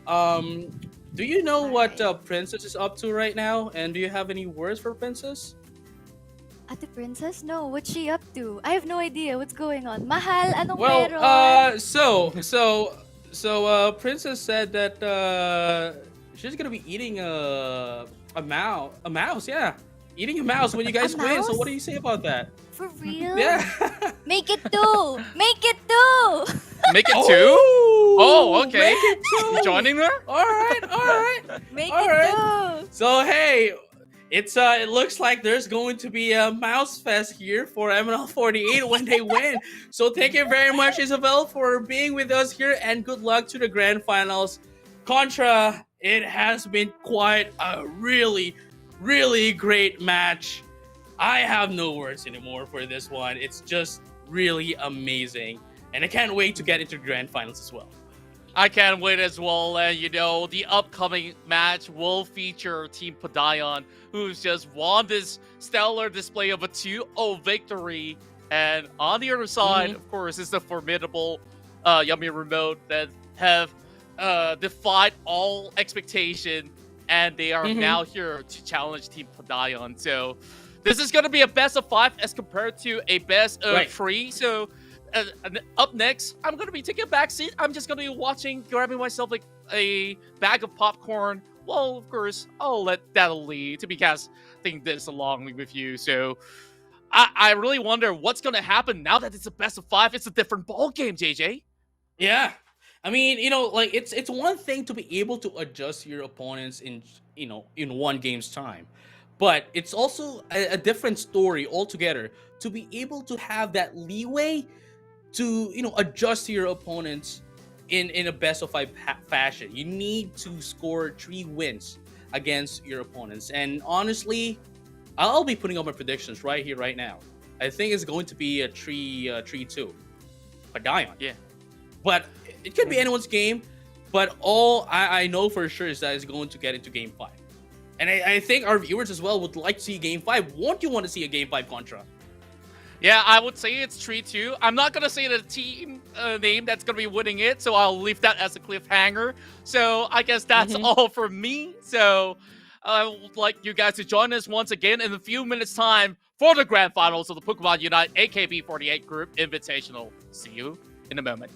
Do you know what Princess is up to right now? And do you have any words for Princess? Ate Princess? No, what's she up to? I have no idea what's going on. Mahal, anong meron? So Princess said that she's gonna be eating a mouse, yeah. Eating a mouse when you guys win. So what do you say about that? For real? Yeah. Make it two! Make it two! Make it two? Oh, okay. Make it two. You joining her? All right. Make it two! So hey, it looks like there's going to be a mouse fest here for MNL48 when they win. So thank you very much, Isabel, for being with us here, and good luck to the grand finals. Contra, it has been quite a really great match. I have no words anymore for this one. It's just really amazing, and I can't wait to get into the grand finals as well. I can't wait as well, and the upcoming match will feature Team Padayon, who's just won this stellar display of a 2-0 victory, and on the other side, of course, is the formidable Yummy Remote that have defied all expectation, and they are now here to challenge Team Padayon. So this is going to be a best of 5 as compared to a best of 3. So up next, I'm going to be taking a back seat. I'm just going to be watching, grabbing myself like a bag of popcorn. Well, of course, I'll let Natalie to be casting this along with you. So I really wonder what's going to happen now that it's a best of 5. It's a different ball game, JJ. Yeah. I mean, it's one thing to be able to adjust your opponents in one game's time, but it's also a different story altogether to be able to have that leeway to adjust to your opponents in a best of 5 fashion. You need to score 3 wins against your opponents, and honestly, I'll be putting up my predictions right here, right now. I think it's going to be a 3-2 Padayon. Yeah, but it could be anyone's game, but all I know for sure is that it's going to get into Game 5. And I think our viewers as well would like to see Game 5. Won't you want to see a Game 5 Contra? Yeah, I would say it's 3-2. I'm not going to say the team name that's going to be winning it, so I'll leave that as a cliffhanger. So I guess that's all for me. So I would like you guys to join us once again in a few minutes' time for the grand finals of the Pokémon UNITE AKB48 Group Invitational. See you in a moment.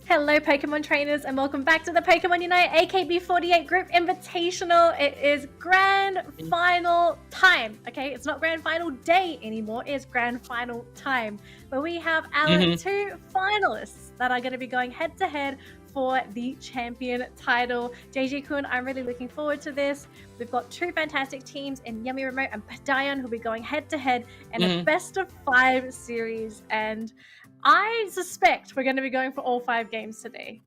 Hello, Pokemon trainers, and welcome back to the Pokemon UNITE AKB48 Group Invitational. It is grand final time, okay? It's not grand final day anymore, it's grand final time. But we have our two finalists that are going to be going head-to-head for the champion title. JJ-kun, I'm really looking forward to this. We've got two fantastic teams in Yummy Remote and Padayon who'll be going head-to-head in a best-of-5 series, and I suspect we're going to be going for all 5 games today.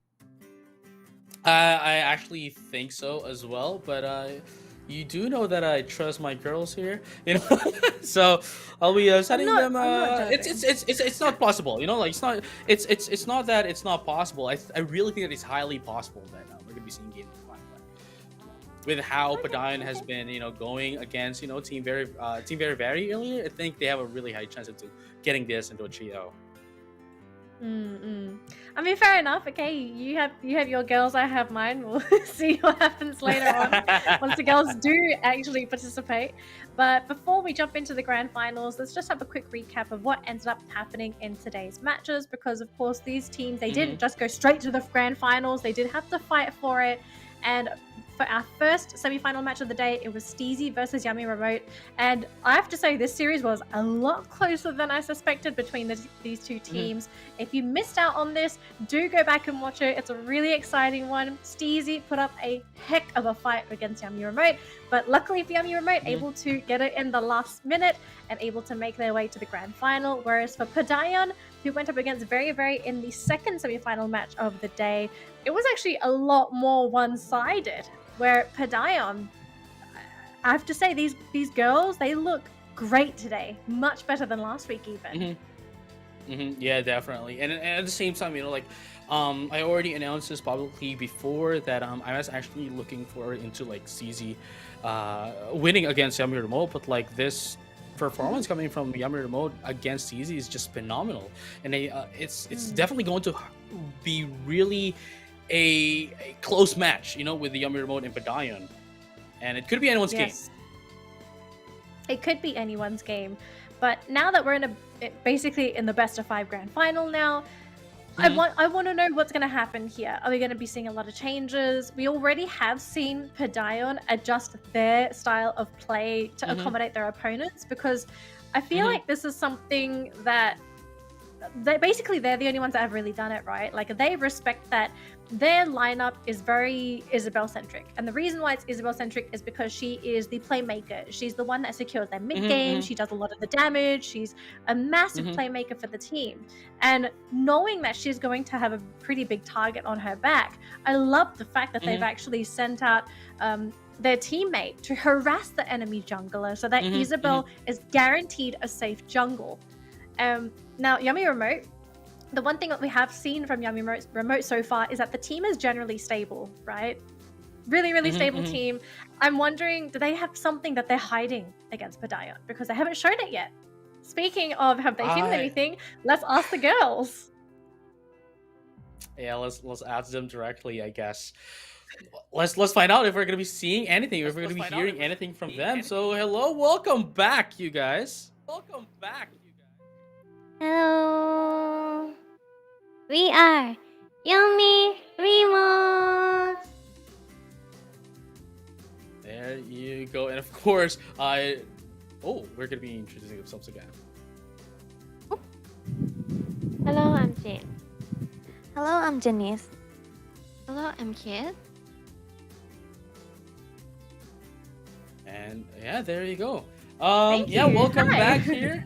I actually think so as well, but you do know that I trust my girls here, you know. So I'll be sending them. It's not possible, you know. Like it's not that it's not possible. I really think that it's highly possible that we're gonna be seeing game 5. With how Padayon has been, you know, going against, you know, Team Very earlier, I think they have a really high chance of getting this into a trio. I mean, fair enough. Okay, you have your girls, I have mine. We'll see what happens later on once the girls do actually participate. But before we jump into the grand finals, let's just have a quick recap of what ended up happening in today's matches. Because of course, these teams, they didn't just go straight to the grand finals. They did have to fight for it. And for our first semi-final match of the day, it was SteZie versus Yummy Remote. And I have to say, this series was a lot closer than I suspected between these two teams. If you missed out on this, do go back and watch it. It's a really exciting one. SteZie put up a heck of a fight against Yummy Remote, but luckily for Yummy Remote, able to get it in the last minute and able to make their way to the grand final. Whereas for Padayon, who went up against Very in the second semi-final match of the day, it was actually a lot more one-sided, where Padayon, I have to say, these girls, they look great today, much better than last week even. Yeah, definitely. And at the same time, you know, like I already announced this publicly before that I was actually looking forward into like SteZie winning against Yummy Remote, but like this performance coming from Yummy Remote against SteZie is just phenomenal, and it's definitely going to be really a close match, you know, with the Yummy Remote and Padayon, and it could be anyone's game. It could be anyone's game, but now that we're basically in the best of 5 grand final now, I want to know what's going to happen here. Are we going to be seeing a lot of changes? We already have seen Padayon adjust their style of play to accommodate their opponents, because I feel like this is something that they're the only ones that have really done it, right? Like, they respect that their lineup is very Isabelle-centric. And the reason why it's Isabelle-centric is because she is the playmaker. She's the one that secures their mid-game. She does a lot of the damage. She's a massive playmaker for the team. And knowing that she's going to have a pretty big target on her back, I love the fact that they've actually sent out their teammate to harass the enemy jungler so that Isabelle is guaranteed a safe jungle. Now, Yummy Remote, the one thing that we have seen from Yummy Remote so far is that the team is generally stable, right? Really stable team. I'm wondering, do they have something that they're hiding against Padayon? Because they haven't shown it yet. Speaking of, have they hidden anything? Let's ask the girls. Yeah, let's ask them directly, I guess. Let's find out if we're gonna be seeing anything, if we're gonna be hearing anything from them. So hello, welcome back, you guys. Hello. We are Yummy Remote. There you go. And of course, we're gonna be introducing ourselves again. Hello, I'm Jane. Hello, I'm Janice. Hello, I'm Kit. And yeah, there you go. Hi. Welcome back here.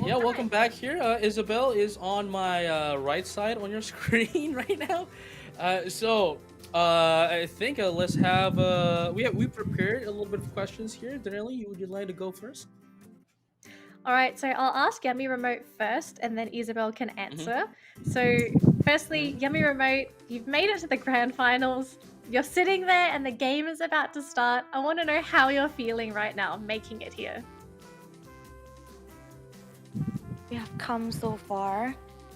Welcome back here. Isabelle is on my right side on your screen right now. I think let's have we prepared a little bit of questions here. Danielle, would you like to go first? All right, so I'll ask Yummy Remote first, and then Isabelle can answer. So firstly, Yummy Remote, you've made it to the grand finals. You're sitting there and the game is about to start. I want to know how you're feeling right now, making it here. We have come so far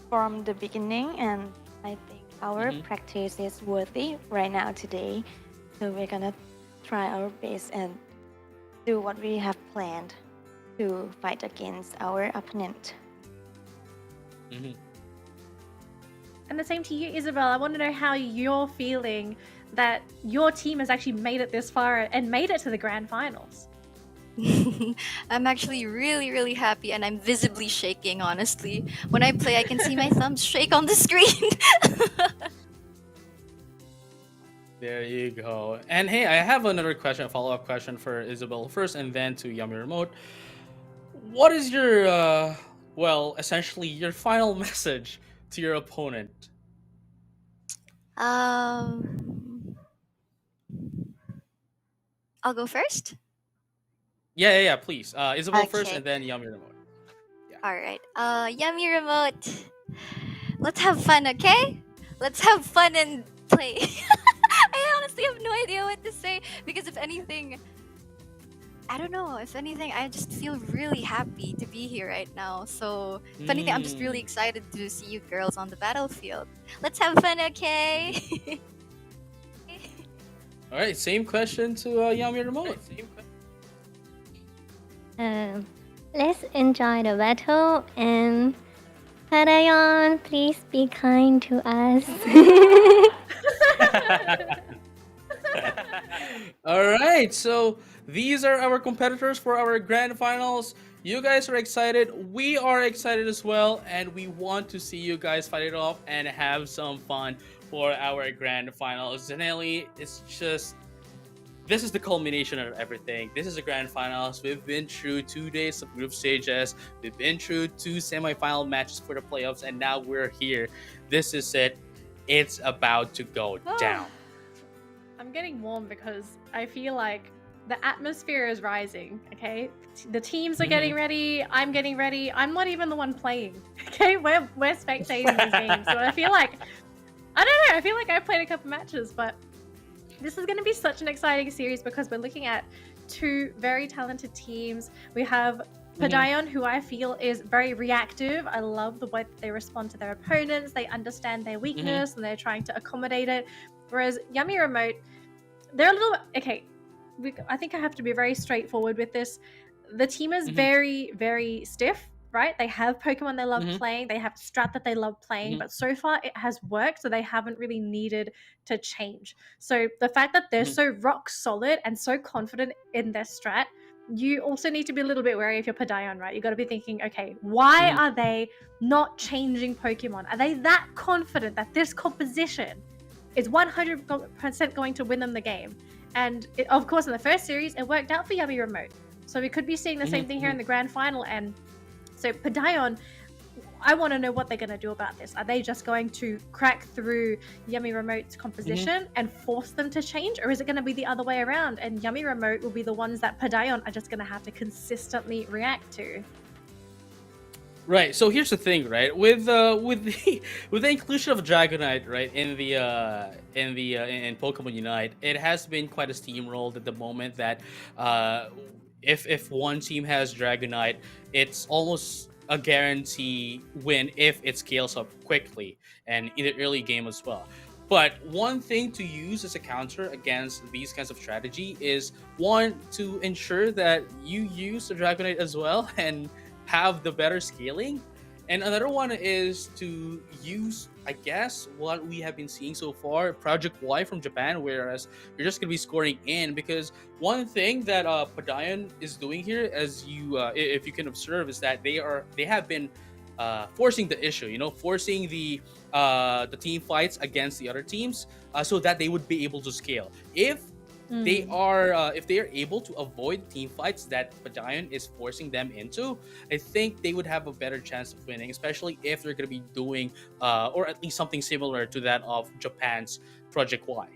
from the beginning, and I think our practice is worthy right now today. So we're gonna try our best and do what we have planned to fight against our opponent. And the same to you, Isabel. I want to know how you're feeling that your team has actually made it this far and made it to the grand finals. I'm actually really happy, and I'm visibly shaking, honestly. When I play, I can see my thumbs shake on the screen. There you go. And hey, I have another question, a follow-up question for Isabel first, and then to Yummy Remote. What is your, well, essentially your final message to your opponent? I'll go first. Yeah, please. Isabel first, Okay. and then Yummy Remote. All right. Yummy Remote. Let's have fun, okay? Let's have fun and play. I honestly have no idea what to say because if anything, I don't know. If anything, I just feel really happy to be here right now. So, if anything, I'm just really excited to see you girls on the battlefield. Let's have fun, okay? All right, same question to Yummy Remote. Let's enjoy the battle, and Padayon, please be kind to us. All right, so these are our competitors for our grand finals. You guys are excited. We are excited as well, and we want to see you guys fight it off and have some fun for our grand finals. Zanelli, it's just, this is the culmination of everything. This is the grand finals. We've been through 2 days of group stages. We've been through 2 semifinal matches for the playoffs, and now we're here. This is it. It's about to go down. I'm getting warm because I feel like the atmosphere is rising, okay? The teams are getting ready. I'm getting ready. I'm not even the one playing, okay? We're spectating these games. So I feel like, I don't know, I feel like I've played a couple matches, but this is going to be such an exciting series because we're looking at 2 very talented teams. We have Padayon, who I feel is very reactive. I love the way that they respond to their opponents. They understand their weakness and they're trying to accommodate it. Whereas Yummy Remote, they're a little... Okay, I think I have to be very straightforward with this. The team is very stiff, right? They have Pokemon they love playing. They have strat that they love playing. But so far, it has worked, so they haven't really needed to change. So the fact that they're so rock solid and so confident in their strat, you also need to be a little bit wary of your Padayon, right? You got to be thinking, okay, why are they not changing Pokemon? Are they that confident that this composition is 100% going to win them the game? And of course, in the first series, it worked out for Yummy Remote. So we could be seeing the same thing here in the grand final. And so Padayon, I want to know what they're going to do about this. Are they just going to crack through Yummy Remote's composition and force them to change? Or is it going to be the other way around? And Yummy Remote will be the ones that Padayon are just going to have to consistently react to. Right. So here's the thing, right? With the inclusion of Dragonite, right, in Pokemon Unite, it has been quite a steamrolled at the moment that if one team has Dragonite, it's almost a guarantee win if it scales up quickly and in the early game as well. But one thing to use as a counter against these kinds of strategy is, one, to ensure that you use the Dragonite as well and have the better scaling. And another one is to use, I guess, what we have been seeing so far, Project Y from Japan, whereas you're just going to be scoring in. Because one thing that Padayon is doing here, as you if you can observe, is that they have been forcing the issue, forcing the team fights against the other teams, so that they would be able to scale. If they are able to avoid team fights that Padayon is forcing them into, I think they would have a better chance of winning, especially if they're going to be doing or at least something similar to that of Japan's Project Y.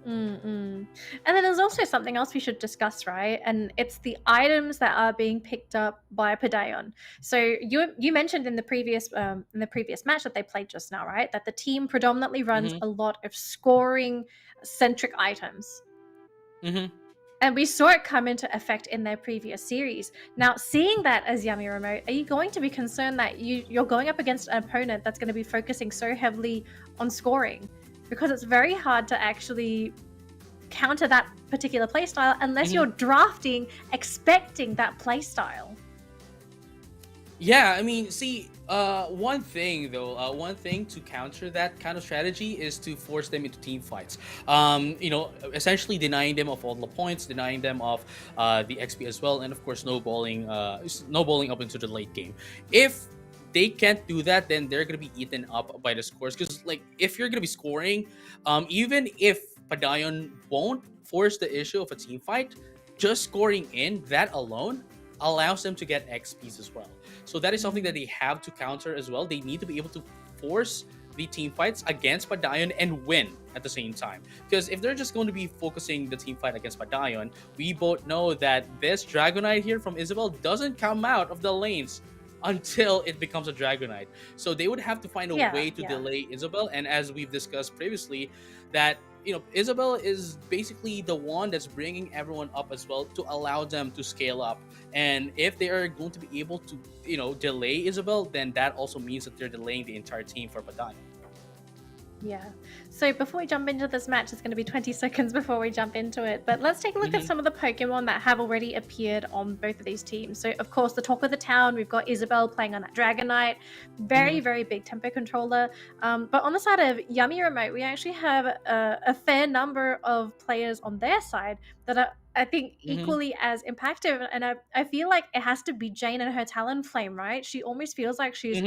And then there's also something else we should discuss, right? And it's the items that are being picked up by Padayon. So you mentioned in the previous match that they played just now, right? That the team predominantly runs a lot of scoring centric items. And we saw it come into effect in their previous series. Now, seeing that as Yummy Remote, are you going to be concerned that you're going up against an opponent that's going to be focusing so heavily on scoring? Because it's very hard to actually counter that particular playstyle unless you're drafting expecting that playstyle. Yeah, I mean, see, one thing though, one thing to counter that kind of strategy is to force them into team fights. Essentially denying them of all the points, denying them of the XP as well, and of course, snowballing up into the late game. If they can't do that, then they're gonna be eaten up by the scores. Because like, if you're gonna be scoring, even if Padayon won't force the issue of a team fight, just scoring in that alone allows them to get XPs as well. So that is something that they have to counter as well. They need to be able to force the team fights against Padayon and win at the same time. Because if they're just going to be focusing the team fight against Padayon, we both know that this Dragonite here from Isabel doesn't come out of the lanes until it becomes a Dragonite. So they would have to find a way to delay Isabel. And as we've discussed previously, that Isabel is basically the one that's bringing everyone up as well to allow them to scale up. And if they are going to be able to, delay Isabel, then that also means that they're delaying the entire team for Padayon. Yeah. So before we jump into this match, it's going to be 20 seconds before we jump into it. But let's take a look at some of the Pokemon that have already appeared on both of these teams. So, of course, the talk of the town, we've got Isabel playing on that Dragonite. Very, very big tempo controller. But on the side of Yummy Remote, we actually have a fair number of players on their side that are, I think, equally as impactful. And I feel like it has to be Jane and her Talonflame, right? She almost feels like she's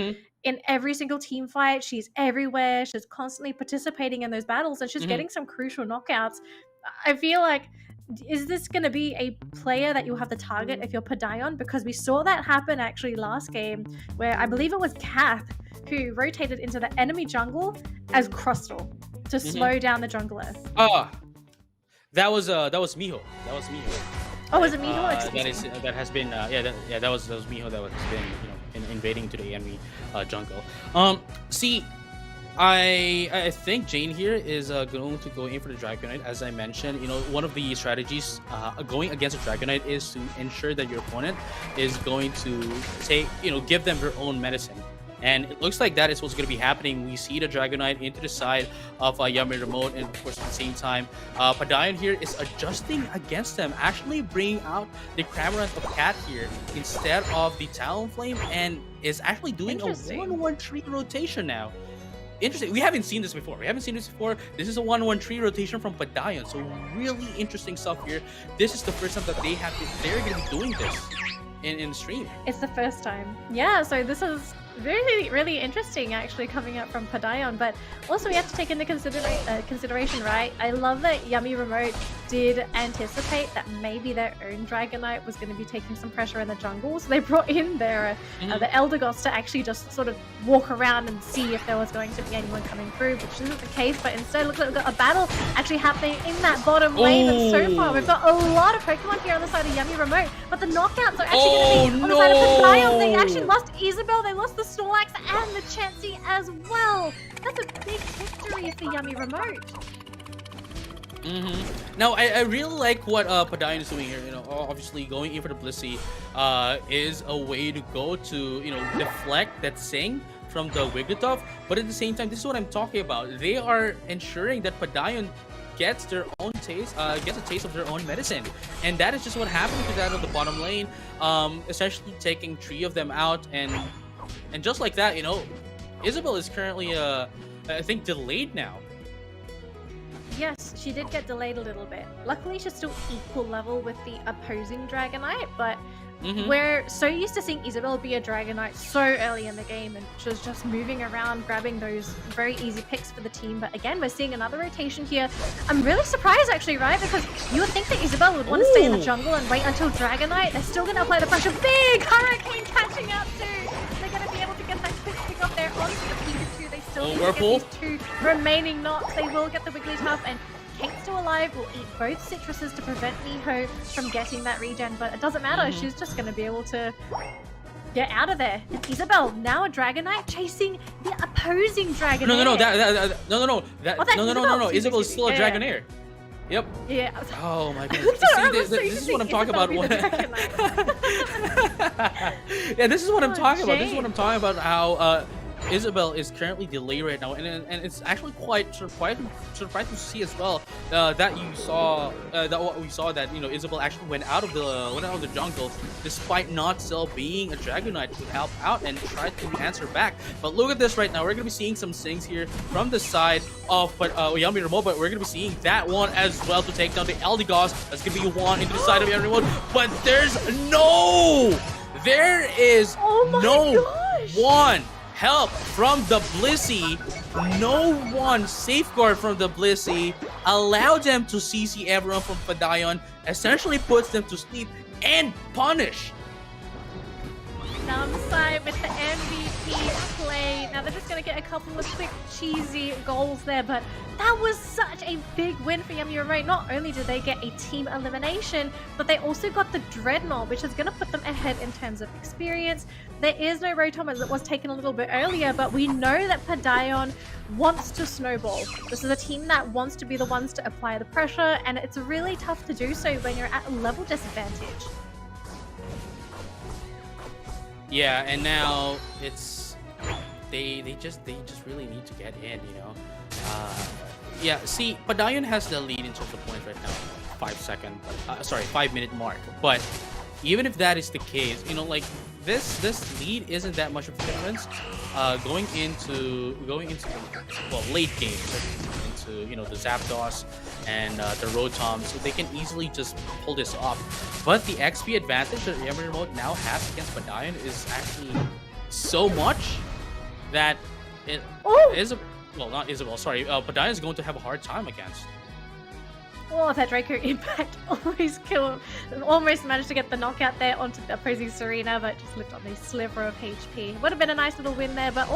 in every single team fight. She's everywhere. She's constantly participating in those battles, and she's getting some crucial knockouts. I feel like, is this going to be a player that you'll have to target if you're Padayon? Because we saw that happen actually last game, where I believe it was Kath who rotated into the enemy jungle as Crustle to slow down the jungler. That was Miho. That was Miho. Oh, was it Miho? That has been that was Miho that has been invading to the enemy jungle. See, I think Jane here is going to go in for the Dragonite. As I mentioned, one of the strategies going against a Dragonite is to ensure that your opponent is going to give them their own medicine. And it looks like that is what's going to be happening. We see the Dragonite into the side of Yummy Remote, and of course at the same time, Padayon here is adjusting against them, actually bringing out the Cramorant of Cat here instead of the Talonflame, and is actually doing a 1-1 tree rotation now. Interesting. We haven't seen this before. This is a 1-1 tree rotation from Padayon. So really interesting stuff here. This is the first time that they're going to be doing this in stream. It's the first time. Yeah, so this is really, really interesting actually coming up from Padayon, but also we have to take into consideration, right? I love that Yummy Remote did anticipate that maybe their own Dragonite was going to be taking some pressure in the jungle, so they brought in their the Elder Gods to actually just sort of walk around and see if there was going to be anyone coming through, which isn't the case. But instead, look, we've got a battle actually happening in that bottom lane, and so far we've got a lot of Pokemon here on the side of Yummy Remote, but the knockouts are actually going to be on the side of Padayon. They actually lost Isabel, they lost the Snorlax and the Chansey as well. That's a big victory for Yummy Remote. Now, I really like what Padayon is doing here. Obviously going in for the Blissey is a way to go to deflect that Sing from the Wigglytuff. But at the same time, this is what I'm talking about. They are ensuring that Padayon gets their own taste, gets a taste of their own medicine, and that is just what happened to that on the bottom lane. Essentially taking 3 of them out, and just like that, Isabel is currently I think delayed now. Yes, she did get delayed a little bit. Luckily, she's still equal level with the opposing Dragonite, but we're so used to seeing Isabel be a Dragonite so early in the game, and she was just moving around, grabbing those very easy picks for the team. But again, we're seeing another rotation here. I'm really surprised, actually, right? Because you would think that Isabel would want to stay in the jungle and wait until Dragonite. They're still going to apply the pressure. Big Hurricane catching up too. They're going to be able to get that quick pick up there onto the Pikachu. They still need to get these 2 remaining knocks. They will get the Wigglytuff, and Kate's still alive, will eat both citruses to prevent Miho from getting that regen, but it doesn't matter. She's just going to be able to get out of there. And Isabel, now a Dragonite, chasing the opposing Dragonair. No. Isabel is still a Dragonair. Yep. Yeah. Oh my god. This is what I'm talking about. Yeah, this is what I'm talking about. This is what I'm talking about. How Isabel is currently delayed right now, and it's actually quite surprising to see as well that you saw that what we saw that Isabel actually went out of the jungle despite not Cell being a Dragonite to help out and try to answer back. But look at this right now. We're gonna be seeing some things here from the side of Yami Remote, but we're gonna be seeing that one as well to take down the Eldegoss. That's gonna be one into the side of Yami Remote, but there is no one help from the Blissey. No one safeguard from the Blissey. Allow them to CC everyone from Padayon. Essentially puts them to sleep and punish. Numpside with the MVP play. Now they're just going to get a couple of quick cheesy goals there, but that was such a big win for Yami Remote. Not only did they get a team elimination, but they also got the Dreadnought, which is going to put them ahead in terms of experience. There is no Rotom as it was taken a little bit earlier, but we know that Padayon wants to snowball. This is a team that wants to be the ones to apply the pressure, and it's really tough to do so when you're at a level disadvantage. Yeah, and now it's they just really need to get in, Yeah, see, Padayon has the lead in terms of points right now, 5-minute mark. But even if that is the case, like this lead isn't that much of a difference. Going into late game, into the Zapdos and the Rotom, so they can easily just pull this off. But the XP advantage that Yami Remote now has against Padayon is actually so much that Padayon is going to have a hard time against. Oh, that Draco impact almost managed to get the knockout there onto the opposing Serena, but just lived on a sliver of HP. Would have been a nice little win there, but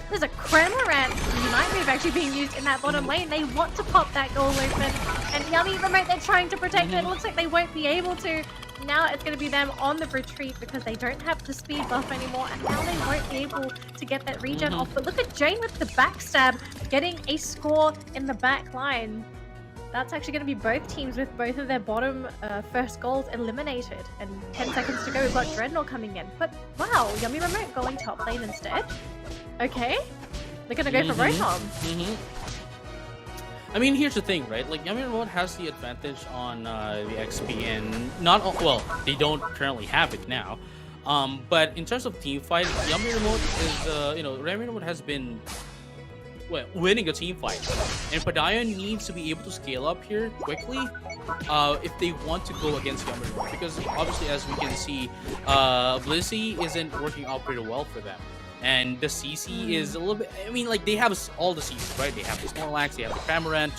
there's a Cramorant Unite move actually being used in that bottom lane. They want to pop that goal open, and Yami Remote, they're trying to protect it. It looks like they won't be able to. Now it's going to be them on the retreat because they don't have the speed buff anymore, and now they won't be able to get that regen off. But look at Jane with the backstab, getting a score in the back line. That's actually going to be both teams with both of their bottom first goals eliminated. And 10 seconds to go, we've got Dreadnought coming in. But wow, Yami Remote going top lane instead. Okay, they're going to go for Rotom. I mean, here's the thing, right? Like, Yami Remote has the advantage on the XP, and they don't currently have it now. But in terms of team fight, Yami Remote is, Yami Remote has been winning a team fight, and Padayon needs to be able to scale up here quickly if they want to go against Yami Remote, because obviously, as we can see, Blissey isn't working out pretty well for them. And the CC is a little bit, I mean, like, they have all the CCs, right? They have the Snorlax, they have the Cramorant,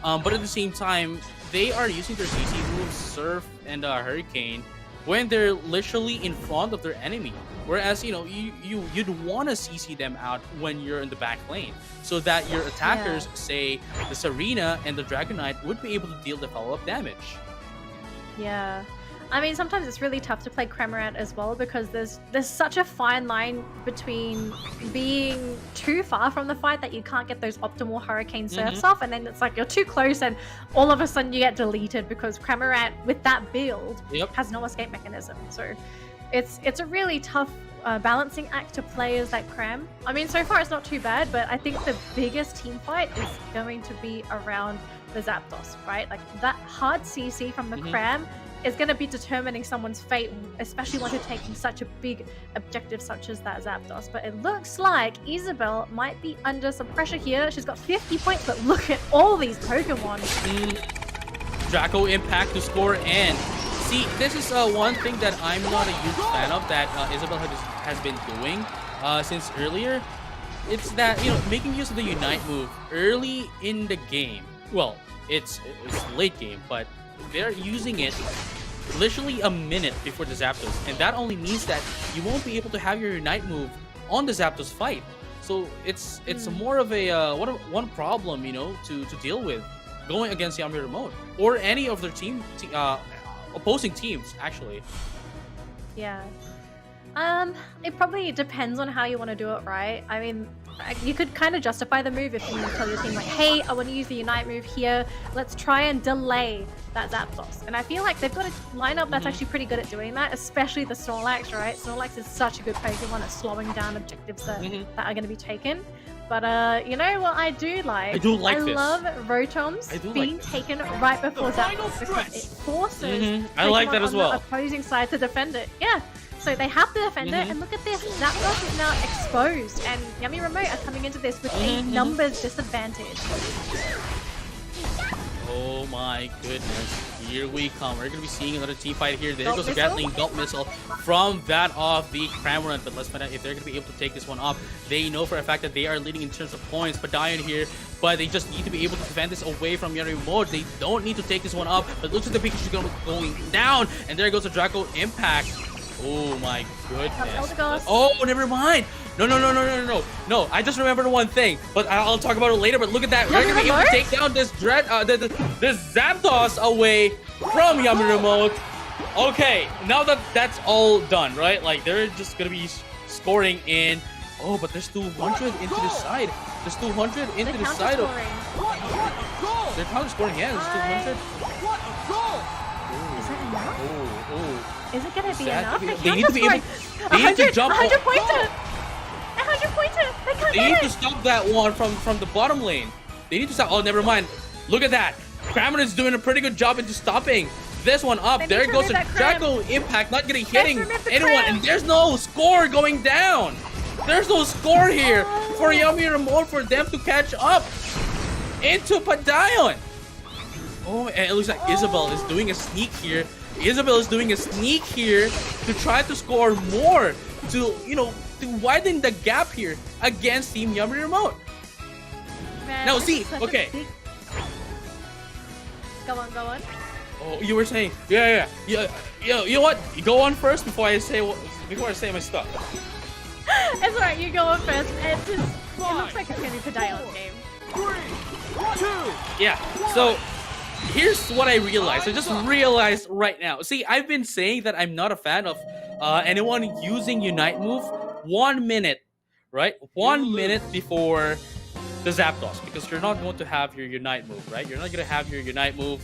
but at the same time, they are using their CC moves, Surf and Hurricane, when they're literally in front of their enemy. Whereas, you'd want to CC them out when you're in the back lane, so that your attackers, say, the Serena and the Dragonite, would be able to deal the follow-up damage. Yeah. I mean, sometimes it's really tough to play Cramorant as well, because there's such a fine line between being too far from the fight that you can't get those optimal Hurricane Surfs off, and then it's like you're too close and all of a sudden you get deleted because Cramorant with that build has no escape mechanism. So it's a really tough balancing act to play as that Cram. I mean, so far it's not too bad, but I think the biggest team fight is going to be around the Zapdos, right? Like, that hard CC from the Cram is going to be determining someone's fate, especially when you're taking such a big objective such as that Zapdos. But it looks like Isabel might be under some pressure here. She's got 50 points, but look at all these Pokemon. Draco impact to score, and see, this is one thing that I'm not a huge fan of that Isabel has been doing since earlier. It's that, making use of the Unite move early in the game. Well, it's late game, but they're using it literally a minute before the Zapdos, and that only means that you won't be able to have your Unite move on the Zapdos fight. So it's more of a one problem, to deal with going against Yami Remote or any of their opposing teams, actually. Yeah. It probably depends on how you want to do it, right? I mean, you could kind of justify the move if you tell your team like, hey, I want to use the Unite move here. Let's try and delay that Zapdos. And I feel like they've got a lineup that's actually pretty good at doing that, especially the Snorlax, right? Snorlax is such a good Pokemon at slowing down objectives that are going to be taken. But you know what I do like? I this. love Rotoms being taken right before Zapdos because it forces I like that Pokemon as on well. the opposing side to defend it. Yeah. So they have to defend it, and look at this. Zapdos is now exposed, and Yummy Remote are coming into this with a numbers disadvantage. Oh my goodness. Here we come. We're going to be seeing another team fight here. There goes the Gatling Belt Missile from that of the Cramorant. But let's find out if they're going to be able to take this one up. They know for a fact that they are leading in terms of points. Padayon here, but they just need to be able to defend this away from Yari Mode. They don't need to take this one up. But looks like the Pikachu going down. And there goes the Draco Impact. Oh my goodness. Oh, never mind. No, I just remembered one thing, but I'll talk about it later. But look at that. We're going to be able to take down this this Zapdos away from Yummy Remote. Okay, now that that's all done, right? Like, they're just going to be scoring in. Oh, but there's 200 into the side. There's 200 into the side. They're counter scoring, yeah. There's 200. What a goal! Is that enough? Oh. Is it going to be enough? They need to be able. They need to jump. 100 pointer! 100 pointer! They can't They need to stop that one from the bottom lane. They need to stop. Oh, never mind. Look at that. Cramorant is doing a pretty good job into stopping this one up. There goes the Draco Impact, not getting hitting anyone, and there's no score going down. There's no score here for Yummy Remote for them to catch up into Padayon. Oh, and it looks like Isabel is doing a sneak here. Isabel is doing a sneak here to try to score more, to widen the gap here against Team Yummy Remote. Man, now see, okay. Go on. Oh, you were saying, yeah. You know what? You go on first before I say my stuff. It's alright, you go on first. It looks like it's gonna be Padayon's game. 3, 2. Yeah. So here's what I realized. I just realized right now. See, I've been saying that I'm not a fan of anyone using Unite move 1 minute, right? 1 minute before the Zapdos, because you're not going to have your Unite move, right? You're not going to have your Unite move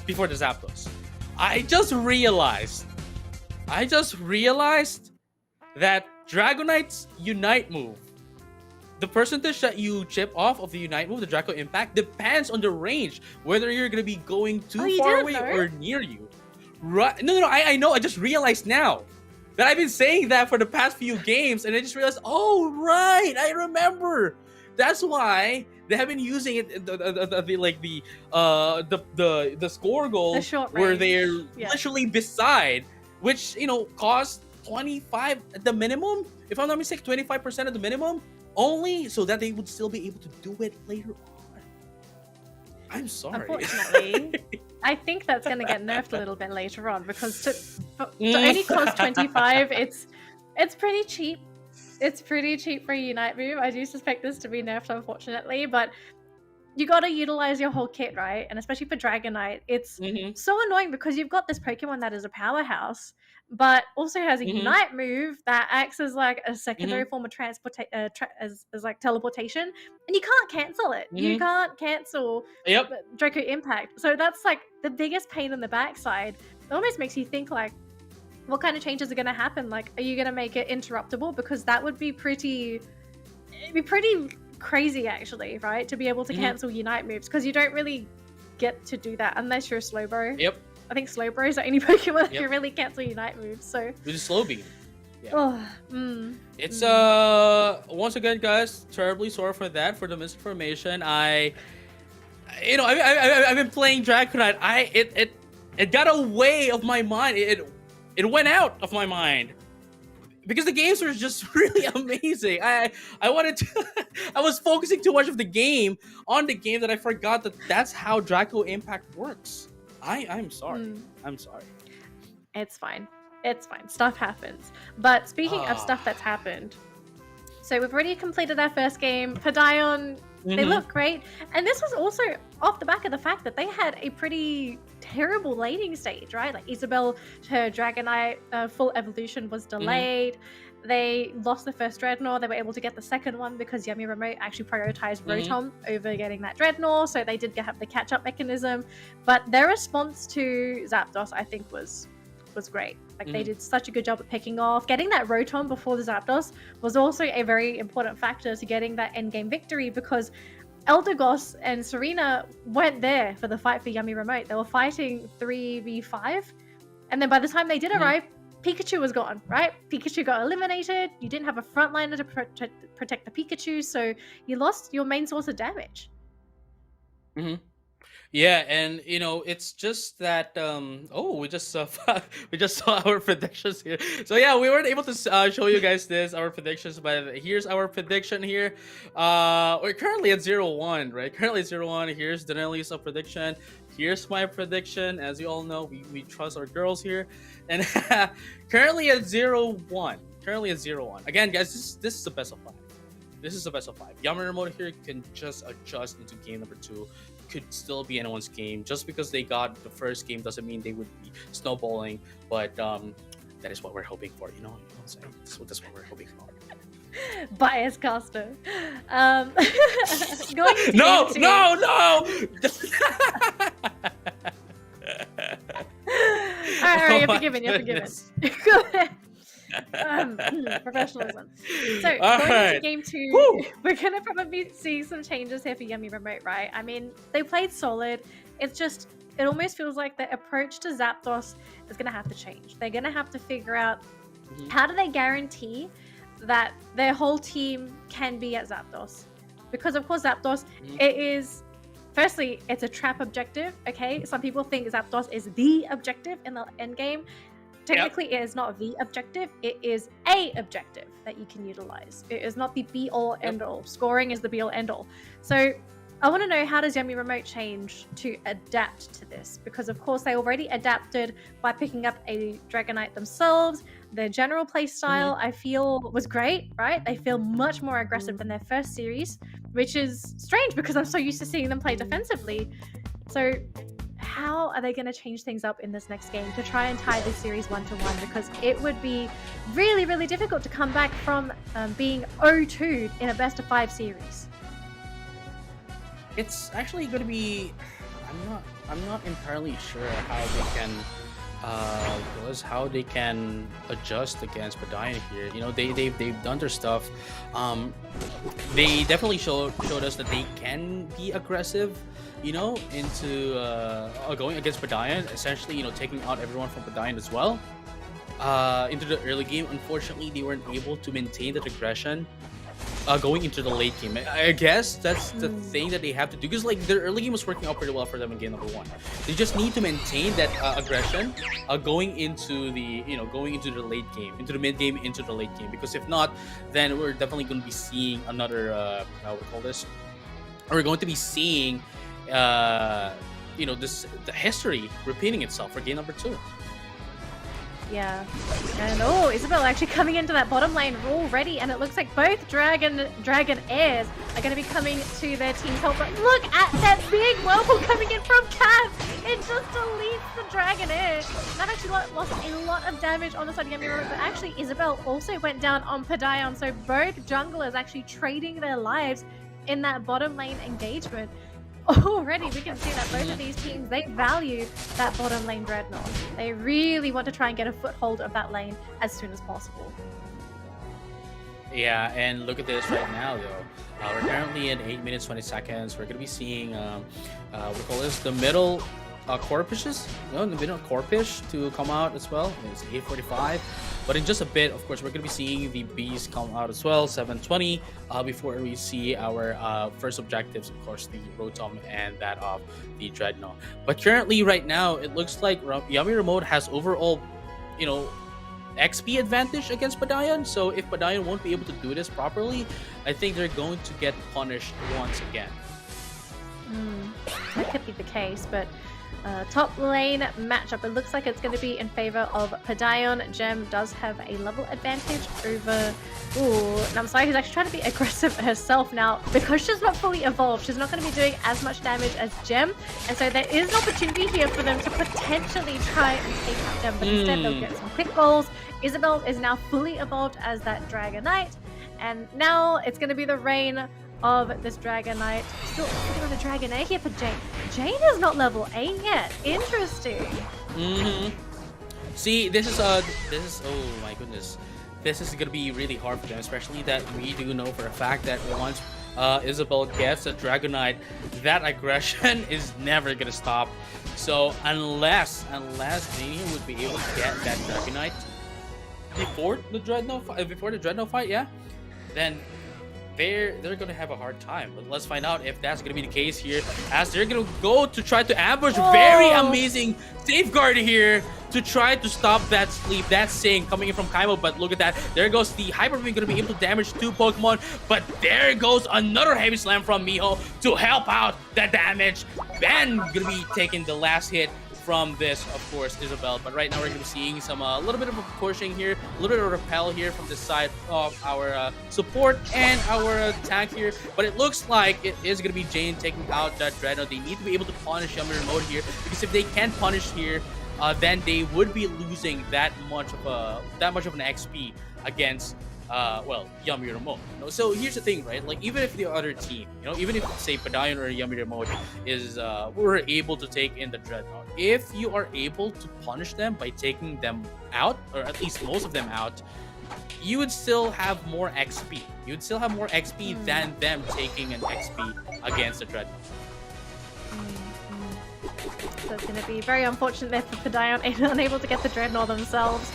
before the Zapdos. I just realized that Dragonite's Unite move, the percentage that you chip off of the Unite move, the Draco Impact, depends on the range, whether you're going to be going too far away or near you. Right? No, I know. I just realized now that I've been saying that for the past few games, and I just realized, oh, right, I remember. That's why they have been using it, the score goal where they're literally beside, which, costs 25 at the minimum. If I'm not mistaken, 25% at the minimum, only so that they would still be able to do it later on. I'm sorry. Unfortunately, I think that's going to get nerfed a little bit later on, because to only cost 25, it's pretty cheap. It's pretty cheap for a Unite move. I do suspect this to be nerfed, unfortunately, but you got to utilize your whole kit, right? And especially for Dragonite, it's so annoying because you've got this Pokemon that is a powerhouse, but also has a Unite move that acts as like a secondary form of as like teleportation, and you can't cancel it. You can't cancel Draco Impact. So that's like the biggest pain in the backside. It almost makes you think like, what kind of changes are going to happen? Like, are you going to make it interruptible? Because that would be pretty crazy, actually, right? To be able to cancel Unite moves, because you don't really get to do that unless you're a Slowbro. Yep. I think Slowbro is the only Pokemon that can really cancel Unite moves. So with a Slow Beam. Yeah. Oh, It's once again, guys, terribly sorry for that, for the misinformation. I've been playing Dragonite. It got away of my mind. It went out of my mind because the games were just really amazing. I wanted to. I was focusing too much of the game on the game that I forgot that that's how Draco Impact works. I'm sorry. I'm sorry. It's fine. It's fine. Stuff happens. But speaking of stuff that's happened, so we've already completed our first game. Padayon They look great. And this was also off the back of the fact that they had a pretty terrible laning stage, right? Like Isabel, her Dragonite full evolution was delayed. They lost the first Dreadnought. They were able to get the second one because Yummy Remote actually prioritized Rotom over getting that Dreadnought. So they did have the catch-up mechanism. But their response to Zapdos, I think, was great. Like they did such a good job at picking off. Getting that Rotom before the Zapdos was also a very important factor to getting that endgame victory because Eldegoss and Serena weren't there for the fight for Yummy Remote. They were fighting 3v5. And then by the time they did arrive, Pikachu was gone, right? Pikachu got eliminated. You didn't have a frontliner to protect the Pikachu, so you lost your main source of damage. Yeah, and you know, it's just that we just saw our predictions here. So yeah, we weren't able to show you guys our predictions, but here's our prediction here. We're currently at 0-1, right? Currently 0-1. Here's Danelli's prediction. Here's my prediction. As you all know, we trust our girls here. And currently at 0-1. Currently at 0-1. Again, guys, this is the best of 5. This is the best of 5. Yummy Remote here can just adjust into game number 2. Could still be anyone's game. Just because they got the first game doesn't mean they would be snowballing. But that is what we're hoping for. You know what I'm saying? So that's what we're hoping for. Bias caster. Going into No! Alright, you're forgiven. You're forgiven. Go ahead. Professionalism. So going into game 2, we're gonna probably see some changes here for Yummy Remote, right? I mean, they played solid. It's just it almost feels like the approach to Zapdos is gonna have to change. They're gonna have to figure out how do they guarantee that their whole team can be at Zapdos, because of course Zapdos it is. Firstly, it's a trap objective. Okay, some people think Zapdos is the objective in the end game. Technically, it is not the objective. It is a objective that you can utilize. It is not the be-all, end-all. Scoring is the be-all, end-all. So I want to know, how does Yummy Remote change to adapt to this? Because, of course, they already adapted by picking up a Dragonite themselves. Their general play style, I feel, was great, right? They feel much more aggressive than their first series, which is strange because I'm so used to seeing them play defensively. So how are they going to change things up in this next game to try and tie this series 1-1? Because it would be really, really difficult to come back from being 0-2 in a best-of-5 series. It's actually going to be. I'm not entirely sure how they can adjust against Padayon here. You know, they've done their stuff. They definitely showed us that they can be aggressive. You know, into going against Padayon, essentially, you know, taking out everyone from Padayon as well. Into the early game, unfortunately, they weren't able to maintain that aggression. Going into the late game, I guess that's the thing that they have to do, because like their early game was working out pretty well for them in game number 1. They just need to maintain that aggression going into the late game, into the mid game, into the late game. Because if not, then we're definitely going to be seeing another we're going to be seeing the history repeating itself for game number 2. Yeah, and Isabel actually coming into that bottom lane already, and it looks like both Dragon Airs are going to be coming to their team's help. But look at that big Whirlpool coming in from Cav! It just deletes the Dragon Air. That actually lost a lot of damage on the side of Yummy Remote, but actually Isabel also went down on Padayon, so both junglers actually trading their lives in that bottom lane engagement. Already we can see that both of these teams, they value that bottom lane Dreadnought. They really want to try and get a foothold of that lane as soon as possible. Yeah, and look at this right now though. We're currently in 8 minutes 20 seconds. We're gonna be seeing we call this the middle core pitches. No, the middle core pitch to come out as well. It's 8:45. But in just a bit, of course, we're going to be seeing the Bees come out as well, 7:20, before we see our first objectives, of course, the Rotom and that of the Dreadnought. But currently, right now, it looks like Yummy Remote has overall, XP advantage against Padayon. So if Padayon won't be able to do this properly, I think they're going to get punished once again. That could be the case, but top lane matchup. It looks like it's going to be in favor of Padayon. Gem does have a level advantage over... Ooh, and I'm sorry, he's actually trying to be aggressive herself now. Because she's not fully evolved, she's not going to be doing as much damage as Gem. And so there is an opportunity here for them to potentially try and take out Gem. But instead, they'll get some quick goals. Isabel is now fully evolved as that Dragonite. And now it's going to be the reign of this Dragonite. Still sitting on the Dragonair here for Jane. Jane is not level 8 yet. Interesting. See, this is oh my goodness. This is gonna be really hard for them, especially that we do know for a fact that once Isabel gets a Dragonite, that aggression is never gonna stop. So unless Jane would be able to get that Dragonite before the Dreadnought fight, yeah, then they're gonna have a hard time. But let's find out if that's gonna be the case here, as they're gonna go to try to ambush. Very amazing safeguard here to try to stop that sleep, that Sing coming in from Kaimo. But look at that, there goes the Hyper Beam, gonna be able to damage 2 Pokemon, but there goes another Heavy Slam from Miho to help out the damage. Ben gonna be taking the last hit from this, of course, Isabel. But right now we're going to be seeing some a little bit of a pushing here, a little bit of a repel here from the side of our support and our tank here. But it looks like it is going to be Jane taking out that Dreadnought. They need to be able to punish Yami Remote here, because if they can't punish here, then they would be losing that much of an XP against well, Yami Remote. You know? So here's the thing, right? Like, even if the other team, you know, even if say Padayon or Yami Remote is were able to take in the Dreadnought, if you are able to punish them by taking them out, or at least most of them out, you would still have more XP. You would still have more XP than them taking an XP against the Dreadnought. So it's going to be very unfortunate there for Padayon, unable to get the Dreadnought themselves.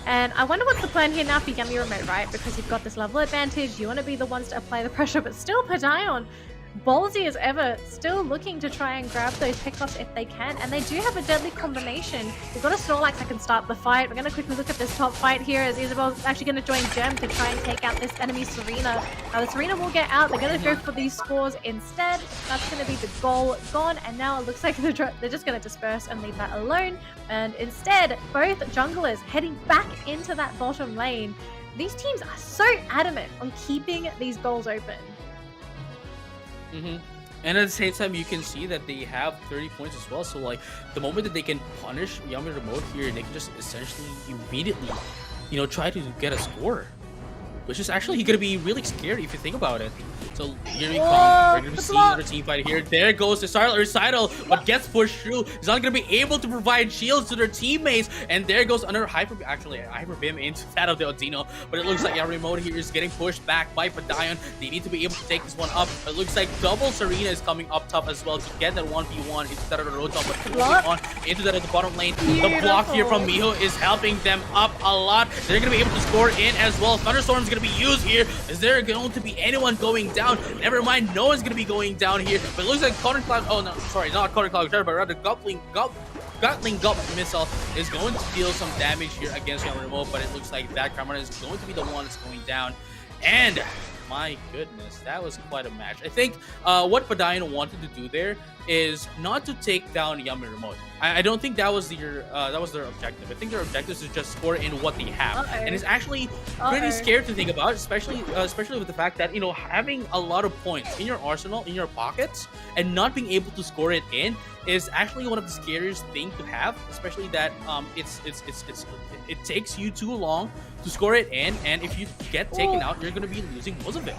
And I wonder what's the plan here now for Yami Remote, right? Because you've got this level advantage, you want to be the ones to apply the pressure, but still Padayon, ballsy as ever, still looking to try and grab those pickoffs if they can. And they do have a deadly combination. We've got a Snorlax that can start the fight. We're going to quickly look at this top fight here, as Isabel's actually going to join Gem to try and take out this enemy Serena. Now the Serena will get out. They're going to go for these scores instead. That's going to be the goal gone. And now it looks like they're just going to disperse and leave that alone. And instead, both junglers heading back into that bottom lane. These teams are so adamant on keeping these goals open. And at the same time, you can see that they have 30 points as well. So, like, the moment that they can punish Yami Remote here, they can just essentially immediately, you know, try to get a score, which is actually going to be really scary if you think about it. So here we come. We're going to be seeing another team fight here. There goes the Recital, but gets pushed through. He's not going to be able to provide shields to their teammates. And there goes another Hyper Beam into that of the Odino. But it looks like Yami Remote here is getting pushed back by Padayon. They need to be able to take this one up. It looks like double Serena is coming up top as well to get that 1v1 instead of the road top. But moving on into that at the bottom lane. The block here from Miho is helping them up a lot. They're going to be able to score in as well. Thunderstorm is going to be used here. Is there going to be anyone going down? Never mind, no one's going to be going down here. But it looks like Cotton Cloud, oh no, sorry, not Cotton Cloud, but rather Gatling Missile is going to deal some damage here against Yami Remote. But it looks like that Cameron is going to be the one that's going down. And my goodness, that was quite a match. I think what Padayon wanted to do there is not to take down Yami Remote. I don't think that was their objective. I think their objective is to just score in what they have. And it's actually pretty scary to think about, especially with the fact that, you know, having a lot of points in your arsenal, in your pockets, and not being able to score it in is actually one of the scariest things to have, especially that it takes you too long to score it in, and if you get taken out, you're going to be losing most of it.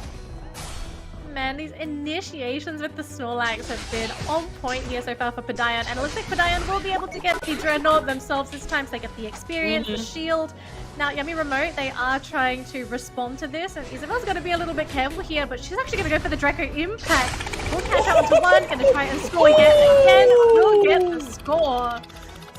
Man, these initiations with the Snorlax have been on point here so far for Padayon, and it looks like Padayon will be able to get the Dreadnought themselves this time, so they get the experience, the shield. Now, Yami Remote, they are trying to respond to this, and Isabel's going to be a little bit careful here, but she's actually going to go for the Draco Impact. We'll catch up onto one, going to try and score again. We'll get the score.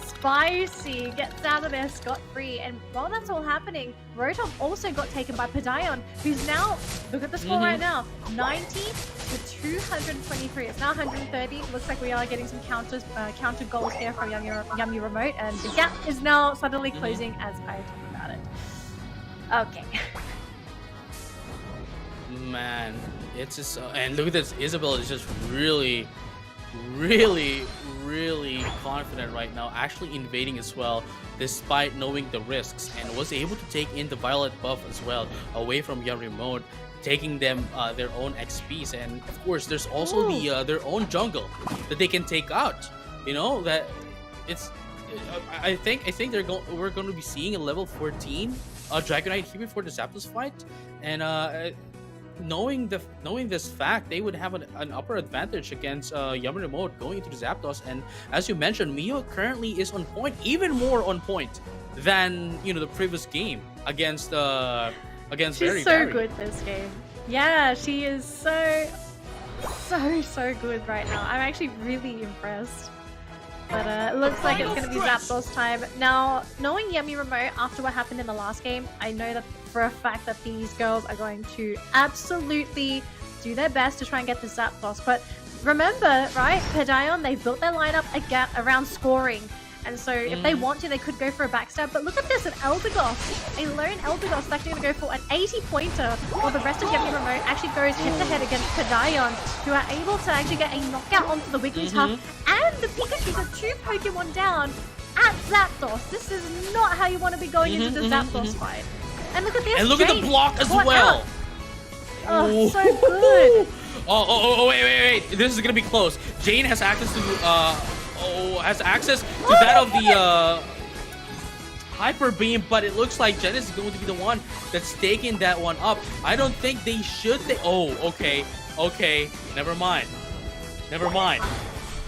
Spicy gets out of there scot-free, and while that's all happening, Rotom also got taken by Padayon, who's now, look at the score right now, 90 to 223. It's now 130. Looks like we are getting some counter goals here from Yami Remote, and the gap is now suddenly closing as I talk about it. Okay. Man, it's just and look at this. Isabel is just really really, really confident right now, actually invading as well, despite knowing the risks, and was able to take in the Violet buff as well, away from Young Remote, taking them their own XPs, and of course, there's also their own jungle that they can take out. You know that it's. I think we're going to be seeing a level 14 Dragonite here before the Zapdos fight, and knowing this fact, they would have an upper advantage against Yami Remote going into the Zapdos. And as you mentioned, Mio currently is on point, even more on point than the previous game against She's Very so Very. good this game. Yeah, she is so good right now. I'm actually really impressed. But it looks like it's going to be Zapdos time. Now, knowing Yami Remote after what happened in the last game, I know that for a fact that these girls are going to absolutely do their best to try and get the Zapdos. But remember, right, Padayon, they built their lineup again around scoring. And so if they want to, they could go for a backstab. But look at this, an Eldegoss. A lone Eldegoss is actually going to go for an 80-pointer, while the rest of Yami Remote actually goes head-to-head against Padayon, who are able to actually get a knockout onto the Wigglytuff. And the Pikachu's are 2 Pokemon down at Zapdos. This is not how you want to be going into the Zapdos fight. And look at this. And look at the Jane block as caught well. out. Oh, so good. Wait. This is going to be close. Jane has access to to that of the Hyper Beam, but it looks like Jen is going to be the one that's taking that one up. I don't think they should. Okay. Never mind.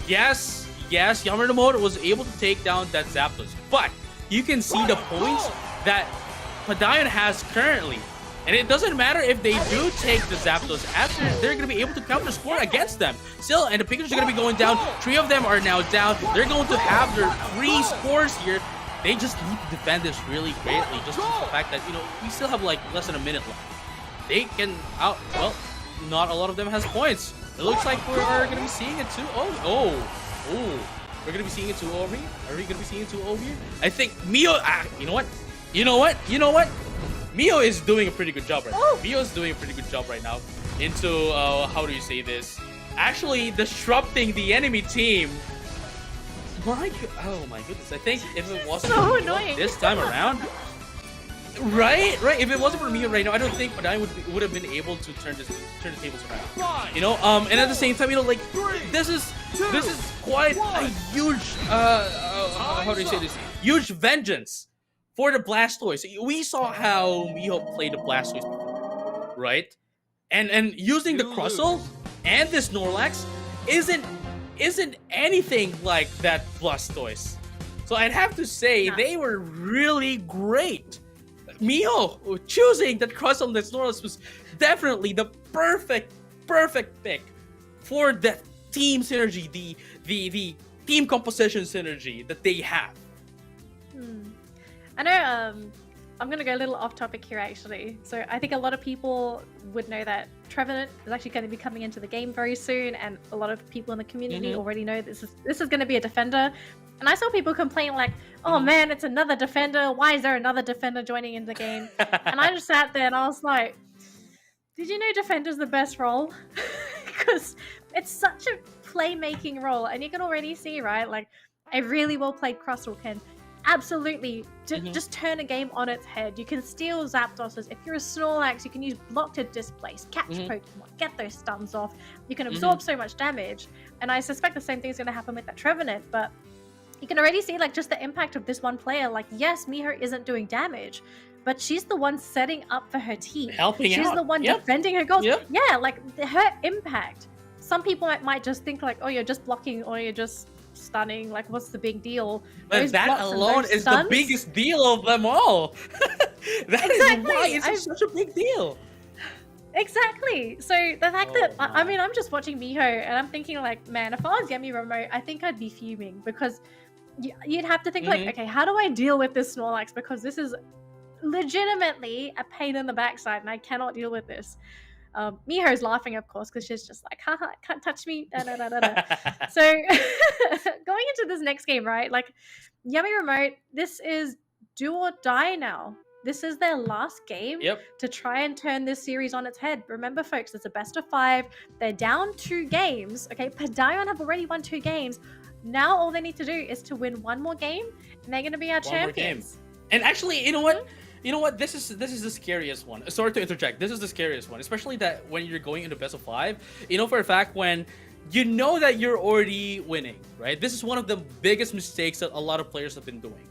Yes, Yamamoto was able to take down that Zapdos, but you can see the points that Padayon has currently. And it doesn't matter if they do take the Zapdos after, they're going to be able to counter score against them. Still, and the Pikachu's are going to be going down. 3 of them are now down. They're going to have their 3 scores here. They just need to defend this really greatly, just due to the fact that, we still have like less than a minute left. They can well, not a lot of them has points. It looks like we're going to be seeing it too. We're going to be seeing it too over here. Are we going to be seeing it too over here? I think Mio, you know what? Mio is doing a pretty good job right now. Mio is doing a pretty good job right now into, how do you say this? Actually disrupting the enemy team. Oh my goodness. I think if it wasn't So for Mio annoying. this time around, right? If it wasn't for Mio right now, I don't think Padayon would have been able to turn the tables around. And at the same time, like this is quite a huge how do you say this? Huge vengeance for the Blastoise. We saw how Mio played the Blastoise before, right? And using the Crustle and the Snorlax isn't anything like that Blastoise. So I'd have to say they were really great. Mio choosing that Crustle and the Snorlax was definitely the perfect pick for the team synergy, the team composition synergy that they have. I know I'm going to go a little off topic here actually. So I think a lot of people would know that Trevenant is actually going to be coming into the game very soon, and a lot of people in the community already know this is going to be a defender. And I saw people complain like, oh man, it's another defender. Why is there another defender joining in the game? And I just sat there and I was like, did you know defender's the best role? Because it's such a playmaking role, and you can already see, right? Like a really well played Crustle can absolutely just turn a game on its head. You can steal Zapdoses. If you're a Snorlax, you can use block to displace, catch Pokemon, get those stuns off. You can absorb so much damage. And I suspect the same thing is going to happen with that Trevenant, but you can already see like just the impact of this one player. Like, yes, Miho isn't doing damage, but she's the one setting up for her team. She's the one defending her goals. Yeah, like her impact. Some people might just think like, oh, you're just blocking or you're just stunning, like what's the big deal? But Those that blocks and alone those is stuns? the biggest deal of them all. That is why it's such a big deal. Exactly. So the fact that I mean, I'm just watching Miho and I'm thinking like, man, if I was Yami Remote, I think I'd be fuming, because you'd have to think like, okay, how do I deal with this Snorlax, because this is legitimately a pain in the backside and I cannot deal with this. Miho's laughing, of course, because she's just like, haha, can't touch me. Da, da, da, da, da. So going into this next game, right? Like Yami Remote, this is do or die now. this is their last game to try and turn this series on its head. Remember, folks, it's a best of 5. They're down 2 games. Okay, Padayon have already won 2 games. Now all they need to do is to win 1 more game, and they're going to be our champions. And actually, you know what? You know what? This is the scariest one. Sorry to interject. This is the scariest one, especially that when you're going into best of 5. You know for a fact when you know that you're already winning, right? This is one of the biggest mistakes that a lot of players have been doing.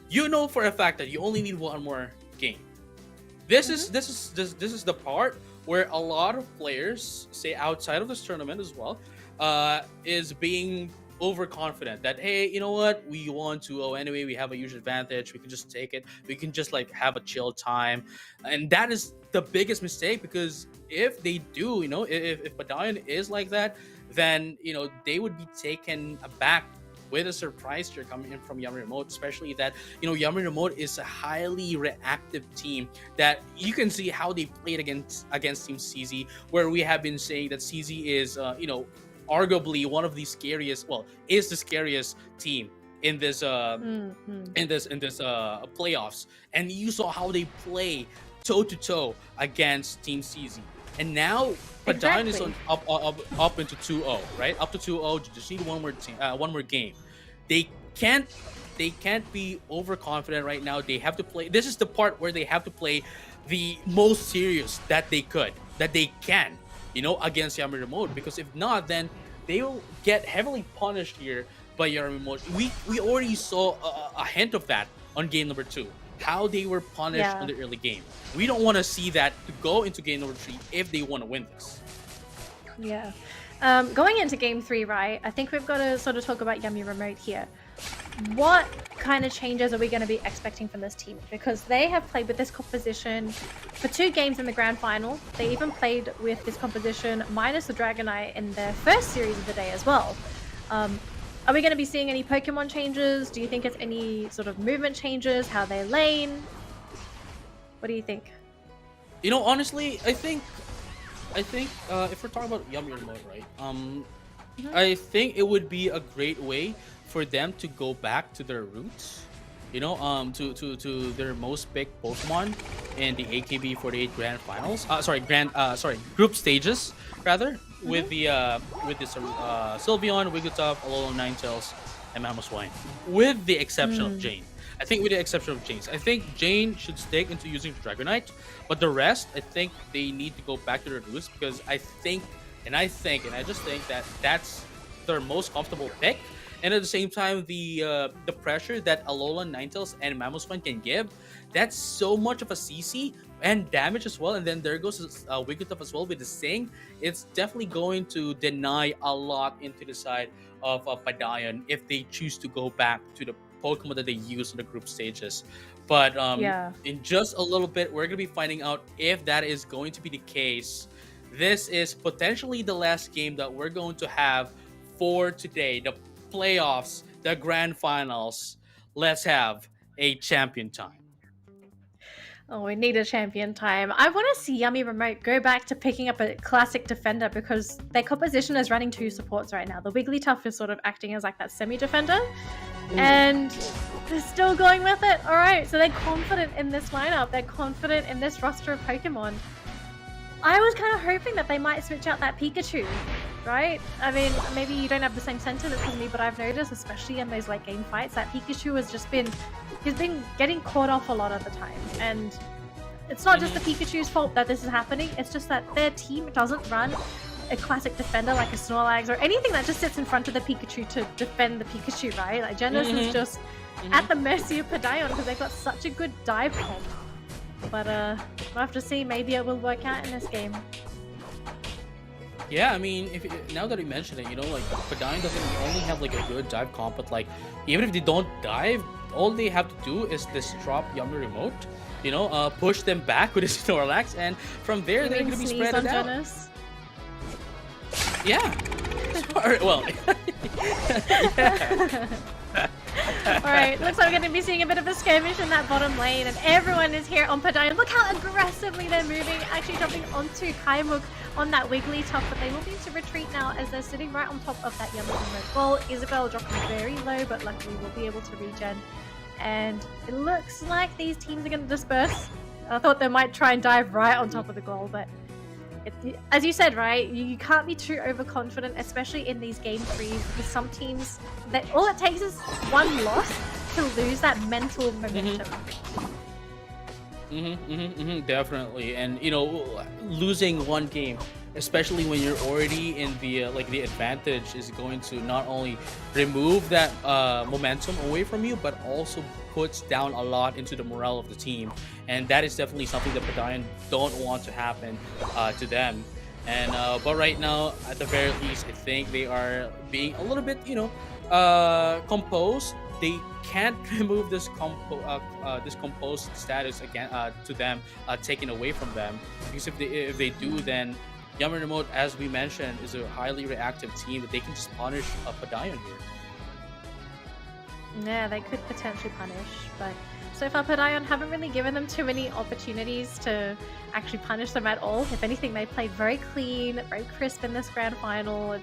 You know for a fact that you only need 1 more game. This is the part where a lot of players, say outside of this tournament as well, is being overconfident that, hey, you know what, we won 2-0 anyway, we have a huge advantage, we can just take it, we can just like have a chill time. And that is the biggest mistake, because if they do, you know, if Padayon is like that, then, you know, they would be taken aback with a surprise here coming in from Yummy Remote, especially that, you know, Yummy Remote is a highly reactive team that you can see how they played against Team SteZie, where we have been saying that SteZie is, you know, arguably one of the scariest, well, is the scariest team in this playoffs. And you saw how they play toe to toe against Team SteZie. And now Padayon is on up into 2-0, right? Up to 2-0. Just need one more game. They can't be overconfident right now. They have to play. This is the part where they have to play the most serious that they can, you know, against Yummy Remote. Because if not, then they will get heavily punished here by Yummy Remote. We already saw a hint of that on game number 2. How they were punished in the early game. We don't want to see that to go into game number 3 if they want to win this. Yeah. Going into game 3, right? I think we've got to sort of talk about Yummy Remote here. What kind of changes are we going to be expecting from this team? Because they have played with this composition for 2 games in the grand final. They even played with this composition minus the Dragonite in their first series of the day as well. Are we going to be seeing any Pokemon changes? Do you think it's any sort of movement changes? How they lane? What do you think? You know, honestly, I think if we're talking about Yummy Remote, right? I think it would be a great way for them to go back to their roots. You know, to their most picked Pokemon in the AKB48 grand finals. Group stages rather. With the Sylveon, Wigglytuff, Alolan Ninetales, and Mamoswine. With the exception of Jane. I think with the exception of Jane. I think Jane should stick into using Dragonite, but the rest, I think they need to go back to their roots, because I just think that that's their most comfortable pick. And at the same time, the pressure that Alolan Ninetales and Mamoswine can give, that's so much of a CC and damage as well. And then there goes Wigglytuff as well with the Sing. It's definitely going to deny a lot into the side of Padayon if they choose to go back to the Pokemon that they use in the group stages. But in just a little bit, we're going to be finding out if that is going to be the case. This is potentially the last game that we're going to have for today. The playoffs, the grand finals. Let's have a champion time. Oh, we need a champion time. I want to see Yummy Remote go back to picking up a classic defender, because their composition is running 2 supports right now. The Wigglytuff is sort of acting as like that semi-defender, and they're still going with it. All right, so they're confident in this lineup. They're confident in this roster of Pokemon. I was kind of hoping that they might switch out that Pikachu, right? I mean, maybe you don't have the same sentiment as me, but I've noticed, especially in those late game fights, that Pikachu has just been, he's been getting caught off a lot of the time. And it's not just the Pikachu's fault that this is happening, it's just that their team doesn't run a classic defender like a Snorlax or anything that just sits in front of the Pikachu to defend the Pikachu, right? Like Genesis is just at the mercy of Padayon because they've got such a good dive comp. But we'll have to see. Maybe it will work out in this game. Yeah, I mean, now that you mention it, you know, like Padayon doesn't only have like a good dive comp, but like even if they don't dive, all they have to do is this drop Yummy Remote, you know, push them back with his Snorlax, and from there they're gonna be spread out. Genesis? Yeah. Well. Yeah. Alright, looks like we're going to be seeing a bit of a skirmish in that bottom lane, and everyone is here on Padayon. Look how aggressively they're moving, actually jumping onto Kaimuk on that Wigglytuff, but they will need to retreat now as they're sitting right on top of that Yummy Remote. Well, Isabelle dropping very low, but luckily we'll be able to regen. and it looks like these teams are going to disperse. I thought they might try and dive right on top of the goal, but as you said, right, you can't be too overconfident, especially in these game threes, because some teams, that all it takes is one loss to lose that mental momentum. Definitely. And losing one game, especially when you're already in the the advantage, is going to not only remove that momentum away from you, but also puts down a lot into the morale of the team, and that is definitely something that Padayon don't want to happen to them. And but right now, at the very least, I think they are being a little bit composed. They can't remove this composed status again to them, taken away from them, because if they do, then Yummy Remote, as we mentioned, is a highly reactive team that they can just punish Padayon here. Yeah, they could potentially punish, but so far Padayon haven't really given them too many opportunities to actually punish them at all. If anything, they played very clean, very crisp in this grand final.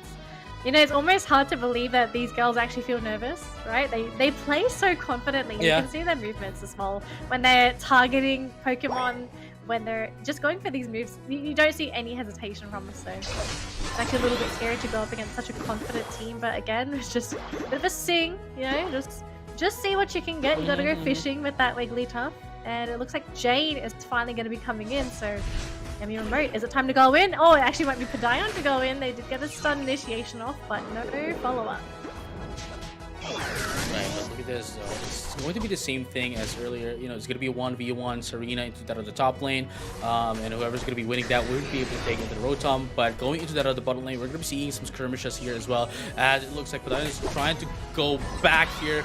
It's almost hard to believe that these girls actually feel nervous, right? They play so confidently. Yeah. You can see their movements as well. When they're targeting Pokemon, when they're just going for these moves, you don't see any hesitation from them. So it's actually a little bit scary to go up against such a confident team. But again, it's just a bit of a sing, just see what you can get. You gotta go fishing with that Wigglytuff. And it looks like Jane is finally going to be coming in, so Yummy Remote, is it time to go in? Oh, it actually might be Padayon to go in. They did get a stun initiation off, but no follow-up. Right, but look at this though. It's going to be the same thing as earlier. It's going to be a 1v1 Serena into that of the top lane, and whoever's going to be winning that will be able to take into the Rotom. But going into that other bottom lane, we're going to be seeing some skirmishes here as well, as it looks like Padayon is trying to go back here.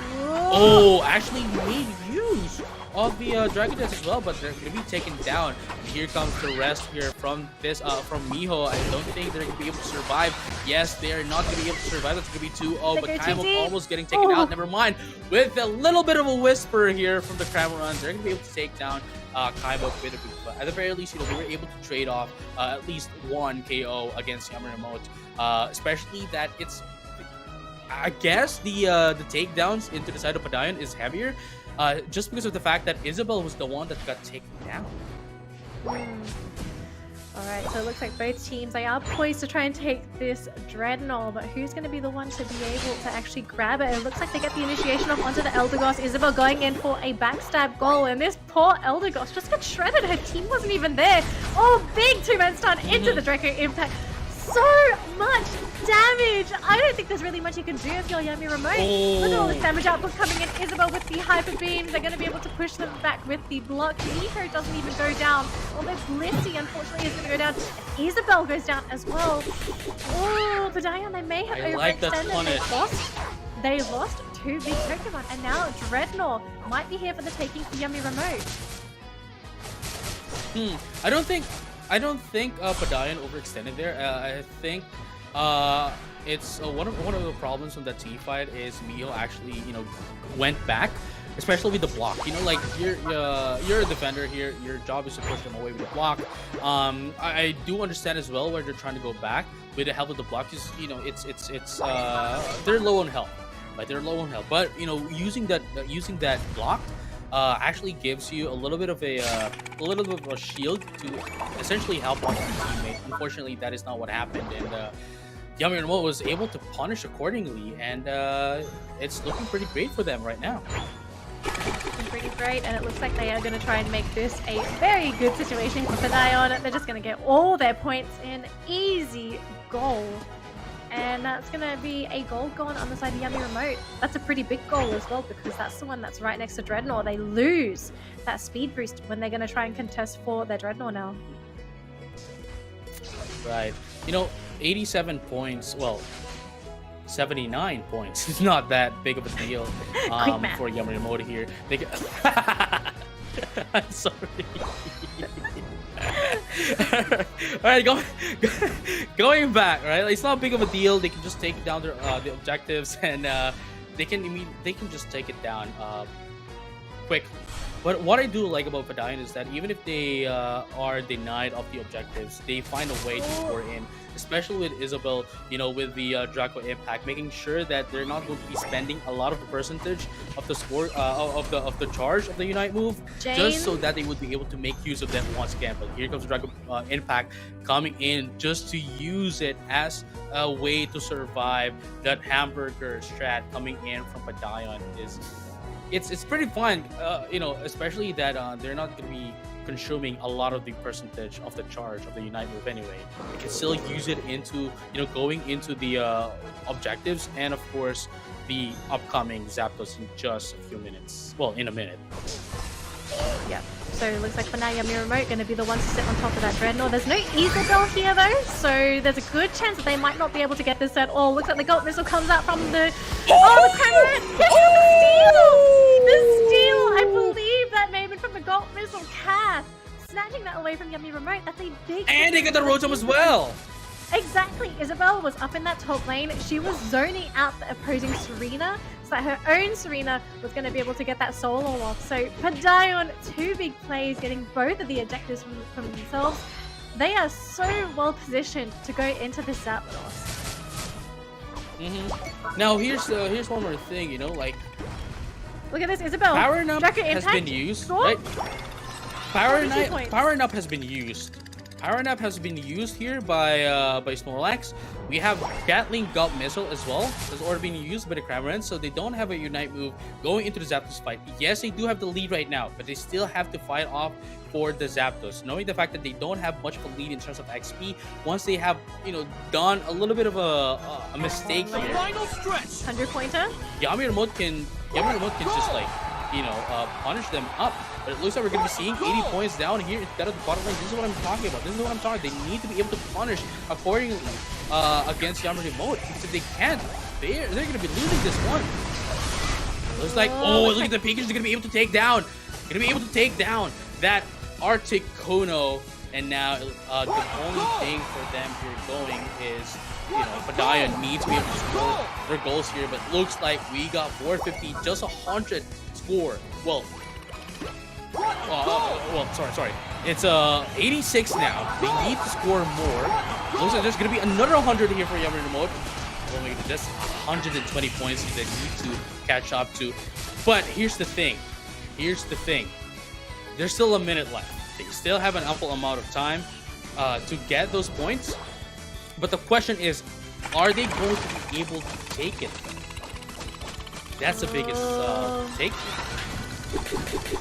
Oh, actually made use of the Dragon Dance as well, but they're going to be taken down. And here comes the rest here from Miho. I don't think they're going to be able to survive. Yes, they are not going to be able to survive. That's going to be 2-0, but Kaimok almost getting taken out. Never mind. With a little bit of a whisper here from the Cramorants, they're going to be able to take down Kaimok with a bit. But at the very least, they were able to trade off at least one KO against Yummy Remote, especially that it's, I guess, the takedowns into the side of Padayon is heavier. Just because of the fact that Isabel was the one that got taken down. Alright, so it looks like both teams, they are poised to try and take this Dreadnought, but who's going to be the one to be able to actually grab it? It looks like they get the initiation off onto the Eldegoss. Isabel going in for a backstab goal, and this poor Eldegoss just got shredded. Her team wasn't even there. Oh, big two-man stun into the Draco Impact. So much damage! I don't think there's really much you can do if you're Yummy Remote. Look at all this damage output coming in. Isabel with the Hyper Beams. They're going to be able to push them back with the block. Nico doesn't even go down. Although Blissey, unfortunately, is going to go down. Isabel goes down as well. Oh, Padayon, they may have overextended. They lost two big Pokemon, and now Dreadnought might be here for the taking for Yummy Remote. I don't think Padayon overextended there. I think it's one of the problems from that team fight is Miho actually went back, especially with the block. Like you're a defender here. Your job is to push them away with the block. I do understand as well where they're trying to go back with the help of the block. Because it's they're low on health, right? They're low on health, but using that block actually gives you a little bit of a shield to essentially help out your teammate. Unfortunately, that is not what happened, and Yummy Remote was able to punish accordingly, and it's looking pretty great for them right now. Looking pretty great, and it looks like they are going to try and make this a very good situation for Padayon. They're just going to get all their points in. Easy goal. And that's going to be a goal gone on the side of Yummy Remote. That's a pretty big goal as well, because that's the one that's right next to Dreadnought. They lose that speed boost when they're going to try and contest for their Dreadnought now. Right. 87 points, well, 79 points. It's not that big of a deal for Yummy Remote here. I'm sorry. Alright, going back, right? It's not big of a deal. They can just take down their the objectives, and they can just take it down quickly. But what I do like about Padayon is that even if they are denied of the objectives, they find a way to score in, especially with Isabel, with the Draco Impact, making sure that they're not going to be spending a lot of the percentage of the score of the charge of the Unite move, just so that they would be able to make use of them once again. But here comes the Draco Impact coming in just to use it as a way to survive that hamburger strat coming in from Padayon. It's pretty fun, especially that they're not going to be consuming a lot of the percentage of the charge of the Unite move anyway. They can still use it into, going into the objectives and, of course, the upcoming Zapdos in just a few minutes. Well, in a minute. Yeah. So it looks like for now, Yummy Remote going to be the ones to sit on top of that Dreadnought. There's no Isabel here though, so there's a good chance that they might not be able to get this at all. Looks like the Gold Missile comes out from the... Oh, the Cramorant! The steal! I believe that may have been from the Gold Missile. Cath snatching that away from Yummy Remote. That's a big... And they got the Rotom as well! Exactly. Isabel was up in that top lane. She was zoning out the opposing Serena, so that her own Serena was going to be able to get that solo off. So Padayon, 2 big plays, getting both of the objectives from themselves. They are so well positioned to go into this Zapdos. Now here's one more thing. Look at this, Isabel. Powering up Draco has Impact. been used, Score? right? Powering up has been used here by Snorlax. We have Gatling Gut Missile as well. That's already been used by the Cramorant, so they don't have a Unite move going into the Zapdos fight. Yes, they do have the lead right now, but they still have to fight off for the Zapdos, knowing the fact that they don't have much of a lead in terms of XP. Once they have, done a little bit of a mistake here, Final stretch. 100-pointer. Yummy Remote can just punish them up. But it looks like we're going to be seeing 80 points down here instead of the bottom lane. This is what I'm talking about. They need to be able to punish accordingly against Yummy Remote. Because if they can't, they're going to be losing this one. Looks like, look at the Pikachu. They're going to be able to take down. That Articuno. And now the only thing for them here going is, Padayon needs to be able to score their goals here. But looks like we got 450, just 100 score. Well, sorry. It's 86 now. They need to score more. Looks like there's gonna be another 100 here for Yummy Remote. Oh my god, that's 120 points they need to catch up to. But here's the thing. There's still a minute left. They still have an ample amount of time to get those points. But the question is, are they going to be able to take it? That's the biggest take. I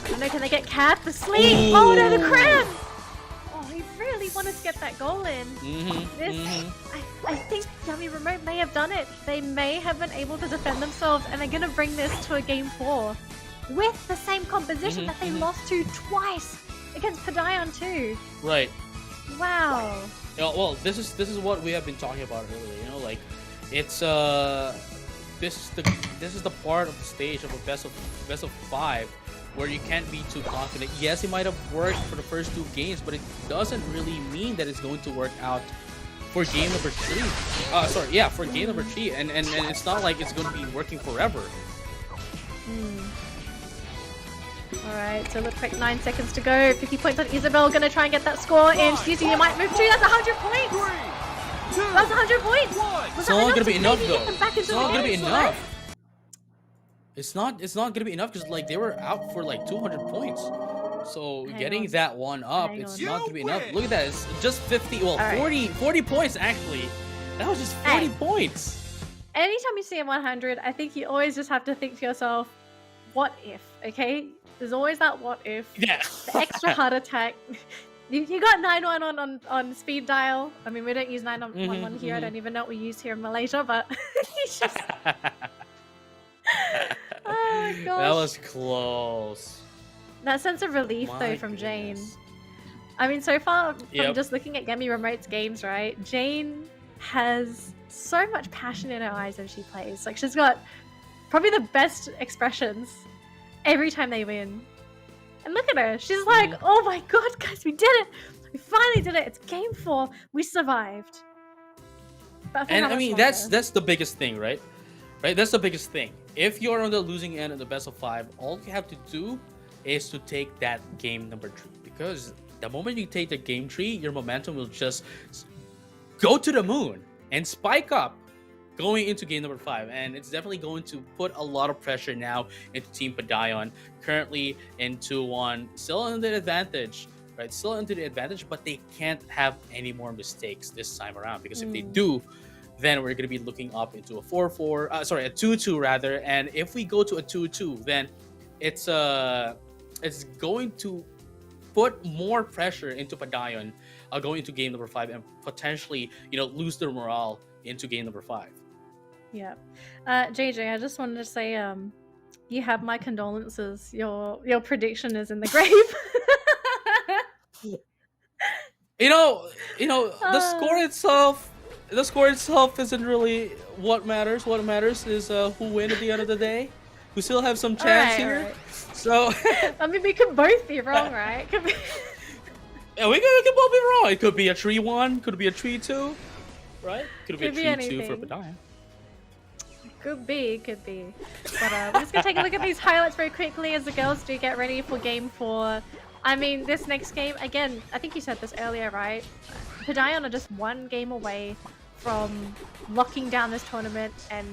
don't know, can they get Cath to sleep? Oh no, the Cram! Oh, he really wanted to get that goal in. I think Yummy Remote may have done it. They may have been able to defend themselves, and they're going to bring this to a game 4 with the same composition that they lost to twice against Padayon too. Right. Wow. Well, this is what we have been talking about earlier. It's this is the part of the stage of a best of 5 where you can't be too confident. Yes, it might have worked for the first 2 games, but it doesn't really mean that it's going to work out for game number 3. For game number 3, and it's not like it's going to be working forever. Alright, so it looks like 9 seconds to go. 50 points on Isabel, gonna try and get that score in. SteZie, you might move too. That's 100 points! That's 100 points! It's not gonna be enough though. It's not gonna be enough. It's not gonna be enough because they were out for 200 points. So getting that one up, it's not gonna be enough. Look at that, it's just 50, 40 points actually. That was just 40 points. Anytime you see a 100, I think you always just have to think to yourself, what if, okay? There's always that what if. Yeah. The extra heart attack. You got 911 on speed dial. I mean, we don't use 911 here. I don't even know what we use here in Malaysia, but he's just... Oh, gosh. That was close. That sense of relief, though, from Jane. I mean, so far, from just looking at Yummy Remote's games, right? Jane has so much passion in her eyes when she plays. She's got probably the best expressions every time they win. And look at her. She's like, oh my god, guys, we did it. We finally did it. It's game 4. We survived. And I mean, that's the biggest thing, right? That's the biggest thing. If you're on the losing end of the best of 5, all you have to do is to take that game number 3, because the moment you take the game 3, your momentum will just go to the moon and spike up going into game number 5, and it's definitely going to put a lot of pressure now into Team Padayon, currently in 2-1, still in the advantage, right? Still into the advantage, but they can't have any more mistakes this time around, because if they do, then we're going to be looking up into a 4-4, a 2-2 rather, and if we go to a 2-2, then it's going to put more pressure into Padayon going into game number 5 and potentially, lose their morale into game number 5. Yeah. JJ, I just wanted to say, you have my condolences. Your prediction is in the grave. The score itself isn't really what matters. What matters is who win at the end of the day. We still have some chance here. Right. So I mean, we could both be wrong, right? Could be... Yeah, we could both be wrong. It could be a 3-1, could be a 3-2, right? Could be a 3-2 for Padayon. Could be. But we're just gonna take a look at these highlights very quickly as the girls do get ready for game 4. I mean, this next game, again, I think you said this earlier, right? Padayon are just one game away from locking down this tournament and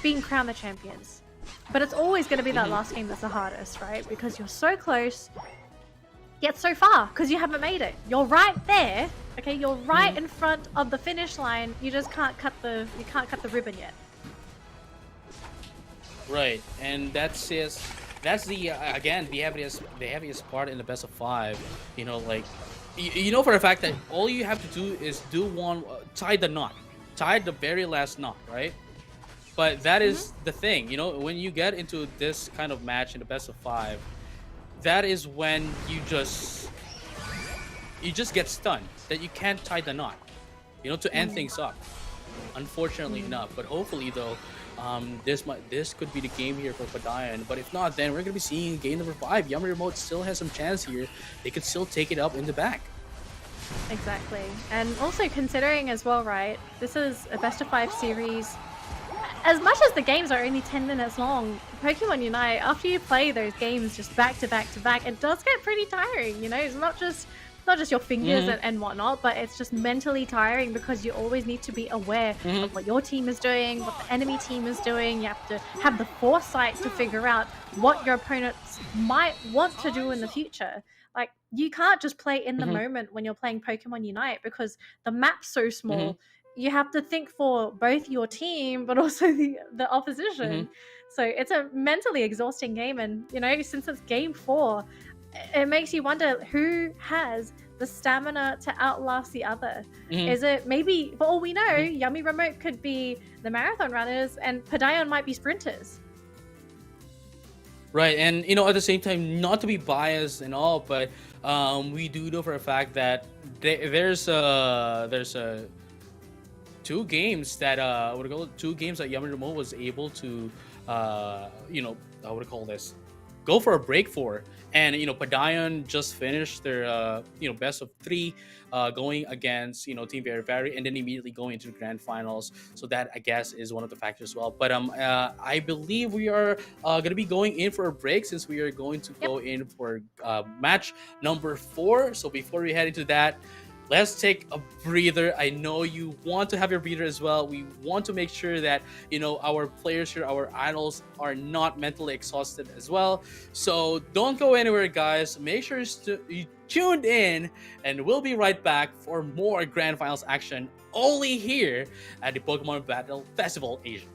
being crowned the champions. But it's always going to be that last game that's the hardest, right? Because you're so close, yet so far, because you haven't made it. You're right there, okay? You're right in front of the finish line. You just can't cut the ribbon yet. Right, and that's the again the heaviest part in the best of 5. For a fact that all you have to do is tie the very last knot, right? But that is the thing, when you get into this kind of match in the best of 5, that is when you just get stunned, that you can't tie the knot, to end things up. Unfortunately enough, but hopefully though, this could be the game here for Padayon. But if not, then we're gonna be seeing game number 5. Yummy Remote still has some chance here. They could still take it up in the back. Exactly, and also considering as well, right? This is a best of 5 series. As much as the games are only 10 minutes long, Pokemon Unite, after you play those games just back to back to back, it does get pretty tiring, It's not just your fingers and whatnot, but it's just mentally tiring because you always need to be aware of what your team is doing, what the enemy team is doing. You have to have the foresight to figure out what your opponents might want to do in the future. Like, you can't just play in the moment when you're playing Pokemon Unite because the map's so small. You have to think for both your team, but also the opposition. So it's a mentally exhausting game. And, since it's game 4, it makes you wonder who has the stamina to outlast the other. Is it maybe, for all we know, Yummy Remote could be the marathon runners and Padayon might be sprinters. Right, and at the same time, not to be biased and all, but we do know for a fact that there's 2 games that Yummy Remote was able to go for a break for. And Padayon just finished their best of 3 going against Team Very Very, and then immediately going into the grand finals. So that, I guess, is one of the factors as well. But I believe we are gonna be going in for a break, since we are going to go in for match number 4. So before we head into that, let's take a breather. I know you want to have your breather as well. We want to make sure that our players here, our idols, are not mentally exhausted as well. So don't go anywhere, guys. Make sure you tuned in, and we'll be right back for more grand finals action only here at the Pokemon Battle Festival Asia.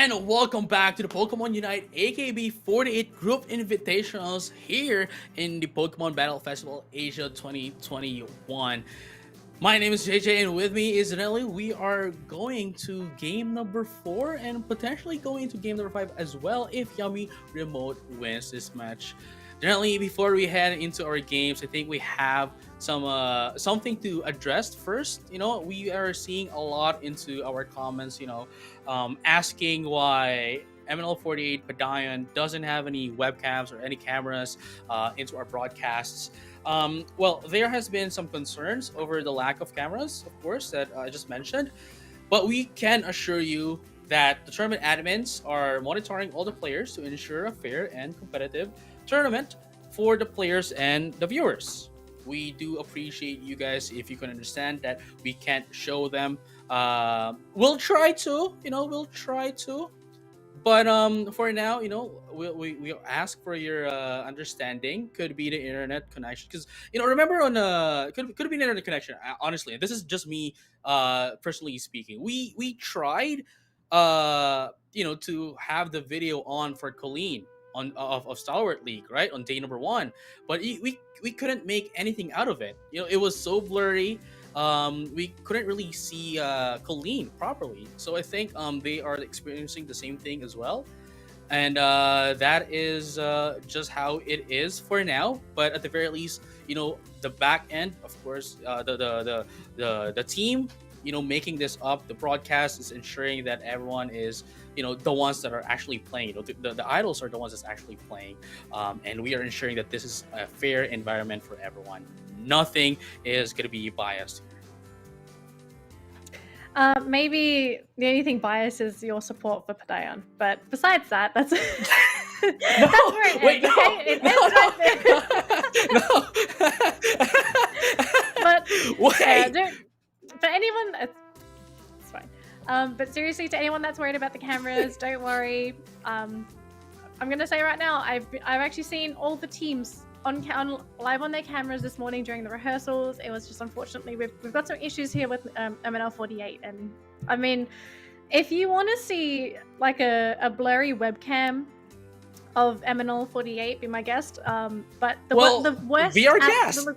And welcome back to the Pokemon UNITE AKB48 Group Invitationals here in the Pokemon Battle Festival Asia 2021. My name is JJ, and with me is Nelly. We are going to game number 4 and potentially going to game number 5 as well if Yummy Remote wins this match. Generally, before we head into our games, I think we have something to address first. We are seeing a lot into our comments, asking why MNL48 Padayon doesn't have any webcams or any cameras into our broadcasts. Well, there has been some concerns over the lack of cameras, of course, that I just mentioned, but we can assure you that the tournament admins are monitoring all the players to ensure a fair and competitive tournament for the players and the viewers. We do appreciate you guys if you can understand that we can't show them. We'll try to, but for now, we'll ask for your understanding. Could be the internet connection, because remember on could be the internet connection. Honestly, this is just me personally speaking. We tried to have the video on for Colleen of Stalwart League, right, on day number 1, but we couldn't make anything out of it. It was so blurry. We couldn't really see Colleen properly, so I think they are experiencing the same thing as well, and that is just how it is for now. But at the very least, the back end, of course, the team, making this up, the broadcast is ensuring that everyone is, the ones that are actually playing. The idols are the ones that's actually playing, and we are ensuring that this is a fair environment for everyone. Nothing is going to be biased here. Maybe the only thing biased is your support for Padayon, but besides that, that's that's where it Wait, ends, no, okay? It ends right there. no. Wait. For anyone, it's fine. But seriously, to anyone that's worried about the cameras, don't worry. I'm gonna say right now, I've actually seen all the teams on live on their cameras this morning during the rehearsals. It was just, unfortunately, we've got some issues here with MNL48, and I mean, if you want to see like a blurry webcam of MNL48, be my guest. But the worst, be our guest.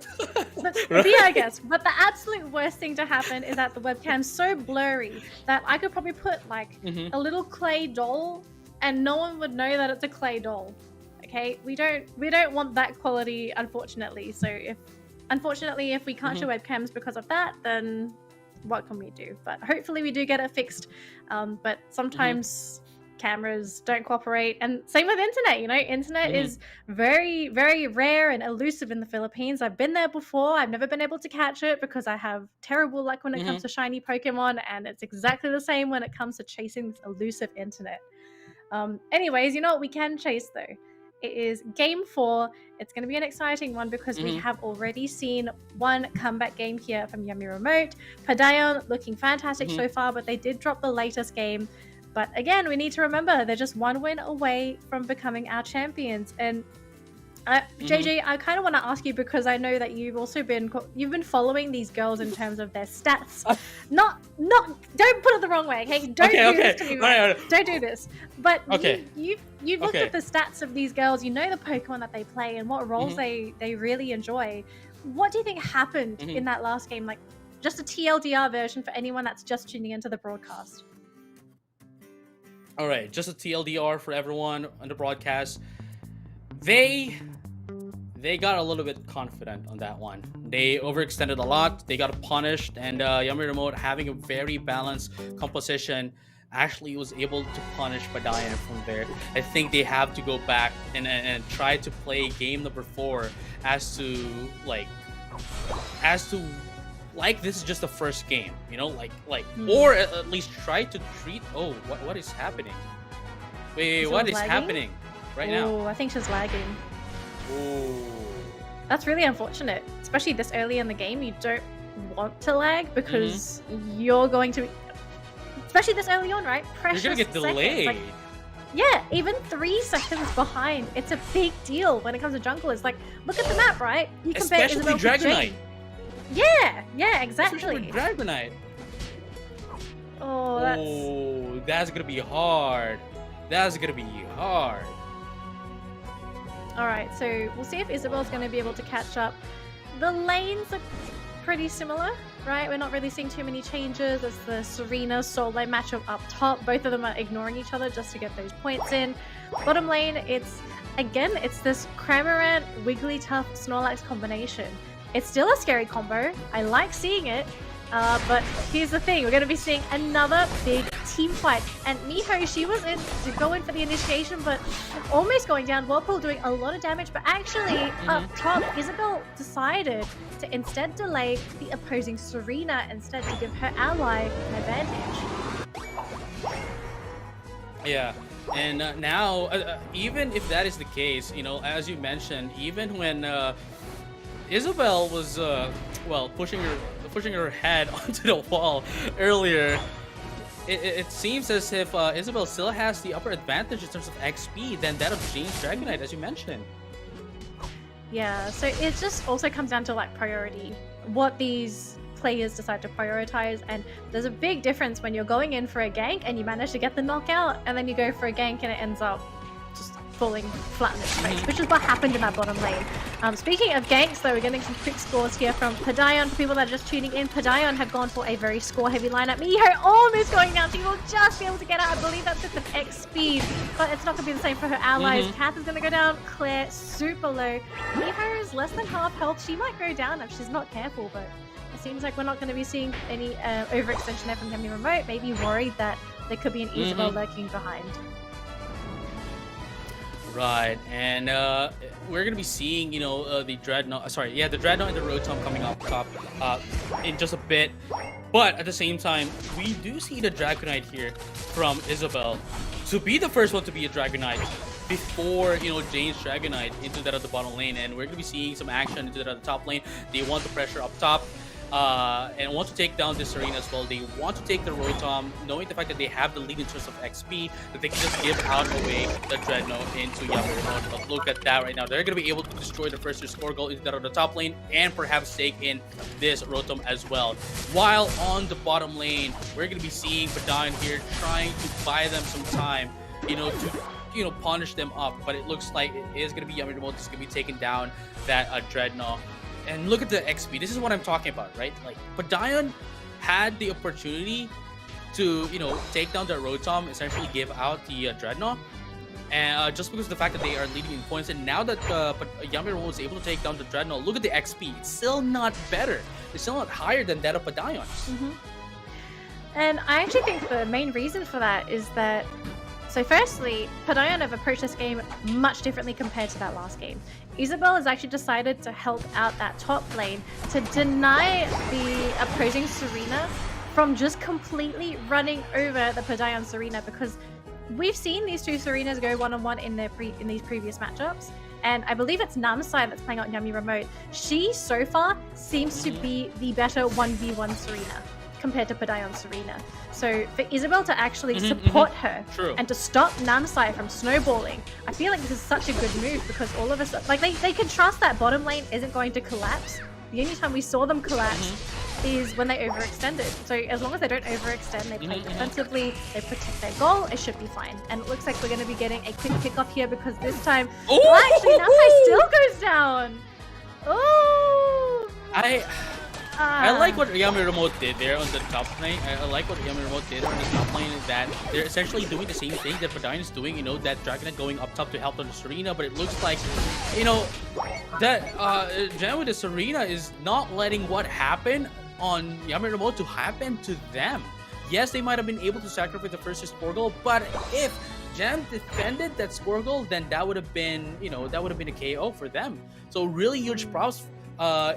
Be our guest. But the absolute worst thing to happen is that the webcam's so blurry that I could probably put like a little clay doll, and no one would know that it's a clay doll. Okay, we don't want that quality, unfortunately. So if we can't show webcams because of that, then what can we do? But hopefully we do get it fixed. But sometimes cameras don't cooperate, and same with internet. Internet is very, very rare and elusive in the Philippines. I've been there before. I've never been able to catch it because I have terrible luck when it comes to shiny Pokemon, and it's exactly the same when it comes to chasing this elusive internet. Anyways, you know what we can chase though? It is game 4. It's going to be an exciting one because we have already seen one comeback game here from Yummy Remote. Padayon looking fantastic so far, but they did drop the latest game. But again, we need to remember they're just one win away from becoming our champions. And JJ, I kind of want to ask you, because I know that you've been following these girls in terms of their stats. Not don't put it the wrong way, okay? Don't do this to me. Right. Don't do this. But you've looked at the stats of these girls. You know the Pokemon that they play and what roles they really enjoy. What do you think happened in that last game? Like, just a TLDR version for anyone that's just tuning into the broadcast. All right, just a TLDR for everyone on the broadcast. They got a little bit confident on that one. They overextended a lot. They got punished, and Yummy Remote, having a very balanced composition, actually was able to punish Padayon from there. I think they have to go back and try to play game number 4 as to this is just the first game, or at least try to treat. Oh, what is happening? Wait, what is happening right now? Oh, I think she's lagging. Oh, that's really unfortunate, especially this early in the game. You don't want to lag because you're going to, especially this early on, right? Precious you're gonna get delayed. Yeah, even 3 seconds behind. It's a big deal when it comes to jungle. It's like, look at the map, right? You compare especially Isabel Dragonite. Yeah, exactly. Especially Dragonite. Oh, that's... Oh, that's gonna be hard. That's gonna be hard. Alright, so we'll see if Isabel's going to be able to catch up. The lanes are pretty similar, right? We're not really seeing too many changes. It's the Serena Soul Lane matchup up top. Both of them are ignoring each other just to get those points in. Bottom lane, it's this Cramorant, Wigglytuff, Snorlax combination. It's still a scary combo. I like seeing it. But here's the thing, we're going to be seeing another big team fight. And Miho, she was in to go in for the initiation, but almost going down. Whirlpool doing a lot of damage, but actually up top, Isabel decided to instead delay the opposing Serena instead to give her ally an advantage. Yeah, and now, even if that is the case, you know, as you mentioned, even when Isabel was, well, pushing her head onto the wall earlier, it seems as if Isabel still has the upper advantage in terms of XP than that of Jane's Dragonite, as you mentioned. Yeah, so it just also comes down to like priority, what these players decide to prioritize, and there's a big difference when you're going in for a gank and you manage to get the knockout, and then you go for a gank and it ends up just falling flat in its face, which is what happened in that bottom lane. Speaking of ganks, though, we're getting some quick scores here from Padayon. For people that are just tuning in, Padayon have gone for a very score-heavy lineup. Miho almost going down. She will just be able to get out. I believe that's with an X speed, but it's not going to be the same for her allies. Kath is going to go down. Claire, super low. Miho is less than half health. She might go down if she's not careful, but it seems like we're not going to be seeing any overextension there from Yummy Remote. Maybe worried that there could be an Isabel lurking behind. Right, and we're gonna be seeing, you know, the Dreadnought. The Dreadnought and the Rotom coming up top in just a bit. But at the same time, we do see the Dragonite here from Isabel to be the first one to be a Dragonite before, you know, Jane's Dragonite into that of the bottom lane, and we're gonna be seeing some action into that of the top lane. They want the pressure up top. And want to take down this arena as well. They want to take the Rotom, knowing the fact that they have the lead in terms of XP, that they can just give out away the Dreadnought into Yummy Remote. But look at that right now. They're going to be able to destroy the first score goal into that of the top lane and perhaps take in this Rotom as well. While on the bottom lane, we're going to be seeing Padayon here trying to buy them some time, you know, to punish them up. But it looks like it is going to be Yummy Remote that's going to be taking down that Dreadnought. And look at the XP. This is what I'm talking about, right? Like, Padayon had the opportunity to, you know, take down the Rotom, essentially give out the Dreadnought. And just because of the fact that they are leading in points. And now that Yummy Remote was able to take down the Dreadnought, look at the XP. It's still not better. It's still not higher than that of Padayon's. And I actually think the main reason for that is that, so firstly, Padayon have approached this game much differently compared to that last game. Isabel has actually decided to help out that top lane to deny the opposing Serena from just completely running over the Padayon Serena, because we've seen these two Serenas go one-on-one in these previous matchups, and I believe it's Namsai that's playing out Yummy Remote. She, so far, seems to be the better 1v1 Serena compared to Padayon Serena. So for Isabel to actually support her and to stop Namsai from snowballing, I feel like this is such a good move, because all of us, like, they can trust that bottom lane isn't going to collapse. The only time we saw them collapse is when they overextended. So as long as they don't overextend, they play defensively, they protect their goal, it should be fine. And it looks like we're going to be getting a quick kickoff here, because this time, actually, Namsai still goes down. Oh! I like what Yummy Remote did there on the top lane. I like what Yummy Remote did on the top lane, is that they're essentially doing the same thing that Padayon is doing, you know, that Dragonite going up top to help on the Serena, but it looks like, you know, that Jam with the Serena is not letting what happened on Yummy Remote to happen to them. Yes, they might have been able to sacrifice the first score goal, but if Jam defended that score goal, then that would have been, you know, that would have been a KO for them. So really huge props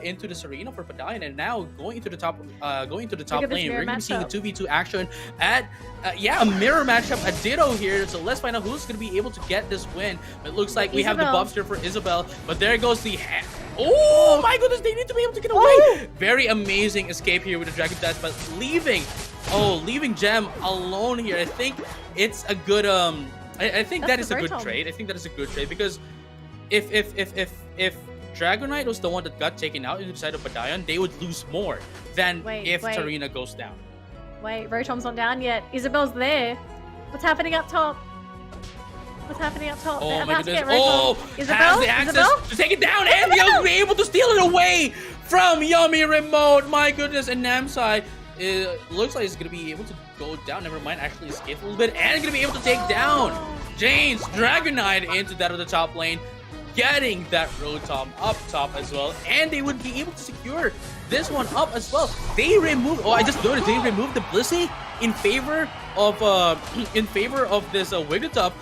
into the Serena for Padayon, and now going into the top lane, we're going to be seeing a 2v2 action at a mirror matchup at Ditto here. So let's find out who's going to be able to get this win. It looks like we have the buffs here for Isabel, but there goes the oh my goodness, they need to be able to get away. Very amazing escape here with the Dragon Dash, but leaving Gem alone here. I think it's a good I think that is a good trade. I think that is a good trade, because if Dragonite was the one that got taken out inside of Padayon, they would lose more than if Serena goes down. Wait, Rotom's not down yet. Isabel's there. What's happening up top? What's happening up top? Oh They're my about to goodness. get Rotom. Oh, Isabel? has the access Isabel? to take it down, and they'll be able to steal it away from Yummy Remote. My goodness, and Namsai looks like he's going to be able to go down. Never mind, actually escape a little bit, and going to be able to take down Jane's Dragonite into that of the top lane, getting that Rotom up top as well, and they would be able to secure this one up as well. They removed, I just noticed they removed the Blissey in favor of this Wigglytuff,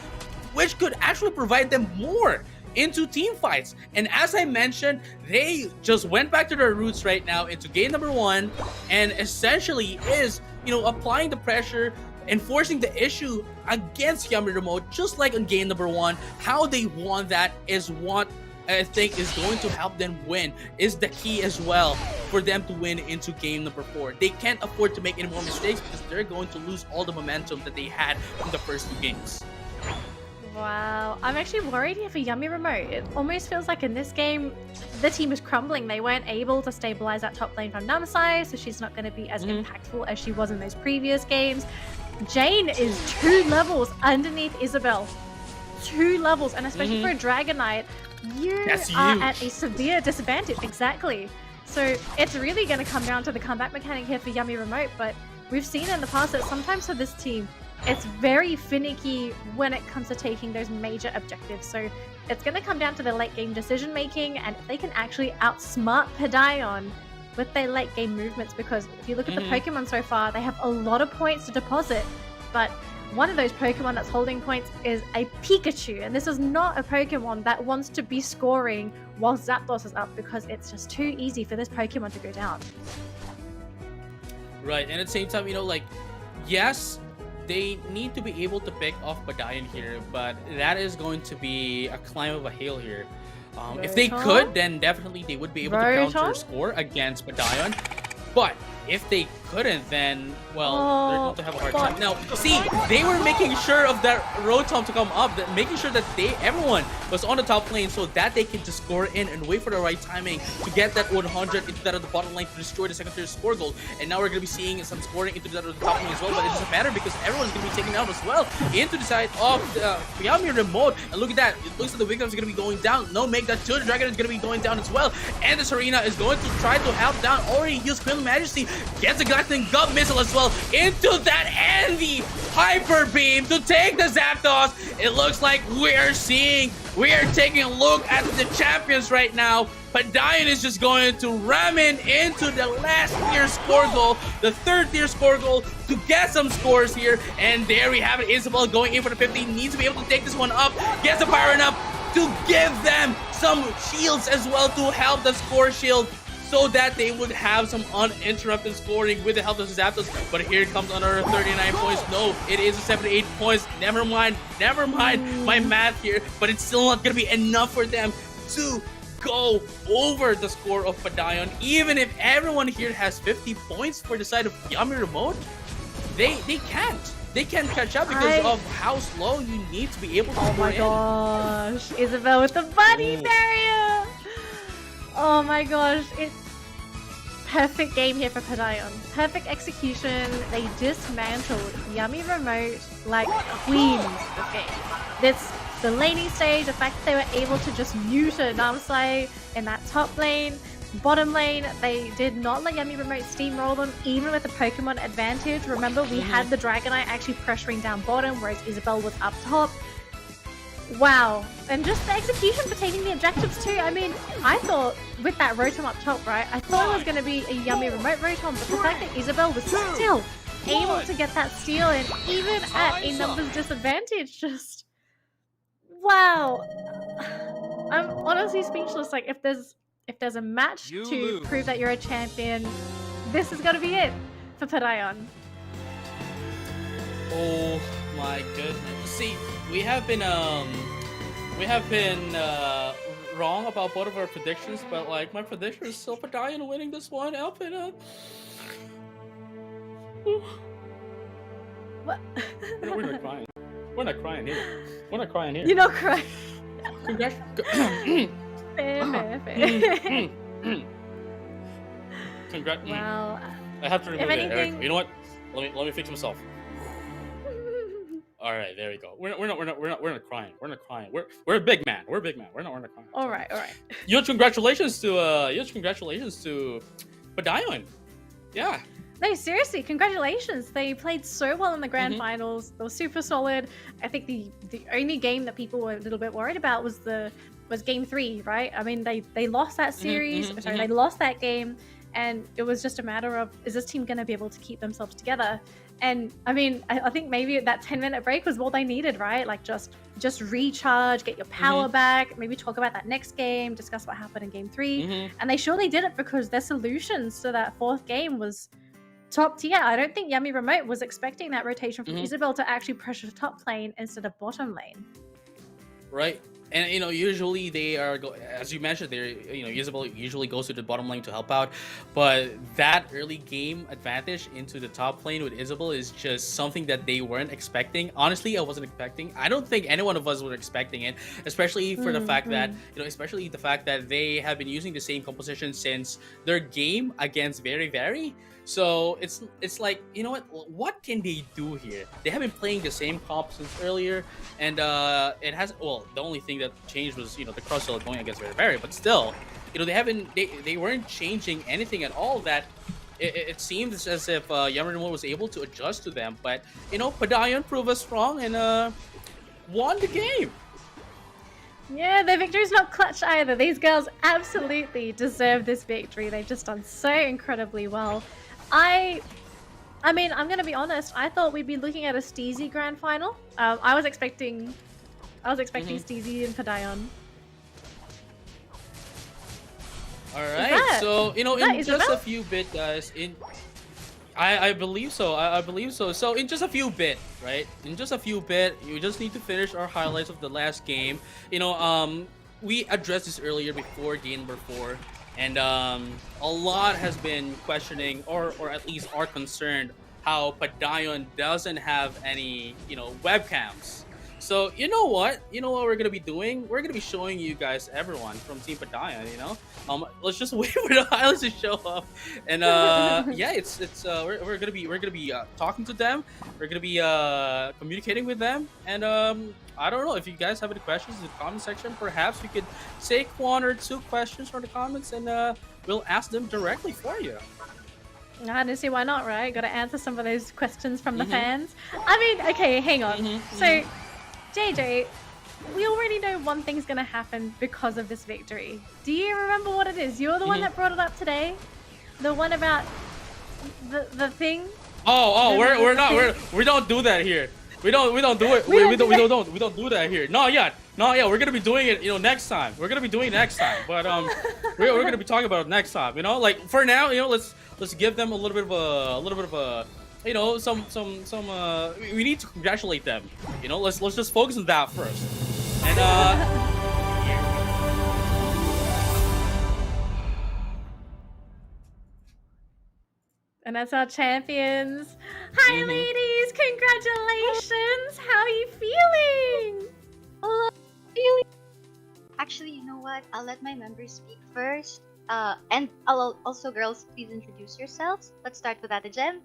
which could actually provide them more into team fights. And as I mentioned, they just went back to their roots right now into game number 1, and essentially is, applying the pressure, enforcing the issue against Yummy Remote, just like on game number 1. How they won that is what I think is going to help them win, is the key as well for them to win into game number 4. They can't afford to make any more mistakes because they're going to lose all the momentum that they had from the first 2 games. Wow, I'm actually worried here for Yummy Remote. It almost feels like in this game, the team is crumbling. They weren't able to stabilize that top lane from Namsai, so she's not going to be as impactful as she was in those previous games. Jane is 2 levels underneath Isabel. 2 levels, and especially for a Dragonite, you are at a severe disadvantage. Exactly. So it's really going to come down to the comeback mechanic here for Yummy Remote, but we've seen in the past that sometimes for this team, it's very finicky when it comes to taking those major objectives. So it's going to come down to the late game decision making, and if they can actually outsmart Padayon with their late game movements, because if you look at the Pokemon so far, they have a lot of points to deposit, but one of those Pokemon that's holding points is a Pikachu, and this is not a Pokemon that wants to be scoring while Zapdos is up, because it's just too easy for this Pokemon to go down. Right, and at the same time, yes, they need to be able to pick off Padayon here, but that is going to be a climb of a hill here. If they could, then definitely they would be able to counter score against Padayon. But if they couldn't, then, well, they're going to have a hard time. Now, see, they were making sure of that Rotom to come up, making sure that everyone was on the top lane so that they can just score in and wait for the right timing to get that 100 into that of the bottom lane to destroy the second tier score goal. And now we're going to be seeing some scoring into that of the top lane as well, but it doesn't matter because everyone's going to be taken out as well into the side of the Yummy Remote. And look at that, it looks like the Wigglytuff is going to be going down. No, make that too. The Dragon is going to be going down as well. And the Serena is going to try to help down. Already used Queen Majesty, gets a Glassing Gut Missile as well into that, and the Hyper Beam to take the Zapdos. It looks like we are taking a look at the champions right now. Padayon is just going to ram into the last tier score goal, the 3rd tier score goal, to get some scores here. And there we have it. Isabel going in for the 50, needs to be able to take this one up, gets the Pyron up to give them some shields as well to help the score shield, so that they would have some uninterrupted scoring with the help of Zapdos. But here comes another 39 points. No, it is a 78 points. Never mind my math here, but it's still not going to be enough for them to go over the score of Padayon. Even if everyone here has 50 points for the side of Yummy Remote, they can't. They can't catch up because of how slow you need to be able to score in. Oh my gosh, Isabel with the body barrier! Oh my gosh, it's perfect game here for Padayon. Perfect execution. They dismantled Yummy Remote like queens this game. The laning stage, the fact that they were able to just neuter Namsai in that top lane, bottom lane, they did not let Yummy Remote steamroll them, even with the Pokemon advantage. Remember, we had the Dragonite actually pressuring down bottom, whereas Isabel was up top. Wow, and just the execution for taking the objectives too. I mean, I thought with that Rotom up top, right, I thought it was going to be a Yummy Remote Rotom, but the fact that Isabel was still able to get that steal in, even at a numbers disadvantage, just, wow. I'm honestly speechless. Like, if there's a match to prove that you're a champion, this is going to be it for Padayon. Oh my goodness. See, we have been wrong about both of our predictions, but like my prediction is still Padayon winning this one. What? No, we're not crying. We're not crying here. We're not crying here. You're not crying. Congrats. Fair. Congrats. Wow. I have to remove it, Eric. You know what? Let me fix myself. All right, there we go. We're not crying. We're not crying. We're a big man. We're a big man. We're not crying. All right. Huge congratulations to Padayon. Yeah. No, seriously, congratulations. They played so well in the grand finals. They were super solid. I think the only game that people were a little bit worried about was game 3, right? I mean, they lost that series. They lost that game, and it was just a matter of, is this team going to be able to keep themselves together? And I mean, I think maybe that 10-minute break was what they needed, right? Like just recharge, get your power back, maybe talk about that next game, discuss what happened in game 3. And they surely did it, because their solutions to that 4th game was top tier. I don't think Yummy Remote was expecting that rotation from Isabel to actually pressure top lane instead of bottom lane. Right. And usually they are as you mentioned, Isabel usually goes to the bottom lane to help out, but that early game advantage into the top lane with Isabel is just something that they weren't expecting. Honestly, I wasn't expecting. I don't think any one of us were expecting it, especially for the fact that especially the fact that they have been using the same composition since their game against Very Very. So it's like, what can they do here? They have been playing the same comp since earlier, and it has, well, the only thing that changed was the cross sell going against Very Very, but still, they weren't changing anything at all. That it seems as if Yamamoto was able to adjust to them, but Padayon proved us wrong and won the game. Yeah, their victory's not clutch either. These girls absolutely deserve this victory. They've just done so incredibly well. I mean, I'm gonna be honest. I thought we'd be looking at a SteZie grand final. I was expecting SteZie and Padayon. All right, so in just a few bit, guys. I believe so. I believe so. So in just a few bit, right? In just a few bit, you just need to finish our highlights of the last game. We addressed this earlier before game number 4. And a lot has been questioning, or at least are concerned, how Padayon doesn't have any, webcams. So you know what we're gonna be doing? We're gonna be showing you guys everyone from Team Padayon. Let's just wait for the highlights to show up, and yeah, we're gonna be talking to them. We're gonna be communicating with them, and I don't know if you guys have any questions in the comment section. Perhaps you could take 1 or 2 questions from the comments, and we'll ask them directly for you. Honestly, why not, right? Gotta answer some of those questions from the fans. I mean, okay, hang on. So, JJ, we already know one thing's gonna happen because of this victory. Do you remember what it is? You're the one that brought it up today? The one about the thing? We don't do that here. We don't do it. We don't do that here. Not yet. We're gonna be doing it, next time. We're gonna be doing it next time. But we're gonna be talking about it next time. Like for now, let's give them a little bit of a we need to congratulate them. Let's just focus on that first. And And that's our champions. Hi, ladies! Congratulations! How are you feeling? Oh, actually, you know what? I'll let my members speak first. And I'll also, girls, please introduce yourselves. Let's start with Adajem.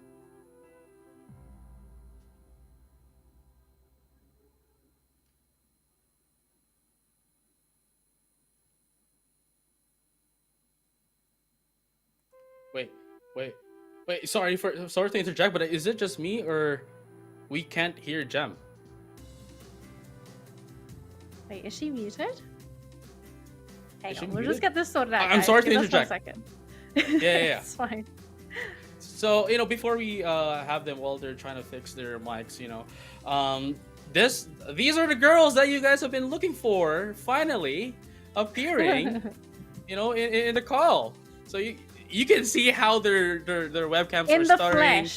Wait, sorry to interject, but is it just me or we can't hear Gem? Wait, is she muted? Hang on, we'll muted? just get this sorted out. I'm sorry to Give us interject. 1 second. Yeah. It's fine. So, before we have them while they're trying to fix their mics, these are the girls that you guys have been looking for, finally appearing, in the call. So you can see how their webcams are stuttering.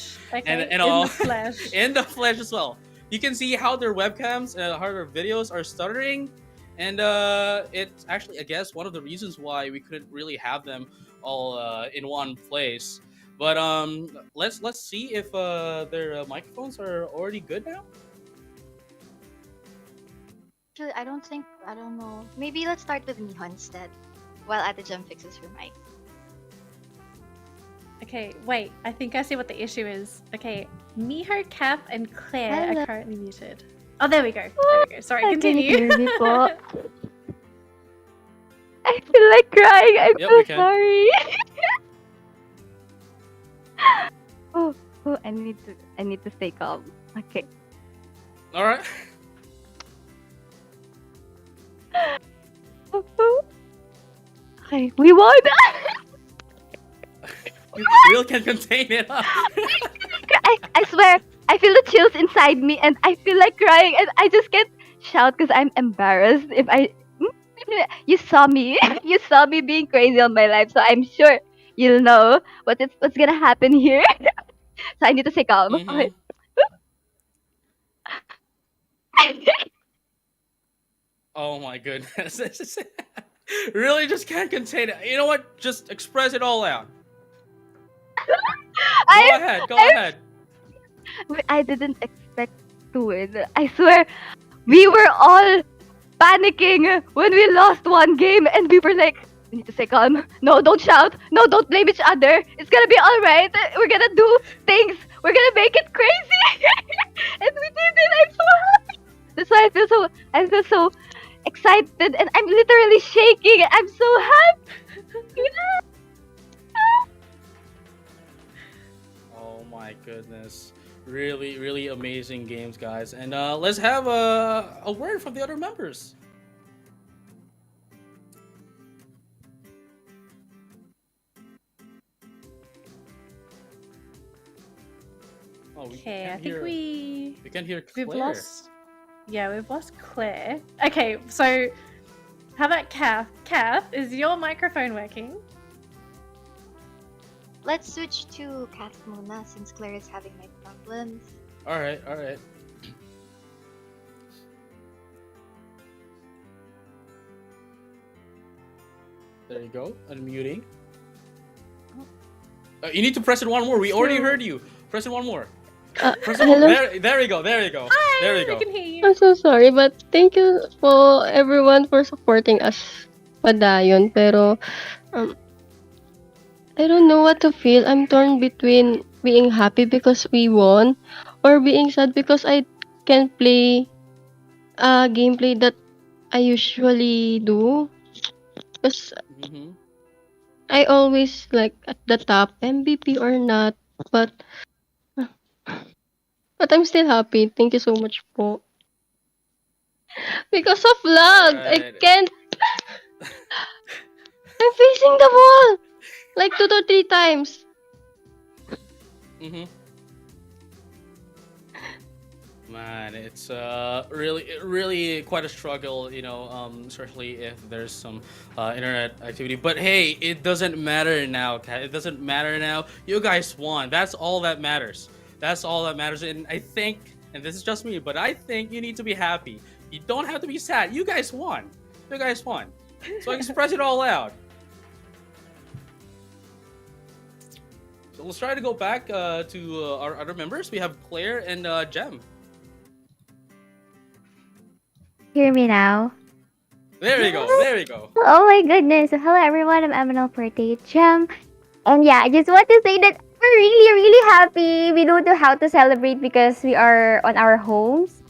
And all, in the flesh. In the flesh as well. You can see how their webcams, how their videos are stuttering. And it's actually, I guess, one of the reasons why we couldn't really have them all in one place. But let's see if their microphones are already good now. Actually, I don't know. Maybe let's start with Miho instead, while Adajem fixes her mic. Okay, wait. I think I see what the issue is. Okay, Miho, Kath, and Claire Hello. are currently muted. Oh, there we go. There we go. Sorry, continue. Can you hear me po? I feel like crying. I'm Yep, so we can. sorry. oh, I need to stay calm. Okay. All right. Okay, we won. Will can contain it. Huh? I swear, I feel the chills inside me, and I feel like crying, and I just can't shout because I'm embarrassed. You saw me, you saw me being crazy on my life, so I'm sure you'll know what's gonna happen here. So I need to stay calm. Okay. Oh my goodness. Really just can't contain it. You know what? Just express it all out. Go ahead. I didn't expect to win. I swear, we were all panicking when we lost one game, and we were like, we need to stay calm. No, don't shout. No, don't blame each other. It's gonna be alright. We're gonna do things. We're gonna make it crazy. And we did it. I'm so happy. That's why I feel so excited, and I'm literally shaking. I'm so happy. Oh my goodness. Really, really amazing games, guys. And let's have a word from the other members. Oh, Okay, I think hear, we can hear Claire. we've lost. Yeah, we've lost Claire. Okay, so how about Kath? Kath, is your microphone working? Let's switch to Kath Mona since Claire is having my problems. All right. There you go. Unmuting. You need to press it one more. We already heard you. Press it one more. Press it one hello? more. There you go. There you go. Hi, There you I go. can hear you. I'm so sorry, but thank you for everyone for supporting us, Padayon. Pero, I don't know what to feel. I'm torn between being happy because we won, or being sad because I can't play gameplay that I usually do. Because Mm-hmm. I always like at the top, MVP or not, but I'm still happy. Thank you so much po. Because of lag, I Alright. can't. I'm facing the wall like 2 to 3 times. Mm-hmm. Man, it's really quite a struggle, you know, especially if there's some internet activity. But hey, it doesn't matter now, Kat. It doesn't matter now. You guys won. That's all that matters. That's all that matters. And I think, and this is just me, but I think you need to be happy. You don't have to be sad. You guys won. You guys won. So express it all out. So let's try to go back to our other members. We have Claire and Jem. Hear me now? There you go. There you go. Oh my goodness. So hello everyone, I'm AKB48 Gem. And yeah, I just want to say that we're really, really happy. We don't know how to celebrate because we are on our homes.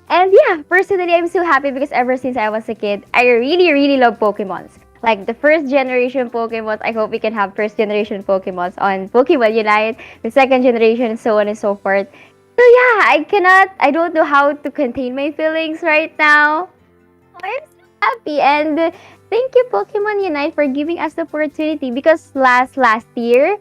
And yeah, personally, I'm so happy because ever since I was a kid, I really, really love Pokemons. Like the first generation Pokemons, I hope we can have first generation Pokemons on Pokemon Unite, the second generation, so on and so forth. So yeah, I don't know how to contain my feelings right now. I'm so happy, and thank you Pokemon Unite for giving us the opportunity because last year,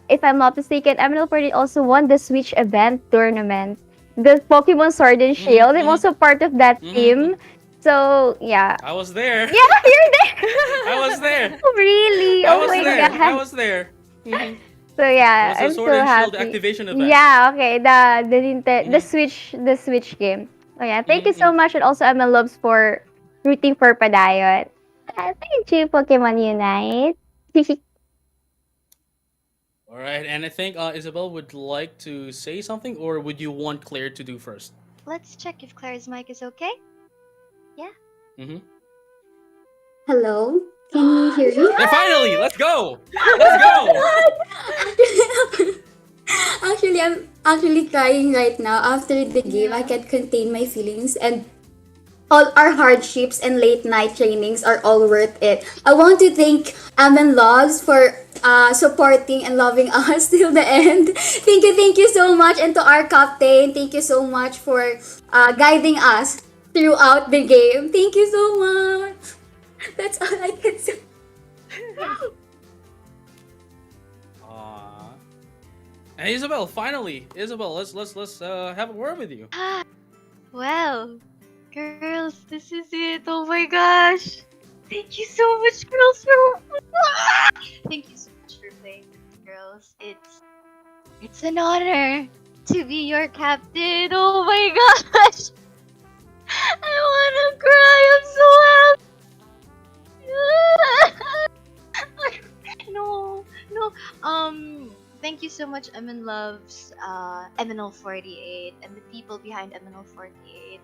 if I'm not mistaken, ML48 also won the Switch event tournament. The Pokemon Sword and Shield. I'm also part of that team. So yeah. I was there. Yeah, you're there. I was there. Really? I Oh was my there. god. I was there. Mhm. So yeah, It was I'm the so Sword and Shield happy. activation event. Yeah, okay. The Switch game. Oh yeah, thank you so much, and also I'm a loves for rooting for Padayon. Thank you, Pokemon Unite. All right, and I think Isabel would like to say something, or would you want Claire to do first? Let's check if Claire's mic is okay. Yeah. Mm-hmm. Hello. Can you hear me? Yeah, finally, let's go. Let's go. Actually, I'm actually crying right now. After the game, I can't contain my feelings, and all our hardships and late night trainings are all worth it. I want to thank Amen Loves for supporting and loving us till the end. Thank you so much. And to our captain, thank you so much for guiding us throughout the game. Thank you so much. That's all I can say. Aww. And Isabel, finally, Isabel, let's have a word with you. Well, girls, this is it. Oh my gosh. Thank you so much, girls, for thank you so much for playing with me, girls. It's an honor to be your captain. Oh my gosh. I wanna cry. I'm so happy. No. Thank you so much, Emin Loves, MNL48, and the people behind MNL48,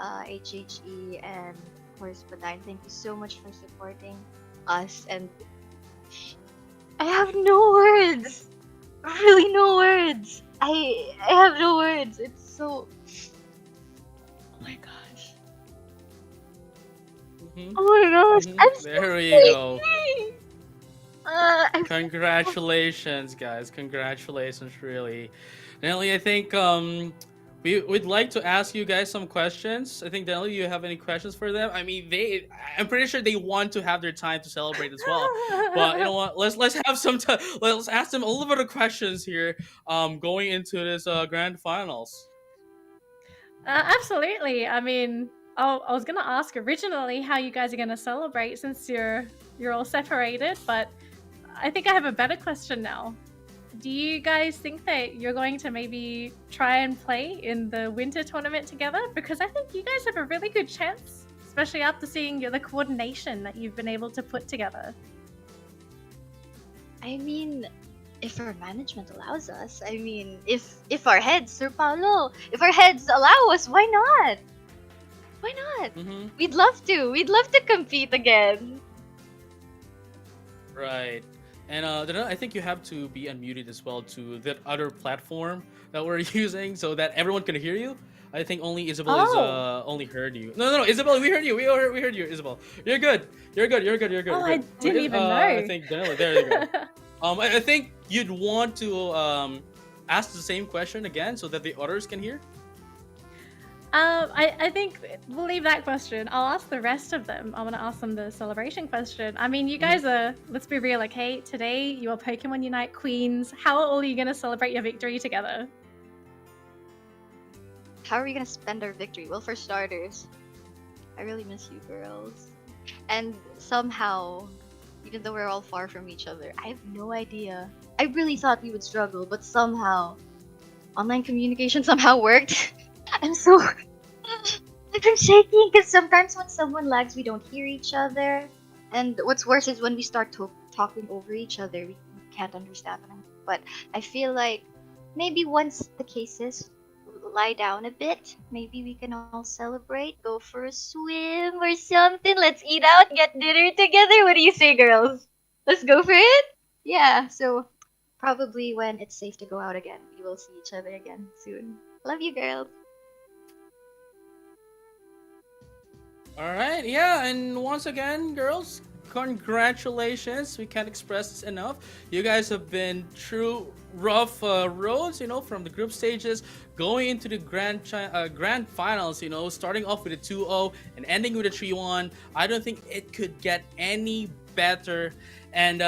HHE, and of course Padayon. Thank you so much for supporting us, and I have no words. Really, no words. I have no words. It's so. Oh my gosh. Oh my gosh. I'm so There we go. happy. Congratulations, guys. Congratulations, really. Nelly, I think we'd like to ask you guys some questions. I think, Nelly, you have any questions for them? I mean, I'm pretty sure they want to have their time to celebrate as well. But you know what? Let's have some time. Let's ask them a little bit of questions here. Going into this grand finals. Absolutely. I mean, I was gonna ask originally how you guys are gonna celebrate since you're all separated, but I think I have a better question now. Do you guys think that you're going to maybe try and play in the winter tournament together? Because I think you guys have a really good chance, especially after seeing the coordination that you've been able to put together. I mean, if our management allows us, I mean, if our heads, Sir Paolo, if our heads allow us, why not? Why not? We'd love to. We'd love to compete again. Right. And I think you have to be unmuted as well to that other platform that we're using so that everyone can hear you. I think only Isabel is only heard you. No, Isabel, we heard you. We heard you, Isabel. You're good. You're good. Oh, I didn't even know. I think there you go. I think you'd want to ask the same question again so that the others can hear. I think we'll leave that question. I'll ask the rest of them. I want to ask them the celebration question. I mean, you guys are, let's be real, okay? Today, you are Pokemon Unite Queens. How are all you going to celebrate your victory together? How are we gonna spend our victory? Well, for starters, I really miss you girls. And somehow, even though we're all far from each other, I have no idea. I really thought we would struggle, but somehow, online communication somehow worked. I'm shaking because sometimes when someone lags, we don't hear each other. And what's worse is when we start talking over each other, we can't understand them. But I feel like maybe once the cases lie down a bit, maybe we can all celebrate, go for a swim or something. Let's eat out, get dinner together. What do you say, girls? Let's go for it? Yeah, so probably when it's safe to go out again, we will see each other again soon. Love you, girls. All right, yeah, and once again, girls, congratulations. We can't express this enough. You guys have been through rough roads, from the group stages, going into the grand finals, starting off with a 2-0 and ending with a 3-1. I don't think it could get any better. And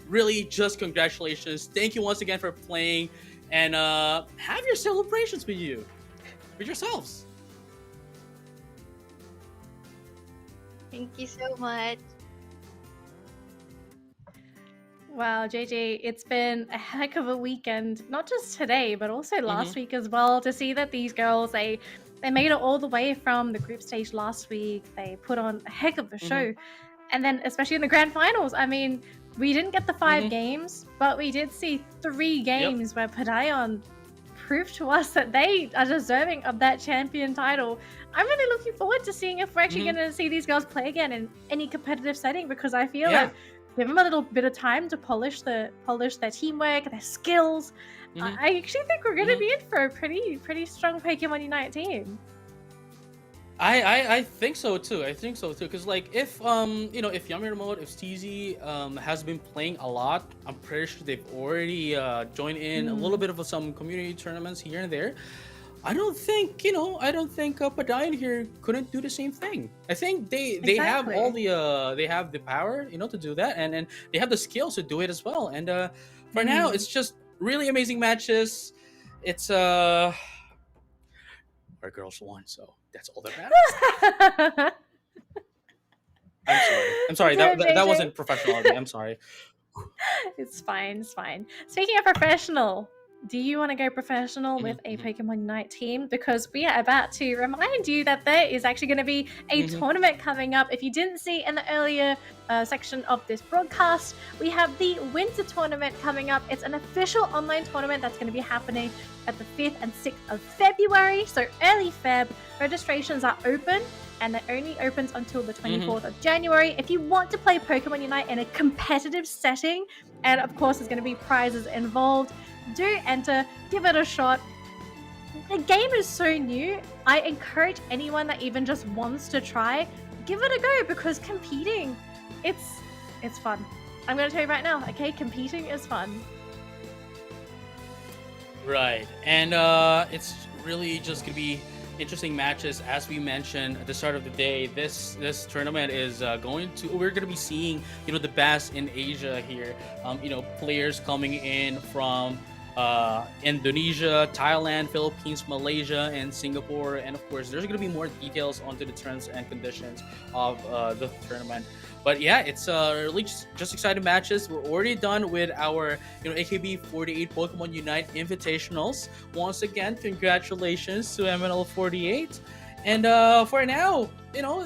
really, just congratulations. Thank you once again for playing, and have your celebrations with yourselves. Thank you so much. Wow, JJ, it's been a heck of a weekend, not just today, but also last week as well, to see that these girls, they made it all the way from the group stage last week. They put on a heck of a show. And then, especially in the grand finals, I mean, we didn't get the 5 games, but we did see 3 games where Padayon prove to us that they are deserving of that champion title. I'm really looking forward to seeing if we're actually going to see these girls play again in any competitive setting, because I feel like give them a little bit of time to polish their teamwork, their skills. I actually think we're going to be in for a pretty strong Pokemon Unite team. I think so too. Because like if if Yami Remote, if SteZie has been playing a lot, I'm pretty sure they've already joined in a little bit of some community tournaments here and there. I don't think Padayon here couldn't do the same thing. I think they have all the they have the power to do that, and they have the skills to do it as well. And for now, it's just really amazing matches. It's our girls won, so that's all that matters. I'm sorry. That wasn't professional of me. I'm sorry. It's fine. Speaking of professional, do you want to go professional with a Pokemon Unite team? Because we are about to remind you that there is actually going to be a tournament coming up. If you didn't see in the earlier section of this broadcast, we have the Winter Tournament coming up. It's an official online tournament that's going to be happening at the 5th and 6th of February. So early Feb, registrations are open, and it only opens until the 24th of January. If you want to play Pokemon Unite in a competitive setting, and of course there's going to be prizes involved, do enter, give it a shot. The game is so new. I encourage anyone that even just wants to try, give it a go, because competing, it's fun. I'm going to tell you right now, okay? Competing is fun. Right, and it's really just going to be interesting matches. As we mentioned at the start of the day, this tournament is we're going to be seeing the best in Asia here. Players coming in from Indonesia, Thailand, Philippines, Malaysia, and Singapore. And of course, there's going to be more details onto the terms and conditions of the tournament. But yeah, it's really just exciting matches. We're already done with our AKB48 Pokemon Unite Invitationals. Once again, congratulations to MNL48. And for now,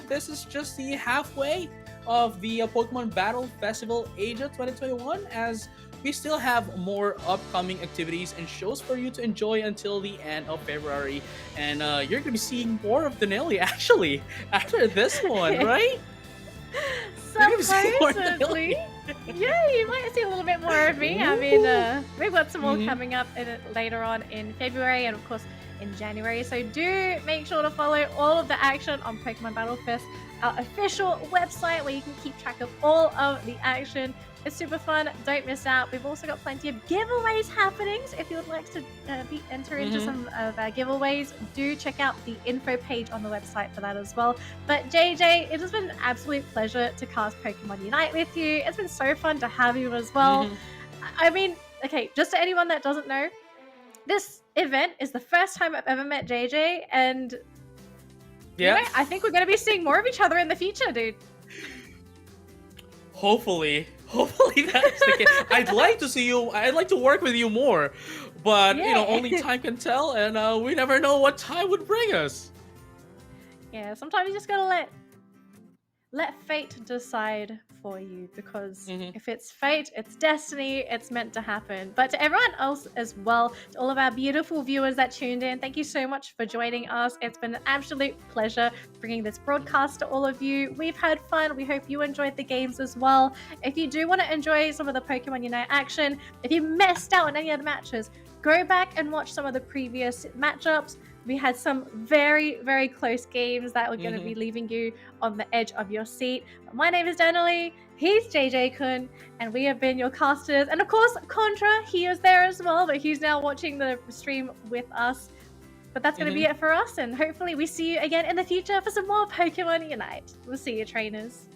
this is just the halfway of the Pokemon Battle Festival Asia 2021, as we still have more upcoming activities and shows for you to enjoy until the end of February. And you're going to be seeing more of Denali actually after this one, right? Supposedly. Yeah, you might see a little bit more of me. I mean, we've got some more coming up later on in February, and of course in January. So do make sure to follow all of the action on Pokemon Battle Fest, our official website, where you can keep track of all of the action. It's super fun. Don't miss out. We've also got plenty of giveaways happening. So if you would like to enter into some of our giveaways, do check out the info page on the website for that as well. But JJ, it has been an absolute pleasure to cast Pokemon Unite with you. It's been so fun to have you as well. I mean, okay, just to anyone that doesn't know, this event is the first time I've ever met JJ, and I think we're going to be seeing more of each other in the future, dude. Hopefully that's the case. I'd like to see you. I'd like to work with you more, but only time can tell, and we never know what time would bring us. Yeah, sometimes you just gotta let fate decide for you, because if it's fate, it's destiny, it's meant to happen. But to everyone else as well, to all of our beautiful viewers that tuned in, thank you so much for joining us. It's been an absolute pleasure bringing this broadcast to all of you. We've had fun. We hope you enjoyed the games as well. If you do want to enjoy some of the Pokemon Unite action, if you missed out on any of the matches, go back and watch some of the previous matchups. We had some very, very close games that were going to be leaving you on the edge of your seat. My name is Denali, he's JJ Kun, and we have been your casters. And of course, Contra, he was there as well, but he's now watching the stream with us. But that's going to be it for us, and hopefully we see you again in the future for some more Pokemon Unite. We'll see you, trainers.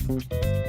you